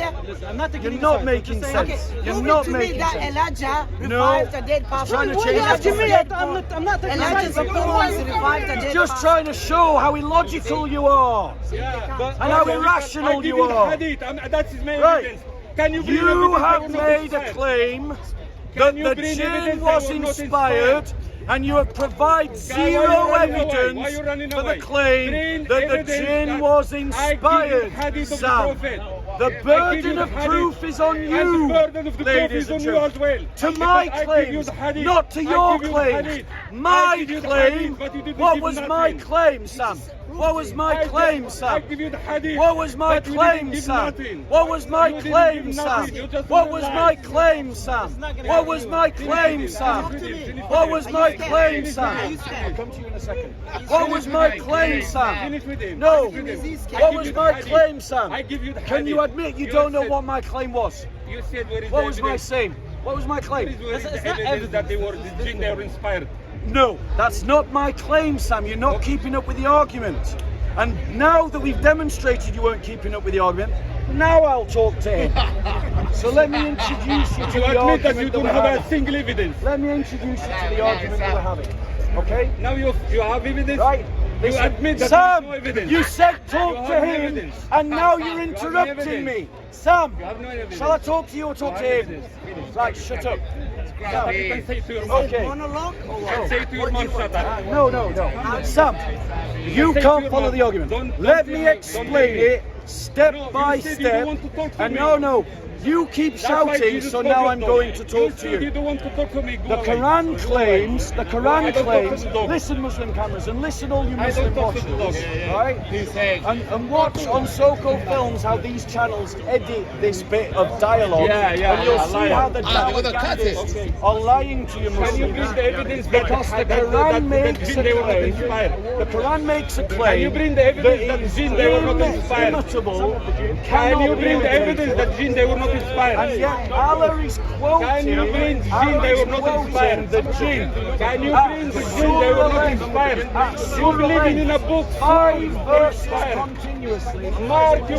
I'm not taking You're not sides. making I'm just saying- sense. Okay, You're prove not it to me making that sense. Elijah No. revived a dead person. Trying to Why change you the asking me? subject. I'm not taking Elijah's sides. the one who revived a dead Just person. trying to show how illogical you are and how irrational you are. That's his main Right. evidence. Can you bring You evidence have they were not made a inspired? claim Can that you the bring jinn evidence was they were not inspired, and you have provided Guy, why zero you running away? Why evidence you running for the away? claim Bring that the evidence jinn that was I give you inspired, hadith of the Sam. Prophet. The I give burden you of hadith, proof is on and you, the burden of the proof ladies is and on you as gentlemen. well. To my Because I give you claims, the hadith. not to I your give you the claims. hadith. My I give you the claim. hadith, but you didn't What give was nothing. my claim, Sam? What was my claim, I Sam? give you the hadith. What was my but you claim, didn't give Sam? nothing. What was my You didn't claim, give Sam? nothing. You just What told was a my lie. claim, Sam? What was my claim, Sam? What was my claim, Sam? I'll come to you in a second. What was my claim, Sam? Finish with him. No. Finish with him. I What give was you the my hadith. claim, Sam? I give you the Can you hadith. admit you don't know said- what my claim was? You said where is What the was my evidence? saying? What was my claim? Where is the evidence that they were the jinn, they were inspired? No, that's not my claim, Sam. You're not keeping up with the argument. And now that we've demonstrated you weren't keeping up with the argument, now I'll talk to him. So let me introduce you to You the admit argument that you don't we're have a having. single evidence. Let me introduce you to the argument that we're having. Okay? Now you have evidence. Right. You Listen, admit that Sam, there is no evidence. you said You talk to have no him, evidence. and now you're You have no interrupting me. evidence. Sam, You have no evidence. shall I talk to you or talk to You have him? evidence. Right, shut up. But you can say to your mom. Okay. Monologue or You what? can say to your mom, shut up. No. Sam, you say to can't your follow mom, the argument. don't Let blame me me, don't explain blame me. it step No, you by said you don't step. want to talk to And me. no, you keep That's why shouting, Jesus so told now you I'm don't. going to You talk to said you. you don't want to talk to me. Go The away. Quran claims, I don't talk to the dog. listen Muslim cameras and listen all you I Muslim don't talk to watchers, the dog. right? And watch on Soko Films how these channels edit this bit of dialogue. Yeah, And you'll see lying. how the propagandists are lying to you Can you Muslims. bring the evidence that Because the that Quran makes a they were not claim. inspired? The Quran makes a Can claim. you bring the evidence that is jinn they were not inspired? imitable, Can cannot you be bring the imitated. evidence that jinn they were not not inspired. And yet Allah is quoting. Can you bring jinn they were not inspired? The jinn. Can you bring the jinn they were not inspired? You believing in a book 5 verses continuously.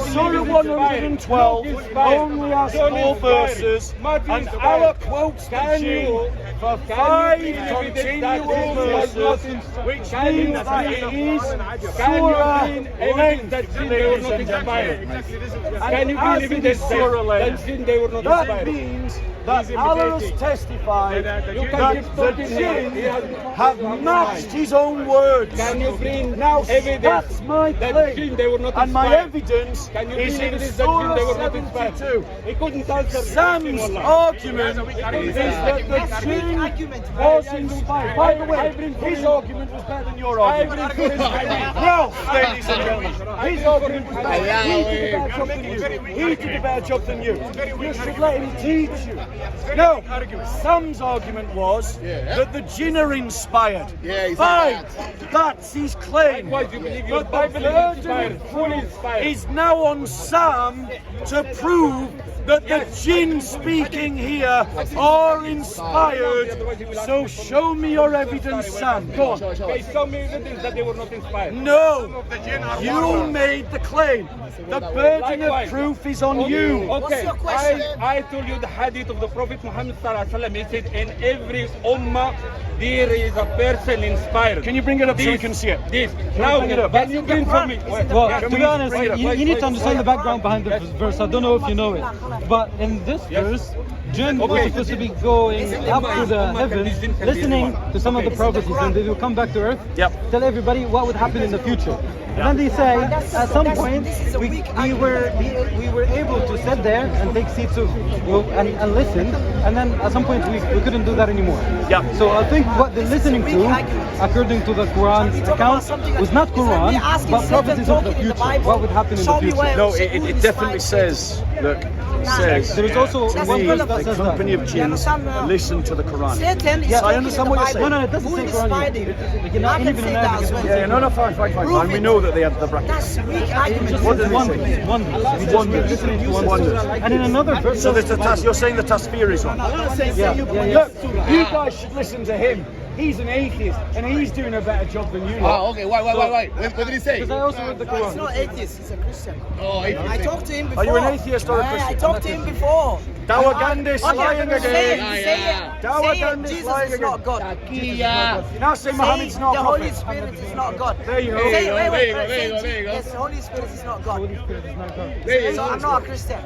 Surah 112 only has 4 verses, and Allah quotes the jinn for 5 continual verses, which means that it is surah length, ladies and gentlemen. Can you believe in this surah length? They were not That inspired. means that Allah has testified that the jinn have matched his own words. Can you bring now evidence that's my that claim, jinn they were not and my inspired? evidence Can you is bring in evidence that jinn they were Surah not inspired? 72. He couldn't answer. Sam's argument is that the jinn was inspired. By the way, his argument was better than your argument. No, ladies and gentlemen, his argument was better. He did a better job than you. You should let him teach you. No, Sam's argument was that the jinn are inspired. Fine, that's his claim. But the burden of proof is now on Sam to prove that the jinn speaking here are inspired. So show me your evidence, Sam. Go on. Okay, show me evidence that they were not inspired. No, you made the claim. The burden of proof is on you. Okay, I told you the hadith of the Prophet Muhammad sallallahu alaihi wasallam. He said, in every ummah there is a person inspired. Can you bring it up so we can see it? This. Now, can you bring for me? Well, to be honest, you need to understand the background behind the verse. I don't know if you know it, but in this verse, jinn was supposed to be going up to the heavens, listening to some of the prophecies, and they will come back to earth, tell everybody what would happen in the future. And then they say, at some point, we were able to sit there and take seats and listen, and then at some point we couldn't do that anymore. So I think what they're listening to, according to the Quran's account, was not Quran, but prophecies of the future. What would happen in the future? No, it definitely says, look, it says, there is also one verse that the says company that. of jinns listen to the Quran. Yeah, I understand what you're saying. No, it doesn't say Quran. Not even in Arabic. Yeah, no, fine. And we know that they have the bracket. What does it say? Wonders. Listening to wonders. And in another verse, so you're saying the tasfir is on. Look, you guys should listen to him. He's an atheist, and he's doing a better job than you. Okay, wait. What did he say? Because I also read the Quran. He's not atheist, he's a Christian. Oh, atheist. I talked to him before. Are you an atheist or a Christian? I talked to him before. Dawagandis lying again. Say it. Dawagandis Jesus lying is not God. You now say Muhammad's not the prophet. Holy Spirit is not God. There you go. Say, wait. There you go. Yes, the Holy Spirit is not God. There you So go. I'm not a Christian.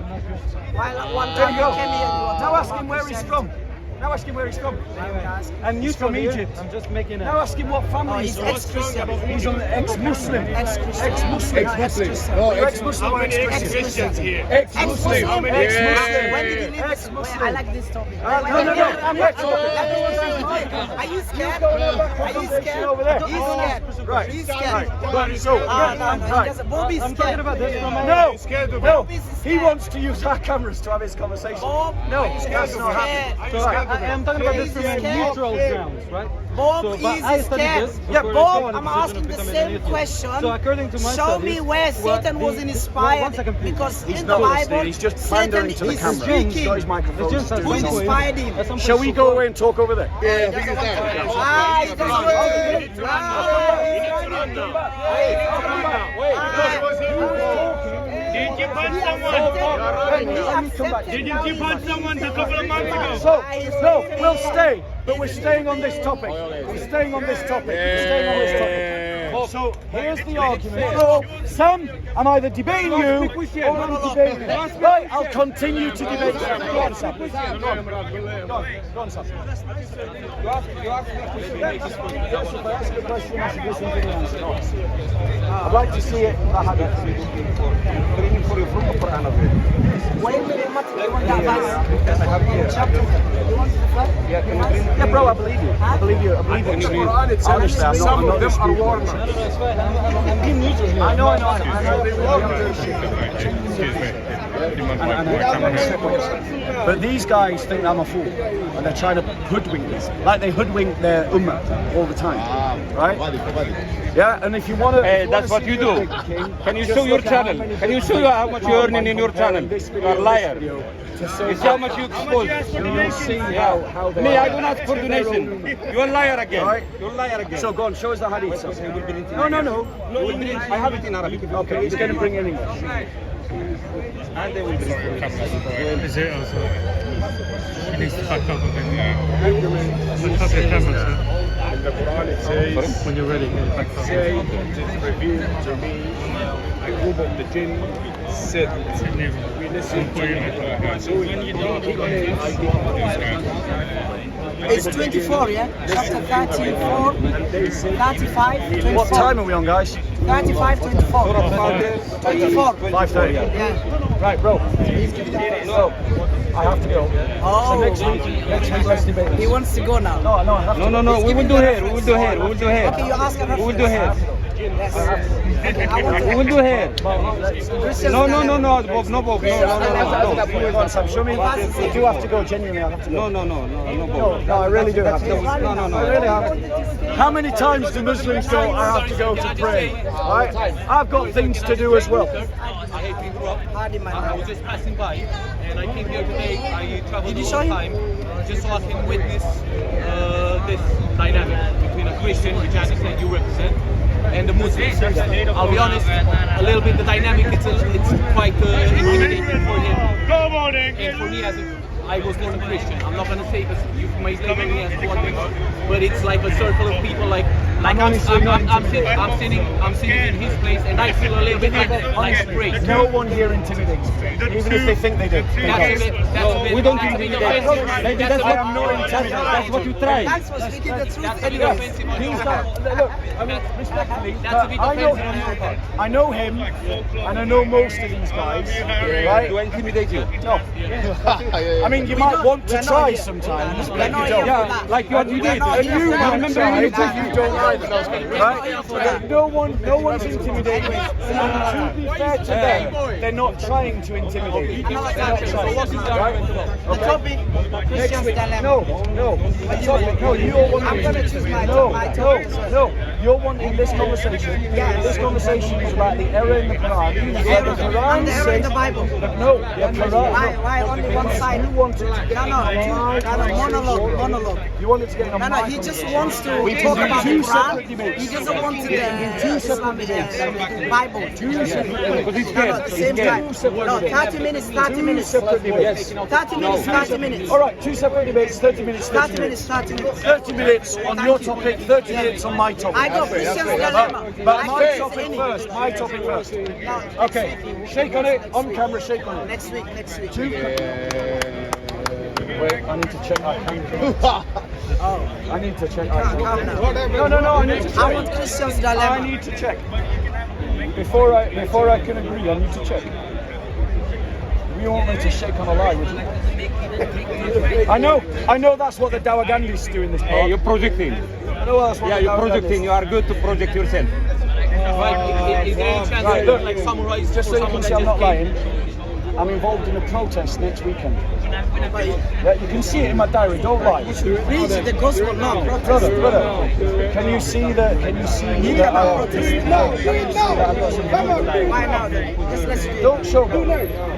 Why one There time you go. you came here and you were Now ask him where he's from. And He's from Egypt. here. I'm just making it. Now ask him what family he's ex-Christian. He's an ex-Muslim. Ex-Christian. Ex-Muslim. Ex-Christian. Oh, ex-Muslim or ex-Christian? here? Ex-Muslim. Ex-Muslim. When did you leave this? I like this topic. No. I'm not talking. Are you scared? Are you scared? Over there. He's scared. Right. He's scared. Right. So, No, he doesn't. Bobby's I'm scared. talking about this from my No. He wants to use our cameras to have his conversation. Bob, No, he's that's not happening. So I'm talking about this from a neutral grounds, right? Bob So, but is I studied scared. this Yeah, before Bob, going I'm in a position asking of the becoming same an atheist. question. So according to my Show studies, me where what Satan was one inspired. second, please. Because He's in not the listening, Bible, he's just Satan pandering to the is camera. James, He's got his microphone. James at Who some point- inspired him? at some Shall point we go away and talk over there? Yeah, I think it's that. Ah, he doesn't Did you punch someone? Did you punch someone a couple of months ago? So, no, we'll stay, but we're staying on this topic. We're staying on this topic. So, here's the argument. So, Sam, I'm either debating you or I'm debating you. Right, I'll continue to debate you. Go on, Sam. Go on, Sam. You ask me a question. Yes, if I ask a question, I should listen to the answer. I'd like to see it. I had it. Reading for you from the Quran of it. Wait a minute, you want that verse? Chapter. You want the verse? Yeah, bro, I believe you. I believe you. I believe you. Honestly, I'm Some not of them are disputing. warners. I'm being neutral here. I know. Excuse me. But these guys think I'm a fool, and they're trying to hoodwink us, like they hoodwink their ummah all the time, right? Yeah, and if you want to, that's what you do. Can you show your channel? Can you show how much you're earning in your channel? You're a liar. You see how much you expose. How Me, I don't ask for donation. You're a liar again. Right. You're a liar again. So go on, show us the hadith. So. No. I have it in Arabic. Okay, he's going to bring it in English. And they will bring it. Is it also? He needs to back up a bit. Back up your camera, sir. In the Quran it says, When you're ready, back up. it is revealed to me, a group of the jinn said, we listen to you. So It's 24, yeah? Chapter 34, 35, 24. What time are we on, guys? 35, 24. 24. 5:30. Yeah. Right, bro. So, I have to go. So next week, let's debate. He wants to go now. No, I have to. No. We will do here. We will do here. We will do here. Okay, you ask a We will do here. Yes. We will do here. No, Bob, no, Bob, no. Sam, show me. You do have to go, genuinely. I have to go. No, Bob. No, I really do have to go. No. I really have to. How many times do Muslims go, I have to go to pray? Right? I've got things to do as well. I was just passing by and I came here today. I traveled a long time just so I can witness this dynamic between a Christian, which I understand you represent, and the Muslims. I'll be honest, a little bit the dynamic, it's quite intimidating for him. And for me as I was not a Christian. I'm not gonna say because you may label me as one thing, but it's like a circle of people like I'm sitting in his place and I feel a little bit like a praise. No one here intimidates me, even if they think they do. We don't intimidate. That's what you try. Thanks for speaking the truth anyway. Look, I mean, respectfully, I know him, and I know most of these guys, right? Do I intimidate you? No. I mean, you might want to try sometimes, but you don't. Yeah, like what you did. And you remember when you did, you don't either, right? No one's intimidating me. And to be fair to them, they're not trying to intimidate you. They're not trying. Right? The topic, Christian's dilemma. No, you're wanting you're wanting this conversation. Yes. This conversation is about the error in the Quran. And the error in the Bible. No, the Quran. Why only one side? You want it to No, monologue. You want it to get on No, he just wants to talk about the Quran. He doesn't want the Islamic Bible. Because he's scared. At the same time. No, 30 minutes. 30 minutes. 30 minutes. All right, two separate debates, 30 minutes. 30 minutes. 30 minutes on your topic, 30 minutes on my topic. I got Christian's dilemma. But my topic first. My topic first. Okay, shake on it, on camera, shake on it. Next week. Wait, I need to check our camera. I need to check our camera. No, I need to check. I want Christian's dilemma. I need to check. Before I can agree, I need to check. You want me to shake on a lie, would you? I know that's what the Dawagandis do in this part. Hey, you're projecting. I know that's what you're projecting. You are good to project yourself. Is there any chance Right, to like summarize just so you can see I'm not lying, I'm involved in a protest next weekend. Yeah, you can see it in my diary, don't lie. Preach the gospel, not protest. Brother, can you see that I Why now then? Let's do it. Don't showboat.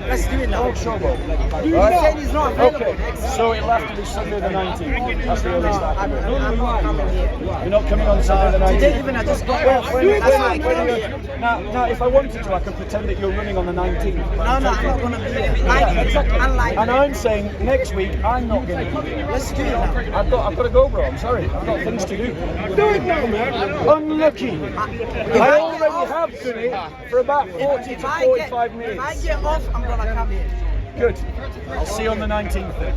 Let's do it now. Don't showboat. He said he's not available. Okay, so it'll have to be Sunday the 19th. That's the earliest I can do. I'm not coming here. You're not coming on Sunday the 19th? Today even I just got off. That's why I came here. Now, if I wanted to, I could pretend that you're running on the 19th. No, I'm not going to be here. Unlike And I'm saying next week I'm not going to be here. Let's do it now. I've got to go, bro. I'm sorry. I've got things to do. Do it now, man. Unlucky. I already have done it for about 40 to 45 minutes. If I get off, I'm going to come here. Good. I'll see you on the 19th then.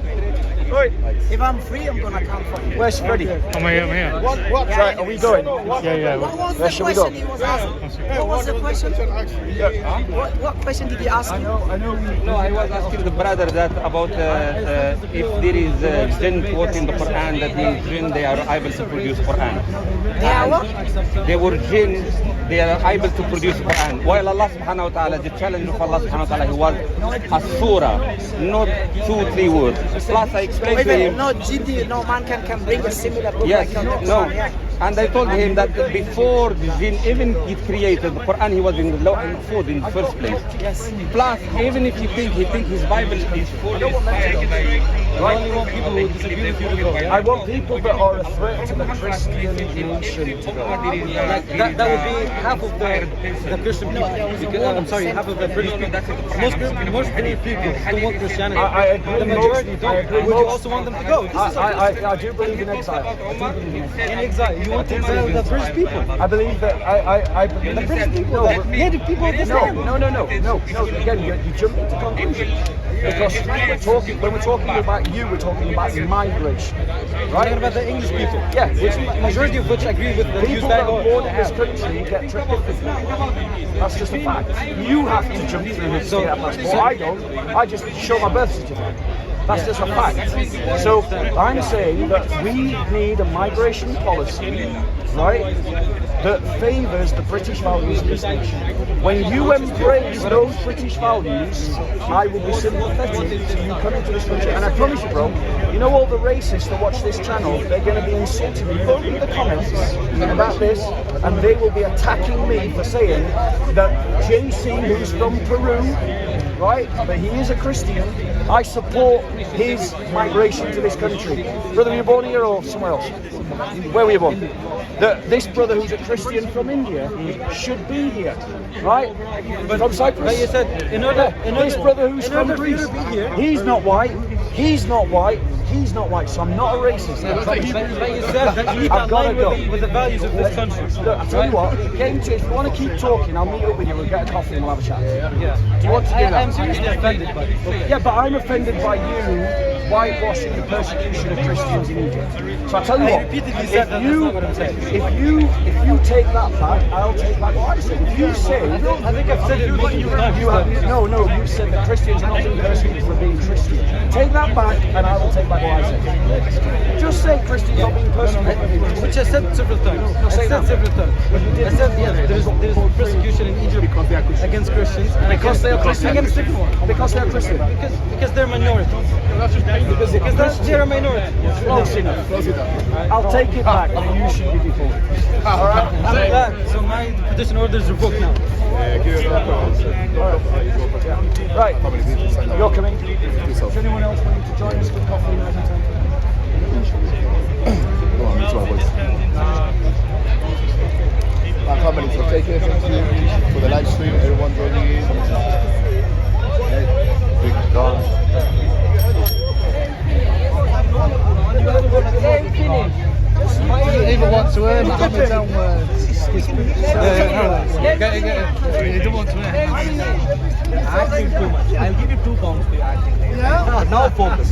Right. If I'm free, I'm going to come for you. Where's Freddie? I'm here. What? Right, are we going? Yeah. What was Where the shall we go? question he was asking? What was the question? What question did he ask? I know. No, I was asking the brother that about if there is jinn quote in the Quran, that means jinn they are able to produce Quran. They are what? They were jinn they are able to produce Quran. While Allah subhanahu wa ta'ala, the challenge of Allah subhanahu wa ta'ala, he was a surah, not 2-3 words. Plus I explained to him. No, GD, no man can bring a similar book Yes, like no. And I told him that before the jinn even get created, the Quran he was in the law and food in the first place. Yes. Plus, even if he think his Bible is fully inspired by I only want people who disagree with you to go. I want people that are a threat to the Christian nation to go. Like that would be half of the Christian people. I'm sorry, half of the British people. Most British people don't want Christianity. I agree. The majority don't. Would you also want them to go? I do believe in exile. In exile, you want to exile the British people? I believe that I believe the British people, the native people of this land. No. Again, you jump into conclusions because when we're talking about you, we're talking about migration, right? We're talking about the English people. Yeah, Majority of which agree with the people that are born in this country get treated differently. That's just a fact. You have to jump through this to get a passport. I don't. I just show my birth certificate. That's just a fact. So I'm saying that we need a migration policy, right, that favours the British values of this nation. When you embrace those British values, I will be sympathetic to you coming to this country. And I promise you, bro, you know all the racists that watch this channel, they're going to be insulting me. Go in the comments about this, and they will be attacking me for saying that JC, who's from Peru, right, but he is a Christian, I support his migration to this country. Brother, were you born here or somewhere else? Where were you born? This brother who's a Christian from India should be here, right? But from Cyprus. But you said this brother who's from Greece, he's not white. He's not white. He's not white, so I'm not a racist. But you said that you need to align with the values of this country. Look, I'll tell you what, if you want to keep talking, I'll meet up with you, we'll get a coffee and we'll have a chat. Yeah. Do you want to do that? I'm seriously offended by it. Yeah, but I'm offended by you whitewashing the persecution of Christians in Egypt. So I tell you what, repeatedly said that, that's not what I'm saying. if you take that back, I'll take back what I said. If you say, I think I've said it multiple times. No, you said that Christians are not being persecuted for being Christian. Take that back, and I will take back what I said. Just say Christians are being persecuted. Which I said several times. I said several times. I said there's persecution in Egypt against Christians. Because they are Christian. Against everyone. Because they are Christian. Because they're minorities. Because they're a minority. Close enough. I'll take it back, and you should be deported. Alright? So my petition order is revoked now. Right. You're coming. Does anyone else want to join us for coffee and everything? My family, so take care, thank you for the live stream, everyone joining in. Big Don. He doesn't even want to earn Mohammed's own words. You don't want to earn. Acting too much. I'll give you £2 for your acting. Yeah? Now focus.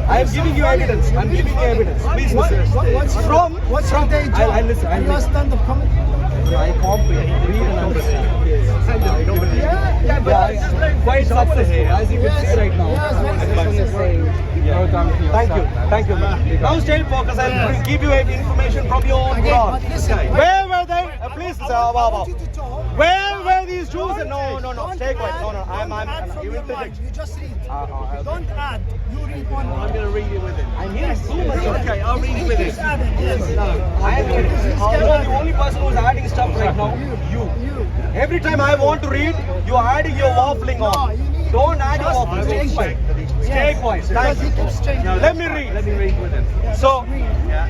I am giving you evidence. I'm giving you evidence. Please listen. What's your day job? I'll listen. You are stand-up comedy? I comprehend. Read and understand. Quite success here, as you can see right now. Thank you. Now stay focused. I'll give you information from your own blog. Where were they? Please, where were these Jews? No. Stay quiet. No. You will predict. You just read. Don't add. You read one. I'm going to read it with it. I'm hearing too much. Okay, I'll read it with it. Yes. I am the only person who's adding stuff right now. You. Every time I want to read, you are adding your waffling on. Don't add your waffling. Stay quiet. Stay quiet. Thank you. Let me read with it. So,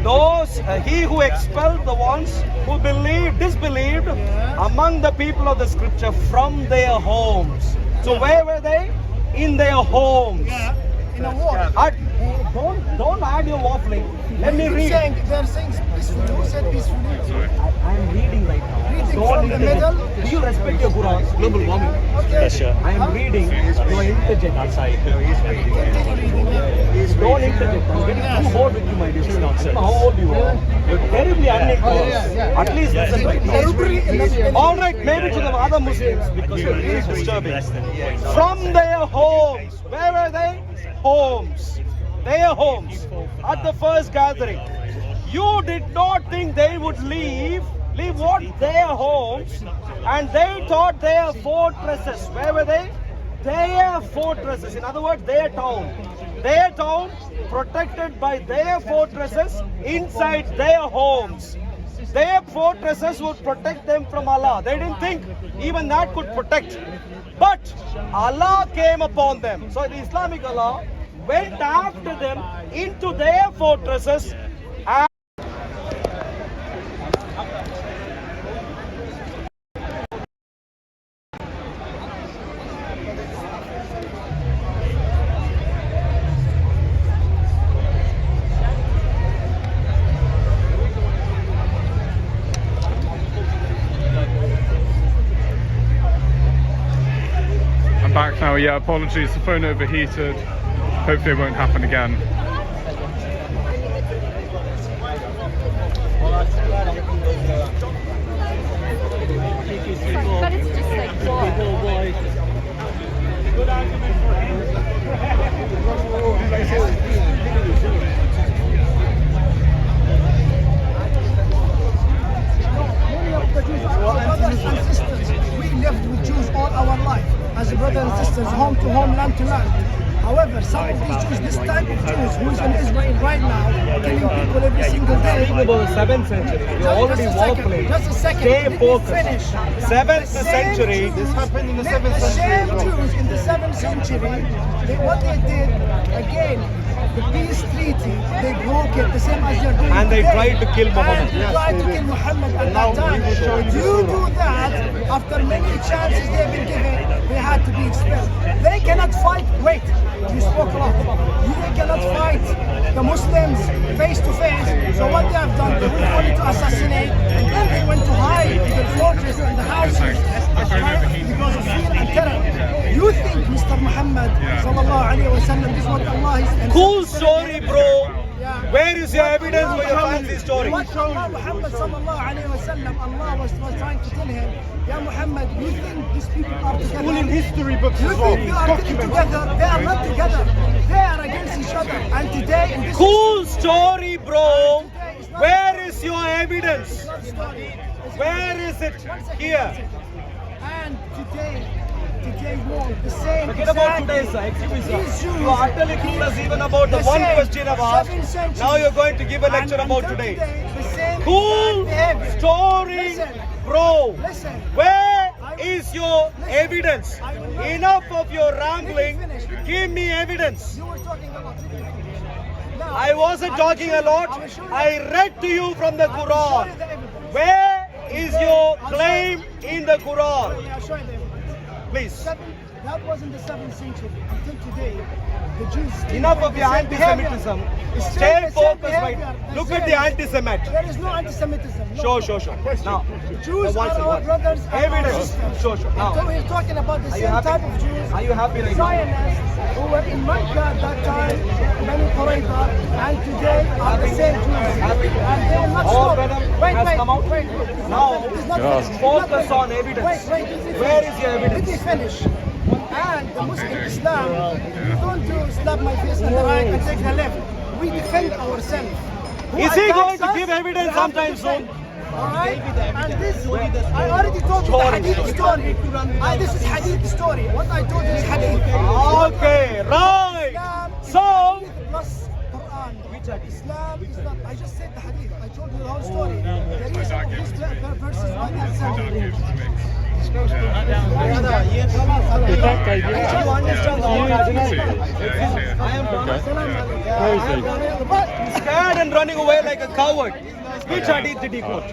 those, he who expelled the ones who disbelieved among the people of the scripture from their homes. So where were they? In their homes. In a war. Don't add your waffling. Let me read. They're saying peacefully. Who said peacefully? I'm reading right now. Reading from the middle. Do you respect your Quran? Global warming. Okay. I am reading. Don't interject outside. Don't interject. I'm getting too bored with you, my dear. I don't know how old you are. You're terribly unequal. At least listen to me. All right, maybe to the other Muslims because you're really disturbing. From their homes. Where were they? Homes. Their homes. At the first gathering. You did not think they would leave leave what? Their homes, and they thought their fortresses. Where were they? Their fortresses. In other words, their town. Their town protected by their fortresses inside their homes. Their fortresses would protect them from Allah. They didn't think even that could protect. But Allah came upon them. So the Islamic Allah went after them into their fortresses. Back now, yeah, apologies, the phone overheated. Hopefully it won't happen again. But it's just like Good argument for him. We lived with Jews all our life, as brothers and sisters, home to home, land to land. However, some of these Jews, this type of Jews, who's in Israel right now, killing people every single day. About the 7th century. You're already warping. Just a second. Stay focused. Finish. 7th century. This happened in the 7th century. The same Jews in the 7th century, what they did, again, the peace treaty, they broke it the same as they're doing And they today. tried to kill Muhammad. And they tried to kill Muhammad at that time. You do that, after many chances they've been given, they had to be expelled. They cannot fight, wait, you spoke a lot. They cannot fight the Muslims face to face. So what they have done, they went only to assassinate, and then they went to hide in the fortress and the houses because of fear and terror. You think Mr. Muhammad sallallahu alayhi wa sallam, this is what Allah is... Cool story, bro. Where is your evidence for your fancy story? What Allah Muhammad sallallahu alayhi wa sallam, Allah was trying to tell him, Ya Muhammad, you think these people are together? All in history books You as well. think they are together? They are not together. They are against each other. And today, in this Cool story, bro. Where is your evidence? Where is it? Here. And today war, the same. Forget about today, sir. Excuse me, sir. You are utterly clueless even about the one question I've asked. Now you're going to give a lecture about today. Cool story, bro. Where is your evidence? Enough of your rambling. Give me evidence. I wasn't talking a lot. I read to you from the Quran. Where is your claim in the Quran? Please. That was in the 7th century. Until today, the Jews... Enough of your anti-Semitism. Stay focused, right? Look at the anti-Semitic. There is no anti-Semitism. Sure. Now, Jews are our brothers and our evidence. sisters. Sure. Now, So we're talking about the same type of Jews. Are you happy right now? Zionists who were in Mecca at that time, Bani Qurayza, and today are the same Jews. And they will not All stop. venom has come out. Now, focus on evidence. Where is your evidence? Let me finish. And the Muslim Islam, we don't do slap my face on the right and take the left. We defend ourselves. Who Is he attacks going to us, give we evidence have to sometime defend. soon? Alright? And this, I already told you the hadith story. This is hadith story. What I told you is hadith. Okay, right. So, Plus Quran. Islam is not, I just said the hadith. I told you the whole story. The reason of these verses by themselves. Scared and running away like a coward. Which hadith did he quote?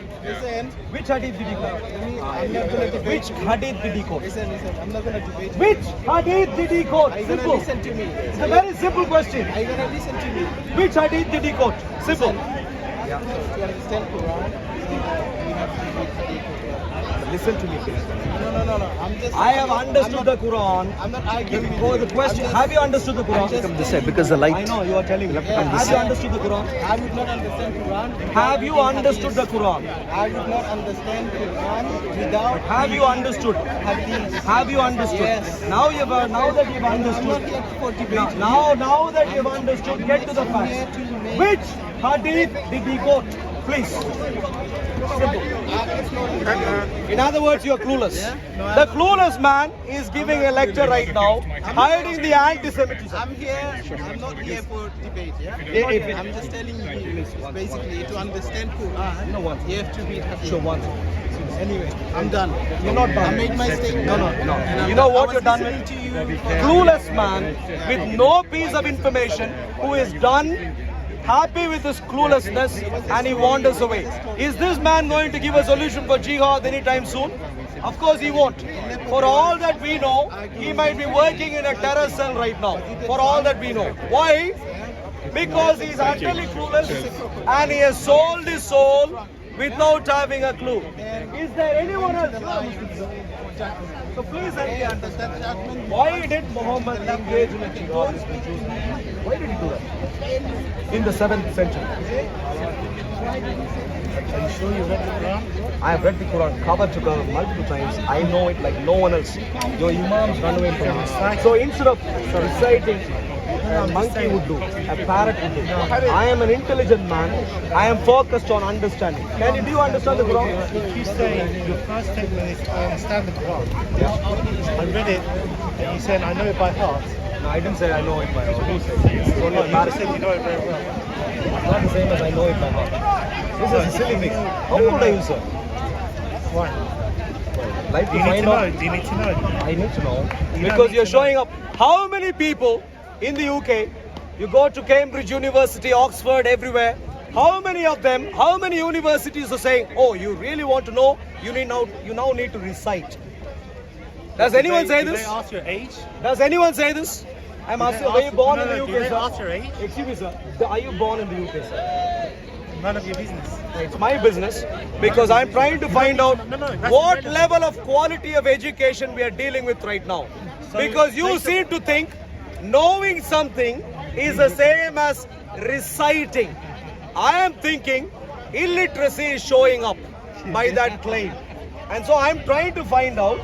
Which hadith did he quote? Which hadith did he quote? I'm not going to debate. Which hadith did he quote? Are you going to Simple. listen to me? It's a very simple question. Are you going to listen to me? Which hadith did he quote? Simple. To understand Quran, we have to read hadith. Listen to me, please. No. I have understood the Quran. I'm not arguing with For you. the question, have you understood the Quran? Come this side because the light. I know, you are telling me. Have you understood the Quran? I would not understand Quran. Have you understood the Quran? I would not understand Quran without. Have you understood? Hadith. Have you understood? Yes. Now that you've understood. I'm not here for debate. Now that you've understood, get to the facts. Which hadith did he quote? Please. Simple. In other words, you're clueless. The clueless man is giving a lecture right now, hiding the anti-Semitism. I'm here, I'm not here for debate, yeah? I'm just telling you, basically, to understand Quran, you have to read Hadith. Sure, one. Anyway, I'm done. You're not done. I made my statement. No. You know what you're done with? Clueless man with no piece of information who is done, happy with his cluelessness, and he wanders away. Is this man going to give a solution for jihad anytime soon? Of course he won't. For all that we know, he might be working in a terror cell right now. For all that we know. Why? Because he is utterly clueless and he has sold his soul without having a clue. Is there anyone else? So please help me understand. Why did Muhammad engage in a jihad? Why did he do that? In the 7th century. Are you sure you read the Quran? I have read the Quran cover to cover multiple times. I know it like no one else. Your imams run away from it. So instead of reciting, a monkey would do, a parrot would do. I am an intelligent man. I am focused on understanding. Do you understand the Quran? If you say your first statement is I understand the Quran, I read it, and you said I know it by heart. No, I didn't say I know it by heart. Who said it? You just said you know it very well. It's not the same as I know it by heart. This is a silly thing. How old are you, sir? Why? Like Do you need to know? Do you need to know? I need to know. Because you're showing up. How many people in the UK, you go to Cambridge University, Oxford, everywhere. How many of them, how many universities are saying, oh, you really want to know, you now need to recite. Does anyone say this? Do they ask your age? Does anyone say this? I'm asking, were you born in the UK, do they sir? ask your age? Excuse me, sir. Are you born in the UK, sir? None of your business. It's my business because I'm trying to find out what level of quality of education we are dealing with right now. Because you seem to think knowing something is the same as reciting. I am thinking illiteracy is showing up by that claim. And so I'm trying to find out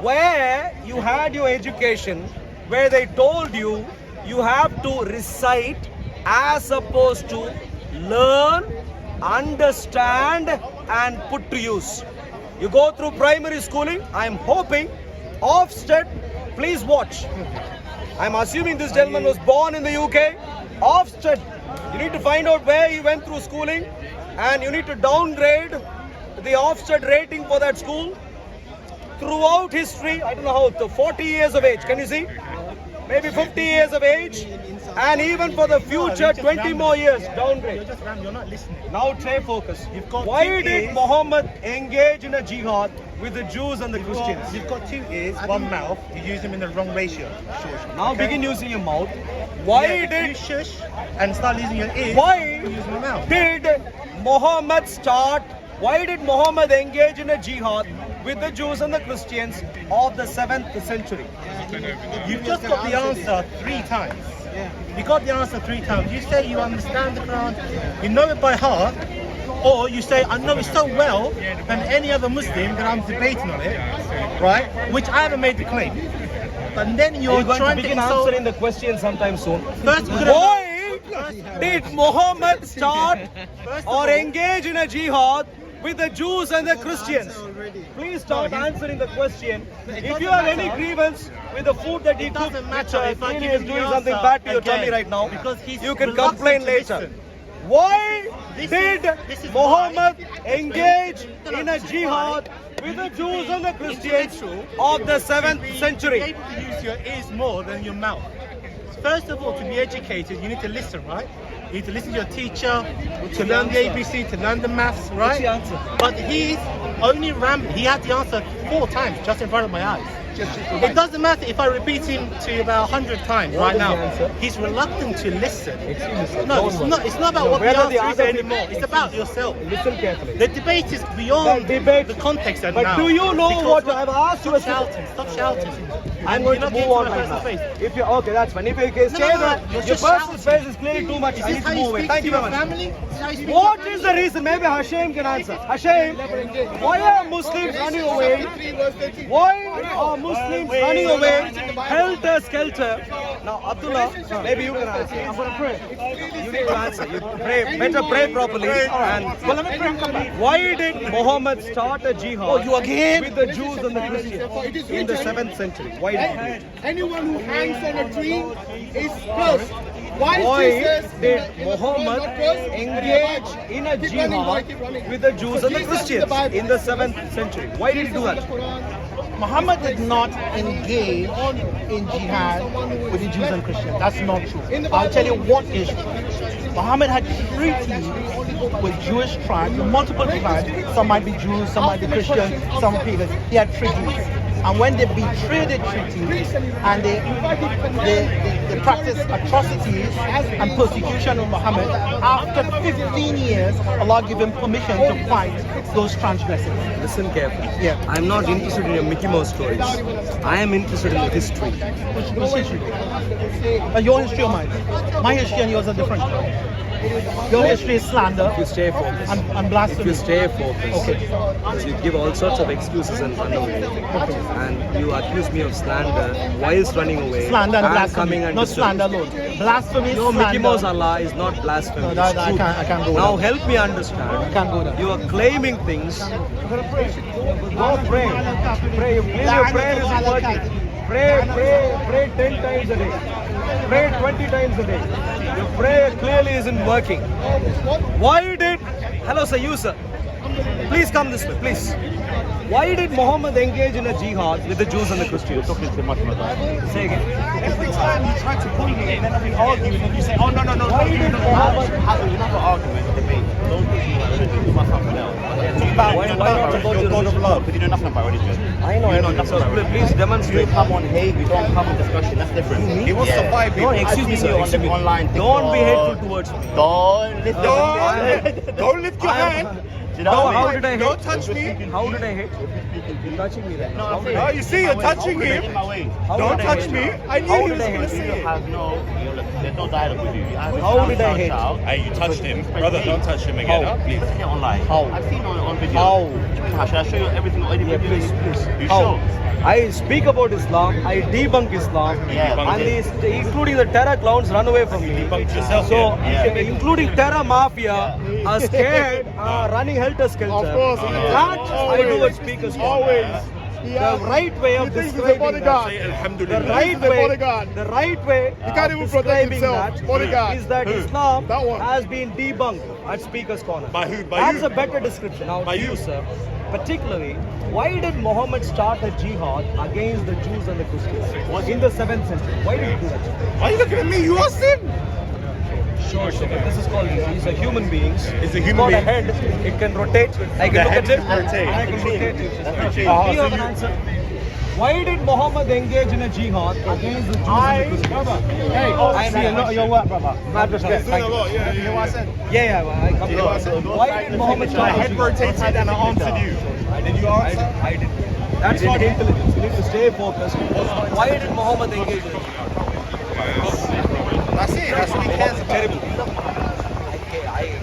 where you had your education, where they told you you have to recite as opposed to learn, understand and put to use. You go through primary schooling, I'm hoping Ofsted, please watch. I'm assuming this gentleman was born in the UK. Ofsted, you need to find out where he went through schooling and you need to downgrade the Ofsted rating for that school. Throughout history, I don't know how, 40 years of age, can you see? Maybe 50 years of age, and even for the future, 20 more years, downgrade. You're not listening. Now stay focused. Why did Muhammad engage in a jihad with the Jews and the Christians? You've got 2 ears, 1 mouth, you use them in the wrong ratio. Now begin using your mouth. Why did you shush and start using your ears? Why use your mouth? did Muhammad start? Why did Muhammad engage in a jihad with the Jews and the Christians of the 7th century? You've just got the answer 3 times. You got the answer 3 times. You say you understand the Quran, you know it by heart, or you say I know it so well than any other Muslim that I'm debating on it, right? Which I haven't made the claim. But then you're going trying to begin insult... answering the question sometime soon. First, why did Muhammad start or engage in a jihad with the Jews and the Christians? Please start answering the question. If you have any grievance with the food that he cooked, which really is doing something bad to your tummy right now, you can complain later. Why did Muhammad engage in a jihad with the Jews and the Christians of the 7th century? You have to use your ears more than your mouth. First of all, to be educated, you need to listen, right? You need to listen to your teacher, to learn the ABC, to learn the maths, right? What's the answer? But he's only he had the answer 4 times just in front of my eyes. It doesn't matter if I repeat him to about 100 times right now. He's reluctant to listen. No, it's not about what the answer is anymore. It's about yourself. Listen carefully. The debate is beyond the context and But now. do you know what I've asked you? Stop shouting. I'm going to move on right now. If you're okay, that's fine. If you can stay there, your personal space is clearly too much. I need to move away. Thank you very much. What is the reason? Maybe Hashem can answer. Hashem, why are Muslims running away? Why are Muslims running away helter skelter Now, Abdullah, maybe you can answer. I'm going to pray. You need to answer. You pray, better pray properly. And Well, let me pray and come back. why did Muhammad start a jihad you again? with the Jews and the Christians in the 7th century? Why did he do it? Anyone who hangs on a tree is cursed. Why did Muhammad engage in a jihad with the Jews and the Christians in the 7th century? Why did he do that? Muhammad did not engage in jihad with the Jews and Christians. That's not true. I'll tell you what is true. Muhammad had treaties with Jewish tribes, multiple tribes. Some might be Jews, some might be Christians, some pagans. He had treaties. And when they betrayed the treaties and they practiced atrocities and persecution of Muhammad, after 15 years, Allah gave him permission to fight those transgressors. Listen carefully. Yeah. I'm not interested in your Mickey Mouse stories. I am interested in the history. What's history? Your history or mine? My history and yours are different. Your history is slander If you stay focused. and blasphemy. If you stay focused. Okay. Because you give all sorts of excuses and run away. And you accuse me of slander whilst running away. Slander and blasphemy. Coming and Not disturbing. slander alone. Blasphemy, No, slander. Mickey Mouse Allah is not blasphemy. No, It's I truth. can't go Now there. help me understand. I can't go there. You are claiming things. Go pray. Pray. You claim your prayer is working. Pray 10 times a day. Pray 20 times a day. Your prayer clearly isn't working. Why did... Hello sir, you sir. Please come this way, please. Why did Muhammad engage in a jihad with the Jews and the Christians? Say again. Every time you try to bully me and then we argue and then you say, oh no. Why did Muhammad... You're not arguing, debate. Don't do my something else. Why not about your God of love? Because you know nothing about religion. I know. nothing about religion. Please demonstrate. You come on hate, you don't come on discussion. That's different. He wants to fight people. No, excuse me, sir. On the online. Don't be hateful towards me. Don't lift your hand. Don't lift your hand. How did I hate? Don't touch me. How did I hate? You're touching me then. No, you see, you're touching him. Don't touch me. I knew he was going to say it. There's no dialogue with you. How did I hate? Hey, you touched him. Brother, don't touch him again, huh? Please. I've seen it online. How? I've seen it on video. How? Should I show you everything on any video? Please. You How? sure? I speak about Islam, I debunk Islam, and these, including the terror clowns, run away from me. So, including terror mafia, are scared, running helter-skelter. Of course, that I do what speakers always. The right way of describing that, the right way He can't even protect himself. Bodyguard. is that Islam has been debunked at Speaker's Corner. By who? By That's you? a better description. Now, By you? sir, particularly, why did Muhammad start a jihad against the Jews and the Christians in the 7th century? Why did he do that? Why are you looking at me? You asked him. Sure. This is called, these are human beings. It's a It's human got a being. head, it can rotate. I can look at it, rotate. I can rotate it. That's You have an answer. Why did Muhammad engage in a jihad against the Jews and the Christians? Hey, I see your work, brother. Mad respect. Thank you. You know what I said? Yeah, I come to Why did Muhammad start a head jihad? rotated and I answered you. Did you answer? I did. That's not intelligence. You need to stay focused. Why did Muhammad engage in it? That's it. That's what he cares about. Terrible.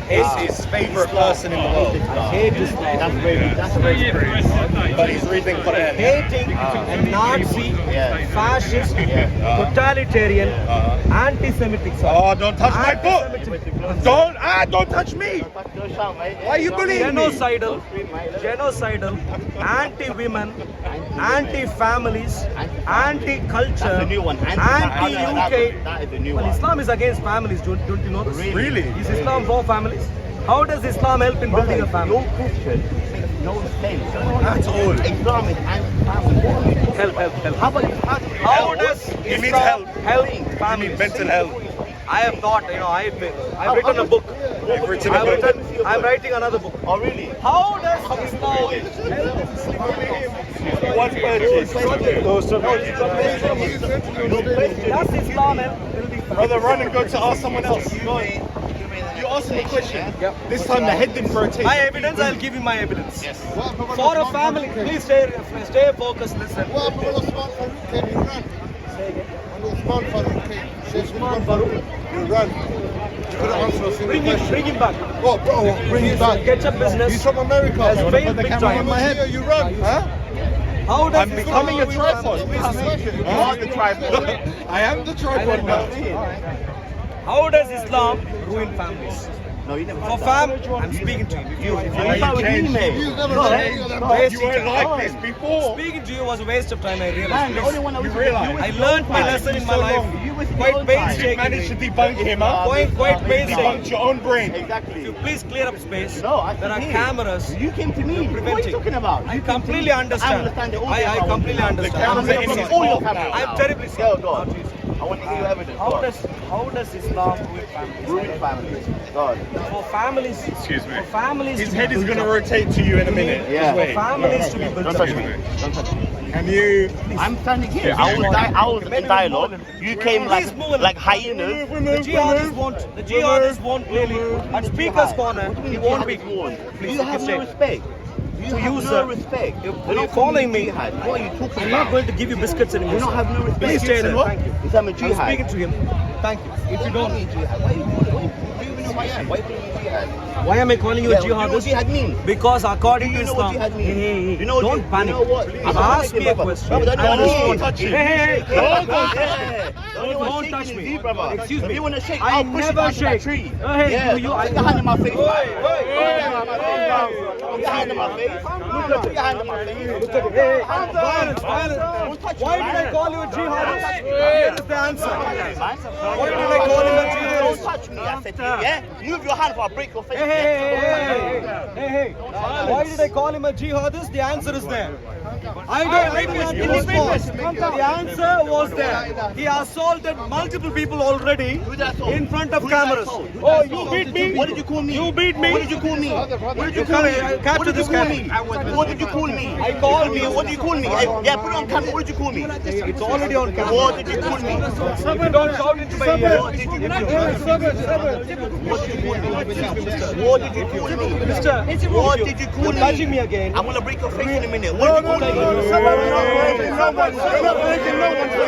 He's his favourite person in the world. I hate Islam. That's very crazy. But he's reading Quran. Hating a Nazi, fascist, totalitarian, anti-Semitic. Oh, don't touch my book! Don't touch me! Why are you bullying me? Genocidal, anti-women, anti-families, anti-culture, That's the new one. anti-UK. That is the new Well, one. Islam is against families, don't you know this? Really? Is Islam for families? How does Islam help in building a family? No Christian makes no sense. At all. Islam is anti-family. Help. How about you? How does He needs Islam help. help You need families? mental health. I have thought, I've written a book. You've written a book. I'm writing another book. Oh, really? How does Islam help? One purchase. Does Islam help building families? Brother, run and go to ask someone else. You asked him a question. Yep. This time the head didn't rotate. My evidence, I'll give you my evidence. Yes. For a family, please stay focused, listen. What happened when Osman Farouk came? He ran. Say again. When Osman Farouk came, Sheikh Usman Farouk. he ran. You couldn't answer a single question. Bring him back. What, bro? Bring him back. Get your business. He's from America. Has bro. failed big time. You ran, huh? How does I'm becoming a tripod. You are the tripod. I am the tripod now. How does Islam ruin families? No, you never. For I'm speaking to you. If you weren't like this before. Speaking to you was a waste of time, I realized. You realize? I learned my lesson in my life. Quite painstaking. You managed to debunk him, huh? Quite painstaking. Debunked your own brain. Exactly. If you please clear up space. No, there are cameras. You came to me. What are you talking about? I completely understand. I completely understand. I'm terribly sorry. I want to hear your evidence. How does Islam ruin families? Ruin families. God. For families. Excuse me. For families. His head is going to rotate to you in a minute. Yeah. For families to be built. Don't touch me. Don't touch me. Can you? I'm standing here. I was in dialogue. You came like hyenas. The jihadists won't really. At Speaker's Corner, he won't be. You have no respect. You have no respect. You're not following me. What are you talking about? I'm not going to give you biscuits anymore. You don't have no respect. Please stay there. Thank you. Is I'm a jihad? I'm speaking to him. Thank you. If you don't. Why am I calling you a jihadist? You know what jihad means? Because according to Islam. Hey, don't panic. Ask me a question. Don't touch you. Hey. Don't touch me. Excuse me. You want to shake? I I'll push never you shake. tree. Hey, you put your hand in my face. Put your hand in my face. Put your hand in my face. Violence. Why did I call you a jihadist? Here is the answer. Why did I call you a jihadist? Don't touch me, I said to you, yeah? Move your hand or I'll break your face. Hey. Why did I call him a jihadist? The answer is there. I don't response. The answer was there. He assaulted multiple people already in front of cameras. Oh, you beat me? What did you call me? You beat me? What did you call me? What did you call me? Capture this camera. What did you call me? I called you. What did you call me? Yeah, put it on camera. What did you call me? It's already on camera. What did you call me? Don't shout into my ear. What did you call me? What did you call me? What did you call me? Mister, what did you call me? You're touching me again. I'm gonna break your face in a minute. What did you call me? You're not breaking no one's face.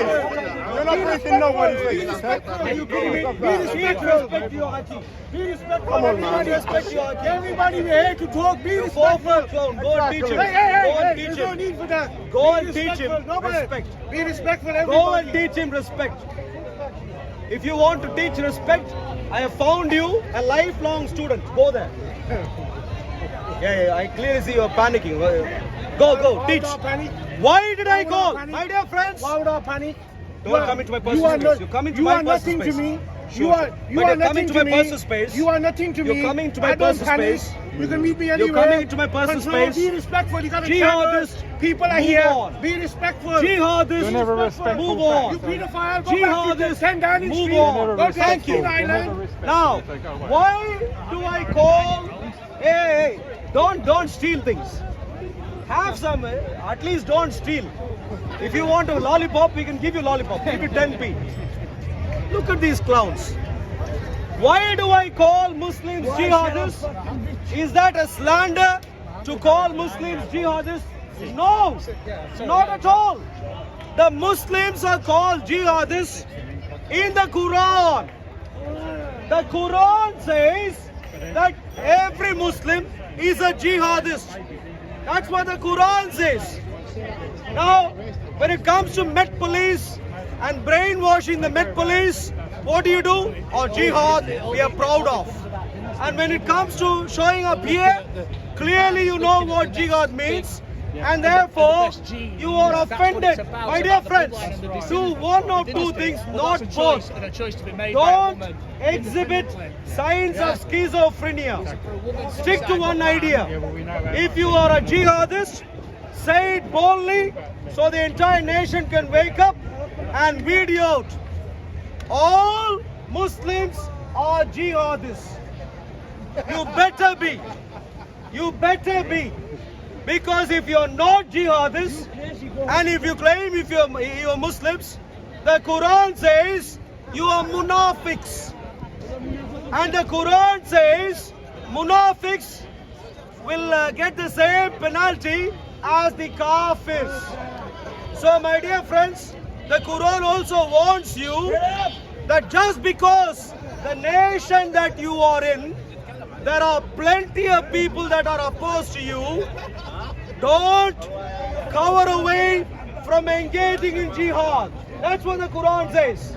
You're not breaking no one's face. Are you kidding me? Be respectful to your auntie. Be respectful. Come on, man. Respect your auntie. Everybody we're here to talk. Be respectful. Go and teach him. Hey, Go and teach there's no him. need for that. Go Be and teach him respectful. respect. Be respectful, everybody. Go and teach him respect. If you want to teach respect, I have found you a lifelong student. Go there. Yeah, I clearly see you are panicking. Go, teach. Why did I call? My dear friends. Why would I panic? Don't come into my personal space. You're coming to my personal space. You are nothing to me. Sure. You are nothing to to my me. personal space. You are nothing to me. You're coming to my I don't personal panic. space. You can meet me anywhere. You're coming into my personal Control, space. Be respectful. You got a Jihadist. People are Move here. on. Be respectful. Jihadist. You're never respectful. Move on. You pedophile. Go Jihadist. back to 10 Downing Move Street. on. Go to Thank you. Island. Now, why do I call? Hey, don't steal things. Have some. At least don't steal. If you want a lollipop, we can give you lollipop. Give you 10p. Look at these clowns. Why do I call Muslims jihadists? Is that a slander to call Muslims jihadists? No, not at all. The Muslims are called jihadists in the Quran. The Quran says that every Muslim is a jihadist. That's what the Quran says. Now, when it comes to Met Police and brainwashing the Met Police, what do? Or jihad, we are proud of. And when it comes to showing up here, clearly you know what jihad means. And therefore, you are offended, my dear friends. Do one or two things, not both. Don't exhibit signs of schizophrenia. Stick to one idea. If you are a jihadist, say it boldly so the entire nation can wake up and weed out. All Muslims are jihadists. You better be. You better be. Because if you're not jihadists, and if you claim you're Muslims, the Quran says you are munafiqs. And the Quran says munafiqs will get the same penalty as the kafirs. So my dear friends, the Quran also warns you that just because the nation that you are in, there are plenty of people that are opposed to you, don't cover away from engaging in jihad. That's what the Quran says.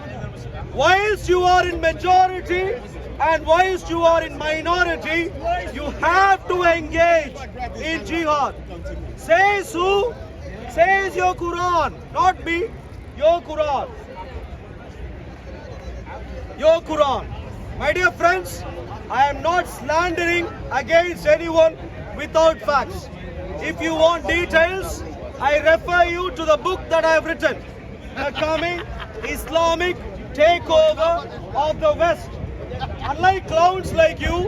Whilst you are in majority and whilst you are in minority, you have to engage in jihad. Says who? Says your Quran, not me, your Quran. Your Quran. My dear friends, I am not slandering against anyone without facts. If you want details, I refer you to the book that I have written, The Coming Islamic Takeover of the West. Unlike clowns like you,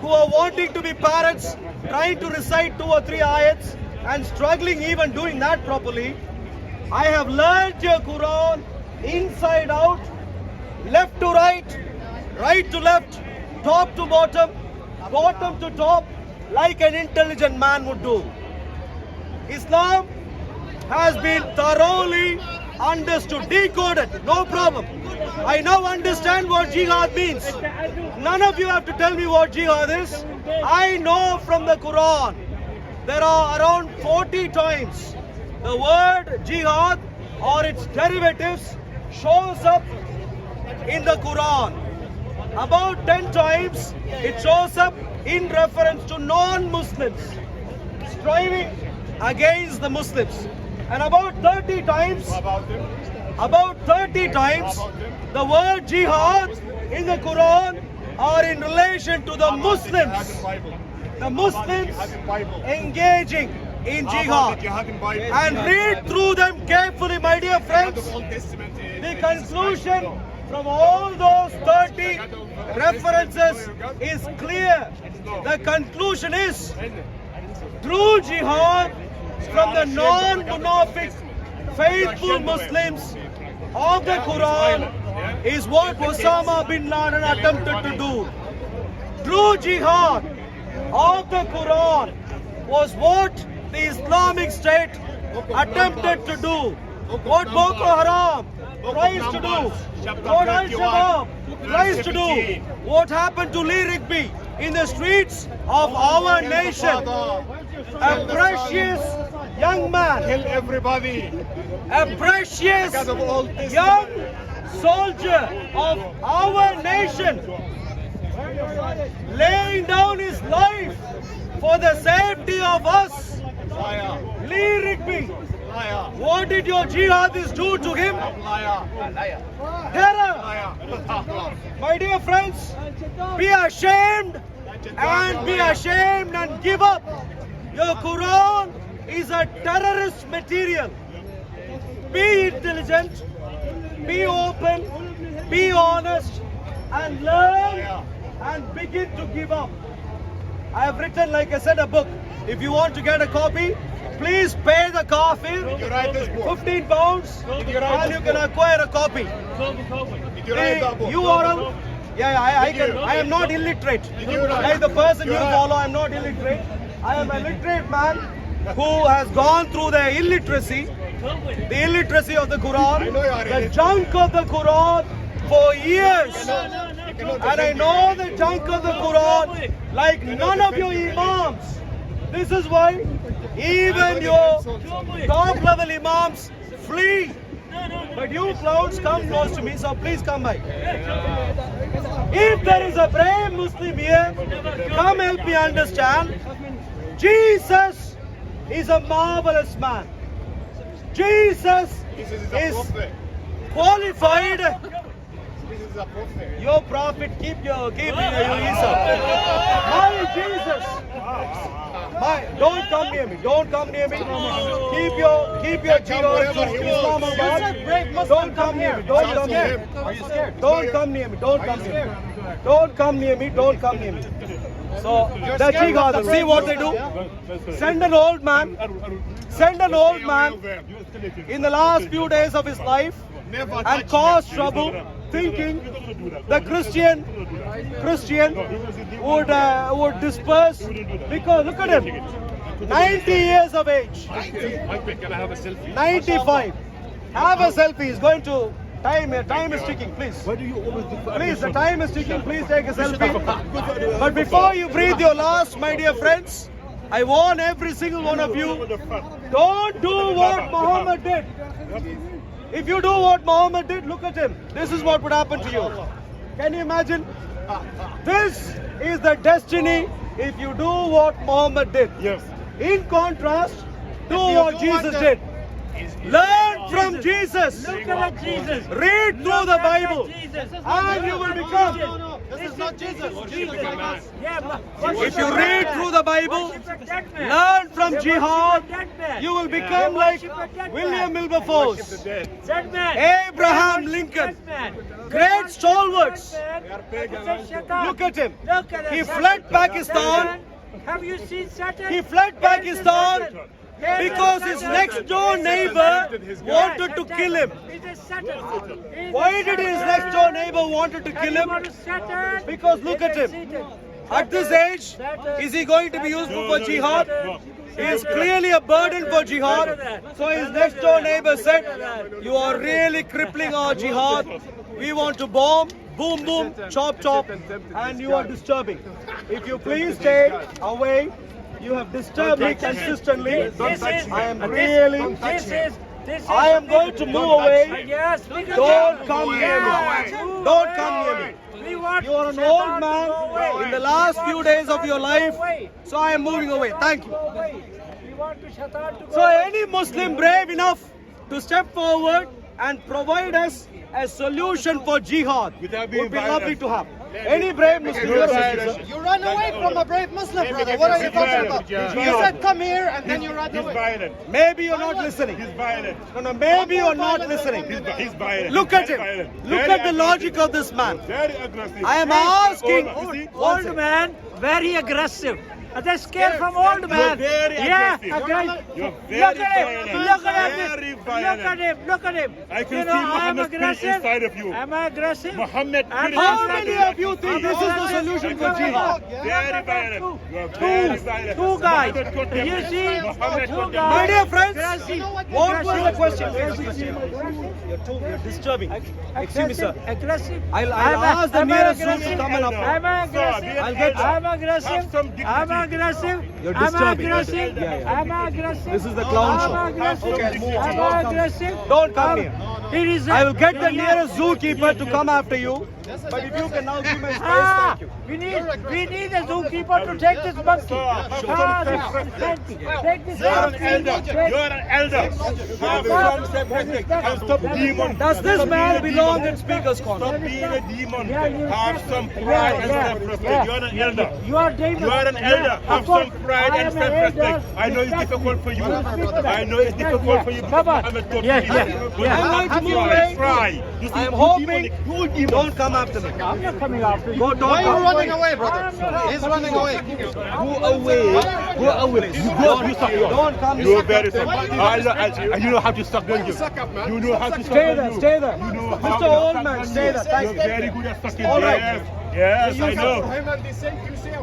who are wanting to be parrots, trying to recite 2 or 3 ayats and struggling even doing that properly, I have learned your Quran inside out, left to right, right to left, top to bottom, bottom to top, like an intelligent man would do. Islam has been thoroughly understood, decoded, no problem. I now understand what jihad means. None of you have to tell me what jihad is. I know from the Quran there are around 40 times the word jihad or its derivatives shows up in the Quran. About 10 times it shows up in reference to non-Muslims striving against the Muslims. And about 30 times the word jihad in the Quran are in relation to the Muslims. The Muslims engaging in jihad. And read through them carefully, my dear friends. The conclusion from all those 30 references is clear. The conclusion is true jihad from the non-Munafiq faithful Muslims of the Quran is what Osama bin Laden attempted to do. True jihad of the Quran was what the Islamic State attempted to do. What Boko Haram tries to do. What Al-Shabaab tries to do. What happened to Lee Rigby in the streets of our nation. A precious young man. Kill everybody. A precious young soldier of our nation, laying down his life for the safety of us. Lee Rigby. What did your jihadists do to him? Terror. My dear friends, be ashamed and give up. Your Quran is a terrorist material. Be intelligent, be open, be honest, and learn and begin to give up. I have written, like I said, a book. If you want to get a copy, please pay the kafir 15 pounds and you can acquire a copy. The URL, I am not illiterate. Like the person you follow, I am not illiterate. I am a literate man who has gone through the illiteracy of the Quran, the junk of the Quran for years. And I know the junk of the Quran like none of your imams. This is why even your top level imams flee. But you clowns come close to me, so please come by. If there is a brave Muslim here, come help me understand. Jesus is a marvelous man. Jesus is qualified. Your prophet, keep your Isa. My Jesus. Don't come near me. Don't come near me. Keep your jihad to Islamabad. Don't come near me. Don't come near me. Are you scared? Don't come near me. Don't come near me. Don't come near me. Don't come near me. So the jihad, see what they do? Send an old man in the last few days of his life and cause trouble, thinking the Christian would disperse, because look at him, 90 years of age, 95. Have a selfie. He's going to time is ticking, please. Please, the time is ticking. Please take a selfie. But before you breathe your last, my dear friends, I warn every single one of you, don't do what Muhammad did. If you do what Muhammad did, look at him. This is what would happen to you. Can you imagine? This is the destiny if you do what Muhammad did. Yes. In contrast, do what Jesus did. Learn from Jesus. Look at Jesus. Read through the Bible. And you will become. This is not Jesus. If you read through the Bible, learn from jihad, you will become like William Wilberforce, Abraham Lincoln, great stalwarts. Look at him. He fled Pakistan. Have you seen Satan? He fled Pakistan because his next door neighbor wanted to kill him. Why did his next door neighbor wanted to kill him? Because look at him. At this age, is he going to be useful for jihad? He is clearly a burden for jihad. So his next door neighbor said, you are really crippling our jihad. We want to bomb, boom boom, chop chop, and you are disturbing. If you please stay away, you have disturbed me consistently. I am really... I am going to move away. Don't come near me. Don't come near me. You are an old man in the last few days of your life, so I am moving away. Thank you. So any Muslim brave enough to step forward and provide us a solution for jihad would be lovely to have. Any brave Muslim? You run away from a brave Muslim, brother. What are you talking about? You said come here and then you run away. Maybe you're not listening. He's violent. No, maybe you're not listening. He's violent. Look at him. Look at the logic of this man. Very aggressive. I am asking. Old man, very aggressive. They're scared from old man. Yeah, aggressive. Look at him. Look at him. Look at him. Look at him. I can see Muhammad's spirit inside of you. Am I aggressive? Muhammad. How many of you think this is the solution for jihad? Very violent. You are very violent. Two guys. You see? Two guys. My dear friends, what was the question? You're disturbing. Excuse me, sir. Aggressive. I'll ask the nearest Zoom to come and up. I'm aggressive. I'll get I'm aggressive. I'm aggressive. You're I'm disturbing. aggressive. I'm aggressive. This is the clown show. I'm aggressive. I'm aggressive. Don't come here. It is I will get the nearest zookeeper to come after you. But if you can now give me space, thank you. We need a zookeeper to take this monkey. Take this monkey. You're an elder. Have some respect and stop demon. Does this man belong in Speaker's Corner? Stop being a demon. Have some pride and self-respect. You're an elder. You are demon. You are an elder. Have some pride and self-respect. I know it's difficult for you. I know it's difficult for you. Come on. I'm going to move away. I am hoping. Don't come after me. I'm not coming after you. Don't Why are you come. running away, brother? He's running away. Go away. Go away. Don't come. You are very sorry. You know how to suck, don't you? You know how to suck. Stay there. Stay there. Mr. Old Man, stay there. You're very good at sucking. All right. Yes, I know.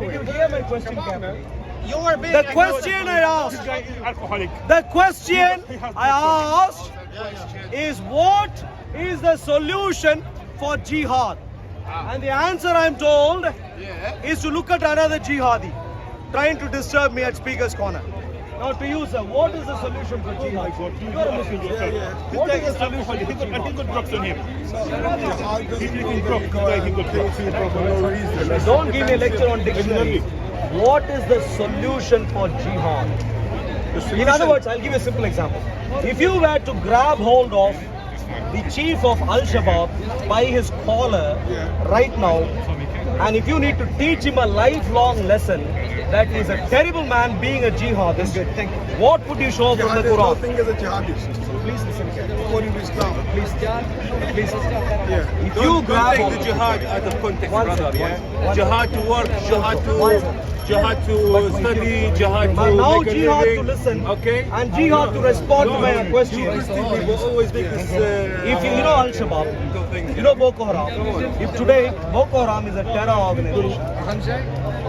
Did you hear my question, Captain? You were being The question I asked. This guy is alcoholic. The question I asked is what is the solution for jihad? And the answer I'm told is to look at another jihadi trying to disturb me at Speaker's Corner. Now to you, sir, what is the solution for jihad? You're a Muslim. What is the solution for jihad? He got drugs on him. He's taking drugs. He got drugs. Don't give me a lecture on dictionary. What is the solution for jihad? In other words, I'll give you a simple example. If you were to grab hold of the chief of Al-Shabaab by his collar right now, and if you need to teach him a lifelong lesson that he's a terrible man being a jihadist, what would you show from the Quran? As a jihadist. Please listen. According to Islam. Please, Yeah. if you grab Take the jihad out of context, brother. Jihad to work, jihad to study, jihad to now make a jihad to living. listen, Okay. and jihad to respond to my question. People always make this. If you know Al-Shabaab, you know Boko Haram. If today Boko Haram is a terror organization,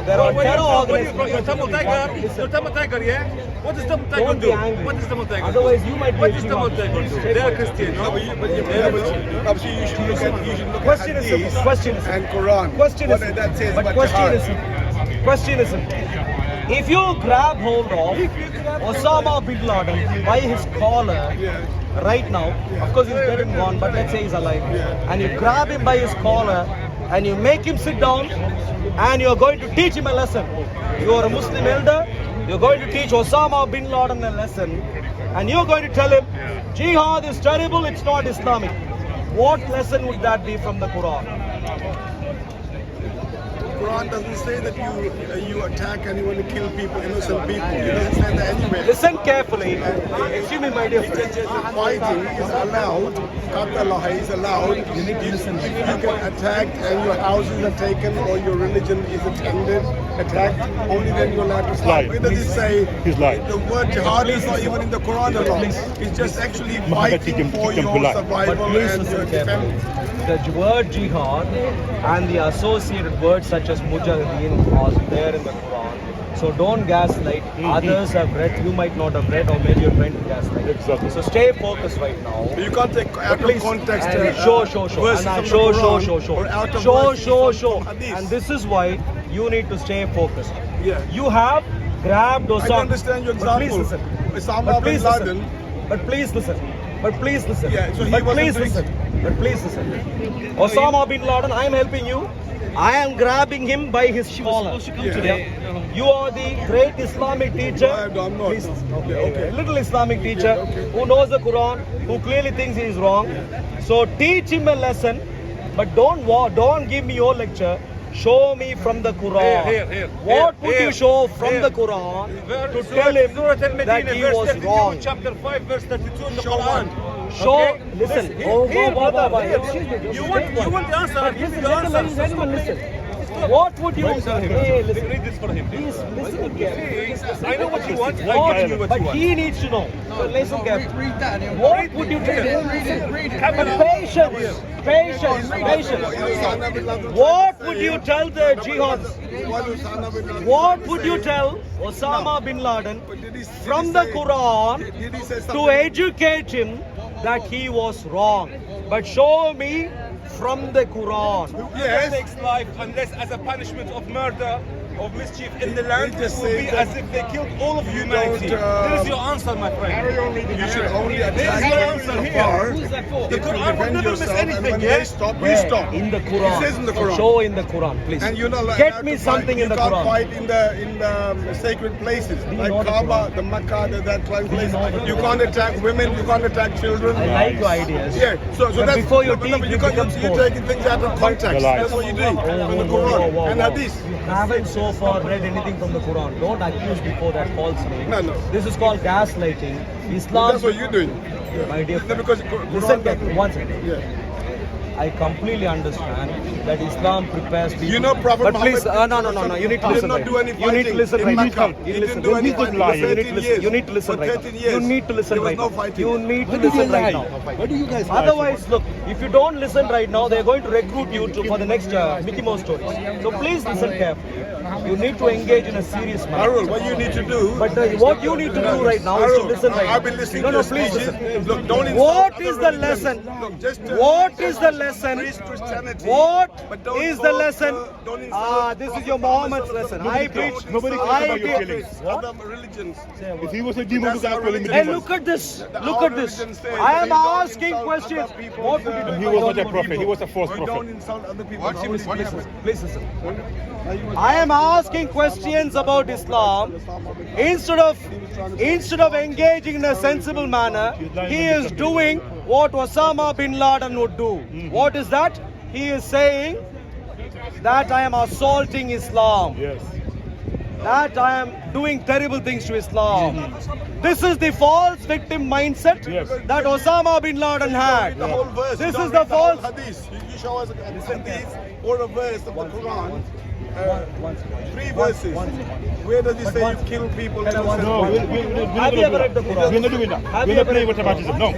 there are terror organizations. You're Tamil Tiger. You're Tamil Tiger, yeah? What does Tamil Tiger Don't be do? angry. What does Tamil Tiger do? Otherwise, you might be What a does Tamil jihadist. Tiger do? They are Christian, no? Obviously, you should look at Question is simple. Question is and simple. Quran. Question is What that says simple. But about question jihad. is simple. Question is simple. If you grab hold of Osama bin Laden by his collar right now, of course he's dead and gone, but let's say he's alive, and you grab him by his collar and you make him sit down and you're going to teach him a lesson. You are a Muslim elder, you're going to teach Osama bin Laden a lesson, and you're going to tell him, jihad is terrible, it's not Islamic. What lesson would that be from the Quran? Quran doesn't say that you attack anyone, you kill people, innocent people. It doesn't say that anywhere. Listen carefully. Excuse me, my dear friend. Fighting is allowed. Qatl is allowed. You can attack and your houses are taken or your religion is attacked. Only then you're allowed to fight. Where does it say? The word jihad is not even in the Quran at all. It's just actually fighting for your survival and your defense. The word jihad and the associated words such as mujahideen are there in the Quran. So don't gaslight. Others have read, you might not have read, or maybe you're trying to gaslight. Exactly. So stay focused right now. You can't take out of context. Show. And this is why you need to stay focused. Yeah. You have grabbed Osama. I understand your example. Osama bin Laden. But please listen. Yeah, so he please listen. Osama bin Laden, I am helping you. I am grabbing him by his collar. You are the great Islamic teacher. I'm not. Please, Okay. Little Islamic teacher who knows the Quran, who clearly thinks he is wrong. So teach him a lesson, but don't give me your lecture. Show me from the Quran. What would you show from the Quran to tell him that he was wrong? Chapter 5, verse 32 in the Quran. Show, listen. You want the answer? Give me the answer. What would you say? Hey, listen. Read this for him. He's listening carefully. I know what you want. I give you what you But want. he needs to know. So listen carefully. What would you tell? But patience. What would you tell the jihadists? What would you tell Osama bin Laden from the Quran to educate him that he was wrong? But show me from the Quran. Whoever takes life unless as a punishment of murder, of mischief in the land, it will be as if they killed all of humanity. There is your answer, my friend. You should only attack There is your answer here. The Quran will never miss anything, they stop, we stop. In the Quran. It says in the Quran. Show in the Quran, please. And you're not allowed Get me to something fight. in the You can't Quran. fight in the sacred places like know the Kaaba, Quran? the Makkah, that kind of place. You can't attack women. You can't attack children. I like your ideas. Yeah. So But that's before you but teach, you're taking things out of context. That's what you're doing from the Quran and Hadith. You haven't so far read anything from the Quran. Don't accuse before that falsely. No. This is called gaslighting. Islam. That's what you're doing. My dear No, friend. because Listen Quran. carefully. One second. Yeah. I completely understand that Islam prepares people. You know Prophet But Muhammad please, no. You need to did listen. not Right. do any You need to fighting listen. in Right. Mecca. You He listen. didn't do any fighting for 13 years. You need to listen For right 13 now. years. You need to listen There was right no now. fighting. You need to Where do you listen right lie? now. Where do you guys lie? Otherwise, look, if you don't listen right now, they're going to recruit you for the next Mickey Mouse stories. So please listen carefully. You need to engage in a serious manner. Arul, what you need to do. But what you need to do right now is to listen right now. I've been listening to No, your please speeches. listen. Look, don't insult What other is the religions. lesson? Look, just What is the lesson? Christianity. What But don't is the insult, lesson? don't insult This is your Muhammad's lesson. I preach. Nobody I cares about your preach. feelings. Other religions. If he was a demon, That's we our call him a religion. Hey, demon. look at this. The Look our at this. religion says I that am we don't asking insult questions. other people. What would you do? He was not a prophet, he was a false We prophet. don't insult other people. Please listen. I am asking questions about Islam. Instead of engaging in a sensible manner, he is doing what Osama bin Laden would do. What is that? He is saying that I am assaulting Islam. Yes. That I am doing terrible things to Islam. This is the false victim mindset that Osama bin Laden had. The whole verse. This You is don't the read whole false. hadith. You show us a hadith or a verse of the Quran. 3 verses. Where does it say you kill people? No, we're Have you ever read the Quran? not doing that. Have We're you not ever playing read with the baptism. No.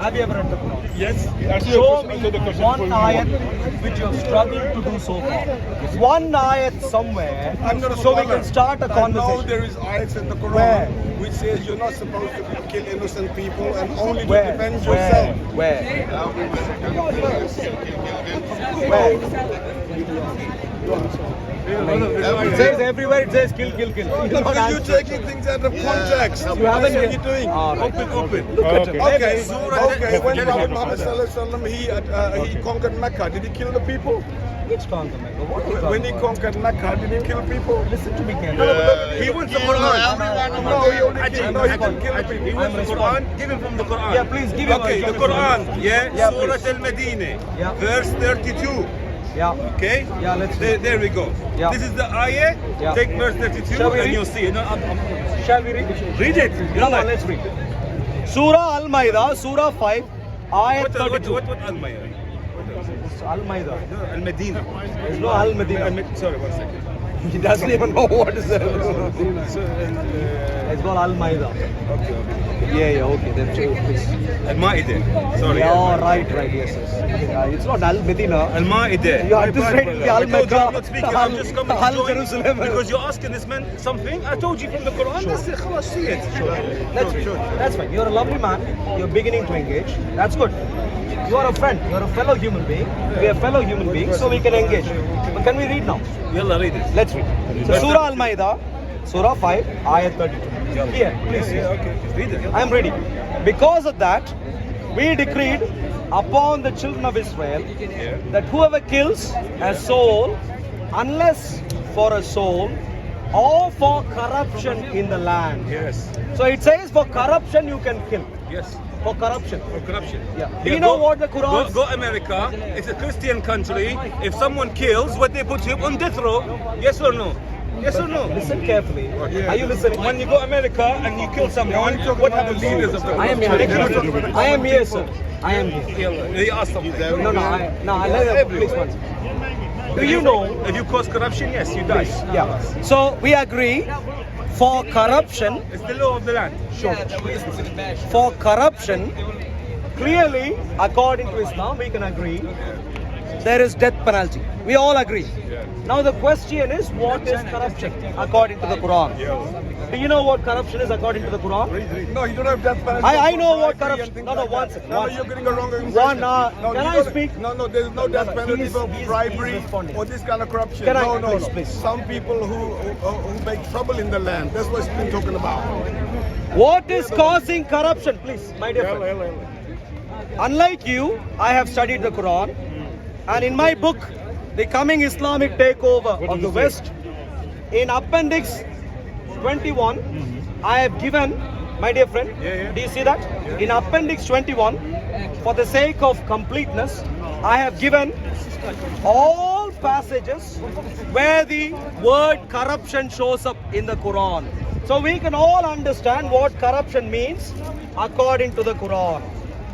Have you ever read the Quran? Yes. Show me one ayat which you have struggled to do so far. One ayat somewhere, I'm not a so we scholar. can start a I know conversation. there is ayats in the Quran Where? which says you're not supposed to kill innocent people and only to Where? defend Where? yourself. Where? Where? It says everywhere, it says kill, kill, kill. You don't Because you're answer. taking things out of context. You haven't That's what you're doing. Open. Look at him. Okay. When Prophet Muhammad sallallahu alaihi wasallam he conquered Mecca, did he kill the people? Which conquer Mecca? What are you talking When he conquered Mecca, did he kill people? Listen to me carefully. He wants the Quran. No, he only killed. No, he didn't kill people. He wants the Quran. Give him from the Quran. Yeah, please give him. Okay, the Quran. Yeah. Surah Al-Madinah. Yeah. Verse 32. Yeah. Okay? Yeah, let's There we go. Yeah. This is the ayah. Yeah. Take verse 32 Shall we and read? you'll see. No, Shall we read? read it. Come on, let's read. Surah Al-Ma'idah, Surah 5, Ayat 32. What Al-Ma'idah? Al-Ma'idah. Al-Madinah. There's no Al-Madinah. Sorry, 1 second. He doesn't even know what is it. It's called Al-Ma'idah. Okay. Yeah, okay. Then please. Al-Ma'idah. Sorry. Yeah, right, yes. It's not Al-Madinah. Al-Ma'idah. You are just reading the Al-Mecca. I'm not speaking. I'm just coming to join Al-Jerusalem. because you're asking this man something. I told you from the Quran. That's it. Khalas, see it. That's fine. You're a lovely man. You're beginning to engage. That's good. You are a friend. You're a fellow human being. We are fellow human beings, so we can engage. But can we read now? Yalla, read it. Let's read. So Surah Al-Ma'idah, Surah 5, Ayat 32. Here, please. Okay. Read it. I am ready. Because of that, we decreed upon the children of Israel that whoever kills a soul, unless for a soul, or for corruption in the land. Yes. So it says for corruption you can kill. Yes. For corruption. For corruption. Yeah. Do you know what the Quran Go America. It's a Christian country. If someone kills, what they put him on death row? Yes or no? Yes or no? Listen carefully. Are you listening? When you go America and you kill someone, what happens? Leaders of the I am here. I am here, sir. I am here. He asked something. No, please one second. Do you know? If you cause corruption, yes, you die. Yeah. So we agree for corruption. It's the law of the land. Sure. For corruption, clearly, according to Islam, we can agree there is death penalty. We all agree. Now the question is, what is corruption according to the Quran? Do you know what corruption is according to the Quran? No, you don't have death penalty. I know what corruption. No, one second. No, you're getting a wrong impression. One, No, can you I don't- speak? No, there's no death penalty for bribery responding. or this kind of corruption. Can I- No, please. Some people who make trouble in the land. That's what it's been talking about. What is causing corruption? Please, my dear friend. Unlike you, I have studied the Quran, and in my book, The Coming Islamic Takeover of the West, in Appendix 21, I have given, my dear friend, do you see that? In Appendix 21, for the sake of completeness, I have given all passages where the word corruption shows up in the Quran. So we can all understand what corruption means according to the Quran.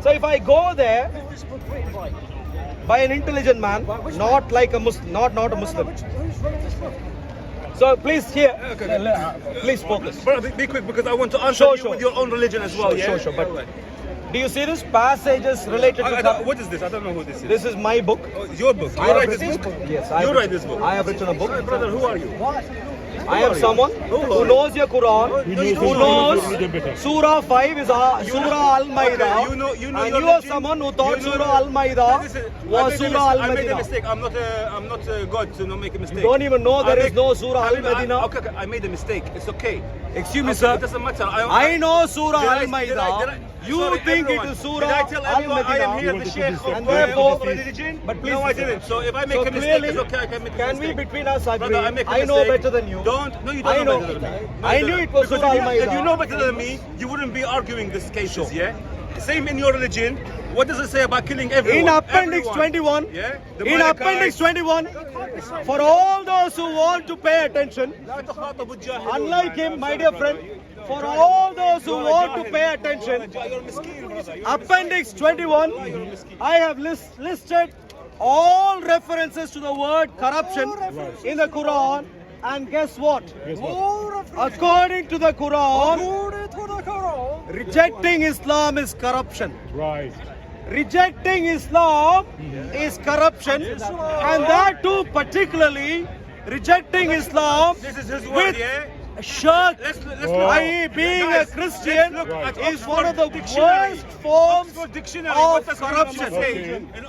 So if I go there by an intelligent man, not like a Muslim, not a Muslim. So please here, please focus. Brother, be quick because I want to answer you with your own religion as well. Sure. But do you see this passages related to what is this? I don't know who this is. This is my book. Your book. You write this book? Yes, You write this book. I have written a book. Brother, who are you? I am someone who knows your Quran, who knows Surah 5 is Surah Al-Ma'idah, and you are someone who thought Surah Al-Ma'idah was Surah I made a Al-Madinah. mistake. I'm not God to not make a mistake. You don't even know there is no Surah Al-Madinah. Okay, I made a mistake. It's okay. Excuse me, Okay, sir. It doesn't matter. I know Surah Did I- Al-Ma'idah. You Sorry, think everyone. it is Surah Did I tell everyone I am here the Al-Madinah? sheikh And of therefore, religion? but please, No, I didn't. So if I make so a mistake, clearly, it's okay. I can make a can we mistake. between us agree? Brother, I make a I know mistake. better than you. You don't I know know. better than me. No, I you knew don't. it was Because Surah if Al-Ma'idah. you know better than me, you wouldn't be arguing these cases, yeah? Same in your religion. What does it say about killing everyone? In Appendix Everyone. 21, Yeah? The in Malachites. Appendix 21, for all those who want to pay attention, unlike him, my dear friend, for all those who want to pay attention, Appendix 21, I have listed all references to the word corruption in the Quran, and guess what? According to the Quran, rejecting Islam is corruption. Right. Rejecting Islam is corruption, and that too particularly rejecting Islam This is his word, with yeah? shirk, i.e. being a Christian, is one of the worst forms of corruption.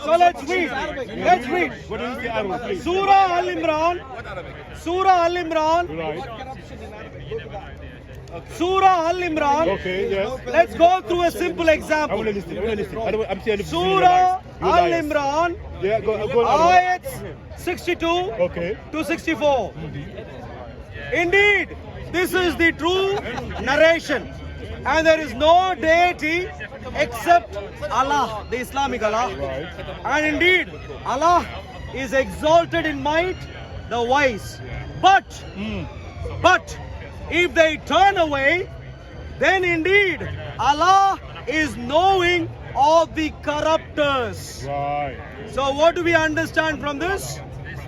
So let's read. Let's read. Surah Al-Imran. Surah Al-Imran. Surah Al-Imran. Okay, yes. Let's go through a simple example. I want to listen. I'm saying Surah Al-Imran. Yeah, go Ayats 62 to 64. Indeed, this is the true narration. And there is no deity except Allah, the Islamic Allah. And indeed, Allah is exalted in might, the wise. But if they turn away, then indeed Allah is knowing of the corruptors. So what do we understand from this?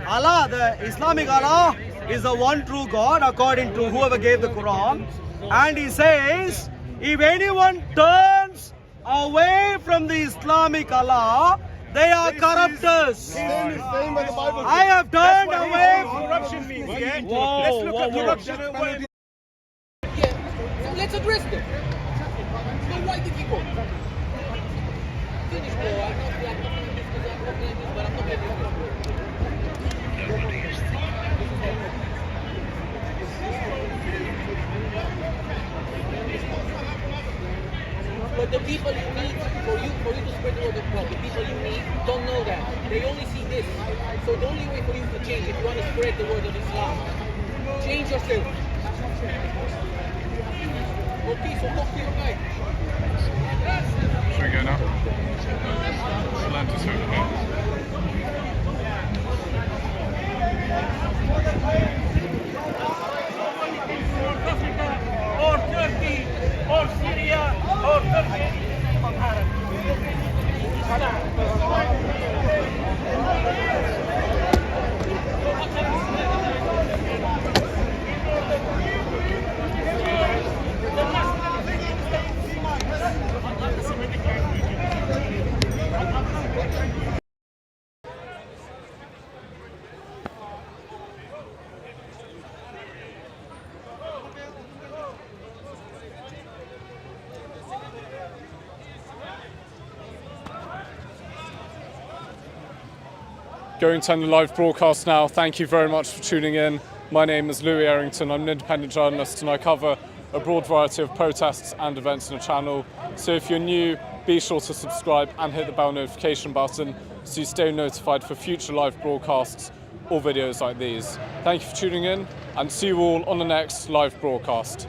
Allah, the Islamic Allah, is the one true God according to whoever gave the Quran. And he says, if anyone turns away from the Islamic Allah, they are corruptors. I have turned away from corruption means. Yeah? Whoa, Let's look at whoa. corruption. Let's address them. So why did he go? Finish, bro. I'm not playing this, but I'm not playing this. But the people you need for you to spread the word of God, the people you need don't know that. They only see this. So the only way for you to change, if you want to spread the word of Islam, change yourself. Okay, so talk to your guy. Should we go now? Land to North Africa, or Turkey, or Syria, or Turkey, from Arab. Going to end the live broadcast now. Thank you very much for tuning in. My name is Louis Errington. I'm an independent journalist and I cover a broad variety of protests and events on the channel. So if you're new, be sure to subscribe and hit the bell notification button so you stay notified for future live broadcasts or videos like these. Thank you for tuning in and see you all on the next live broadcast.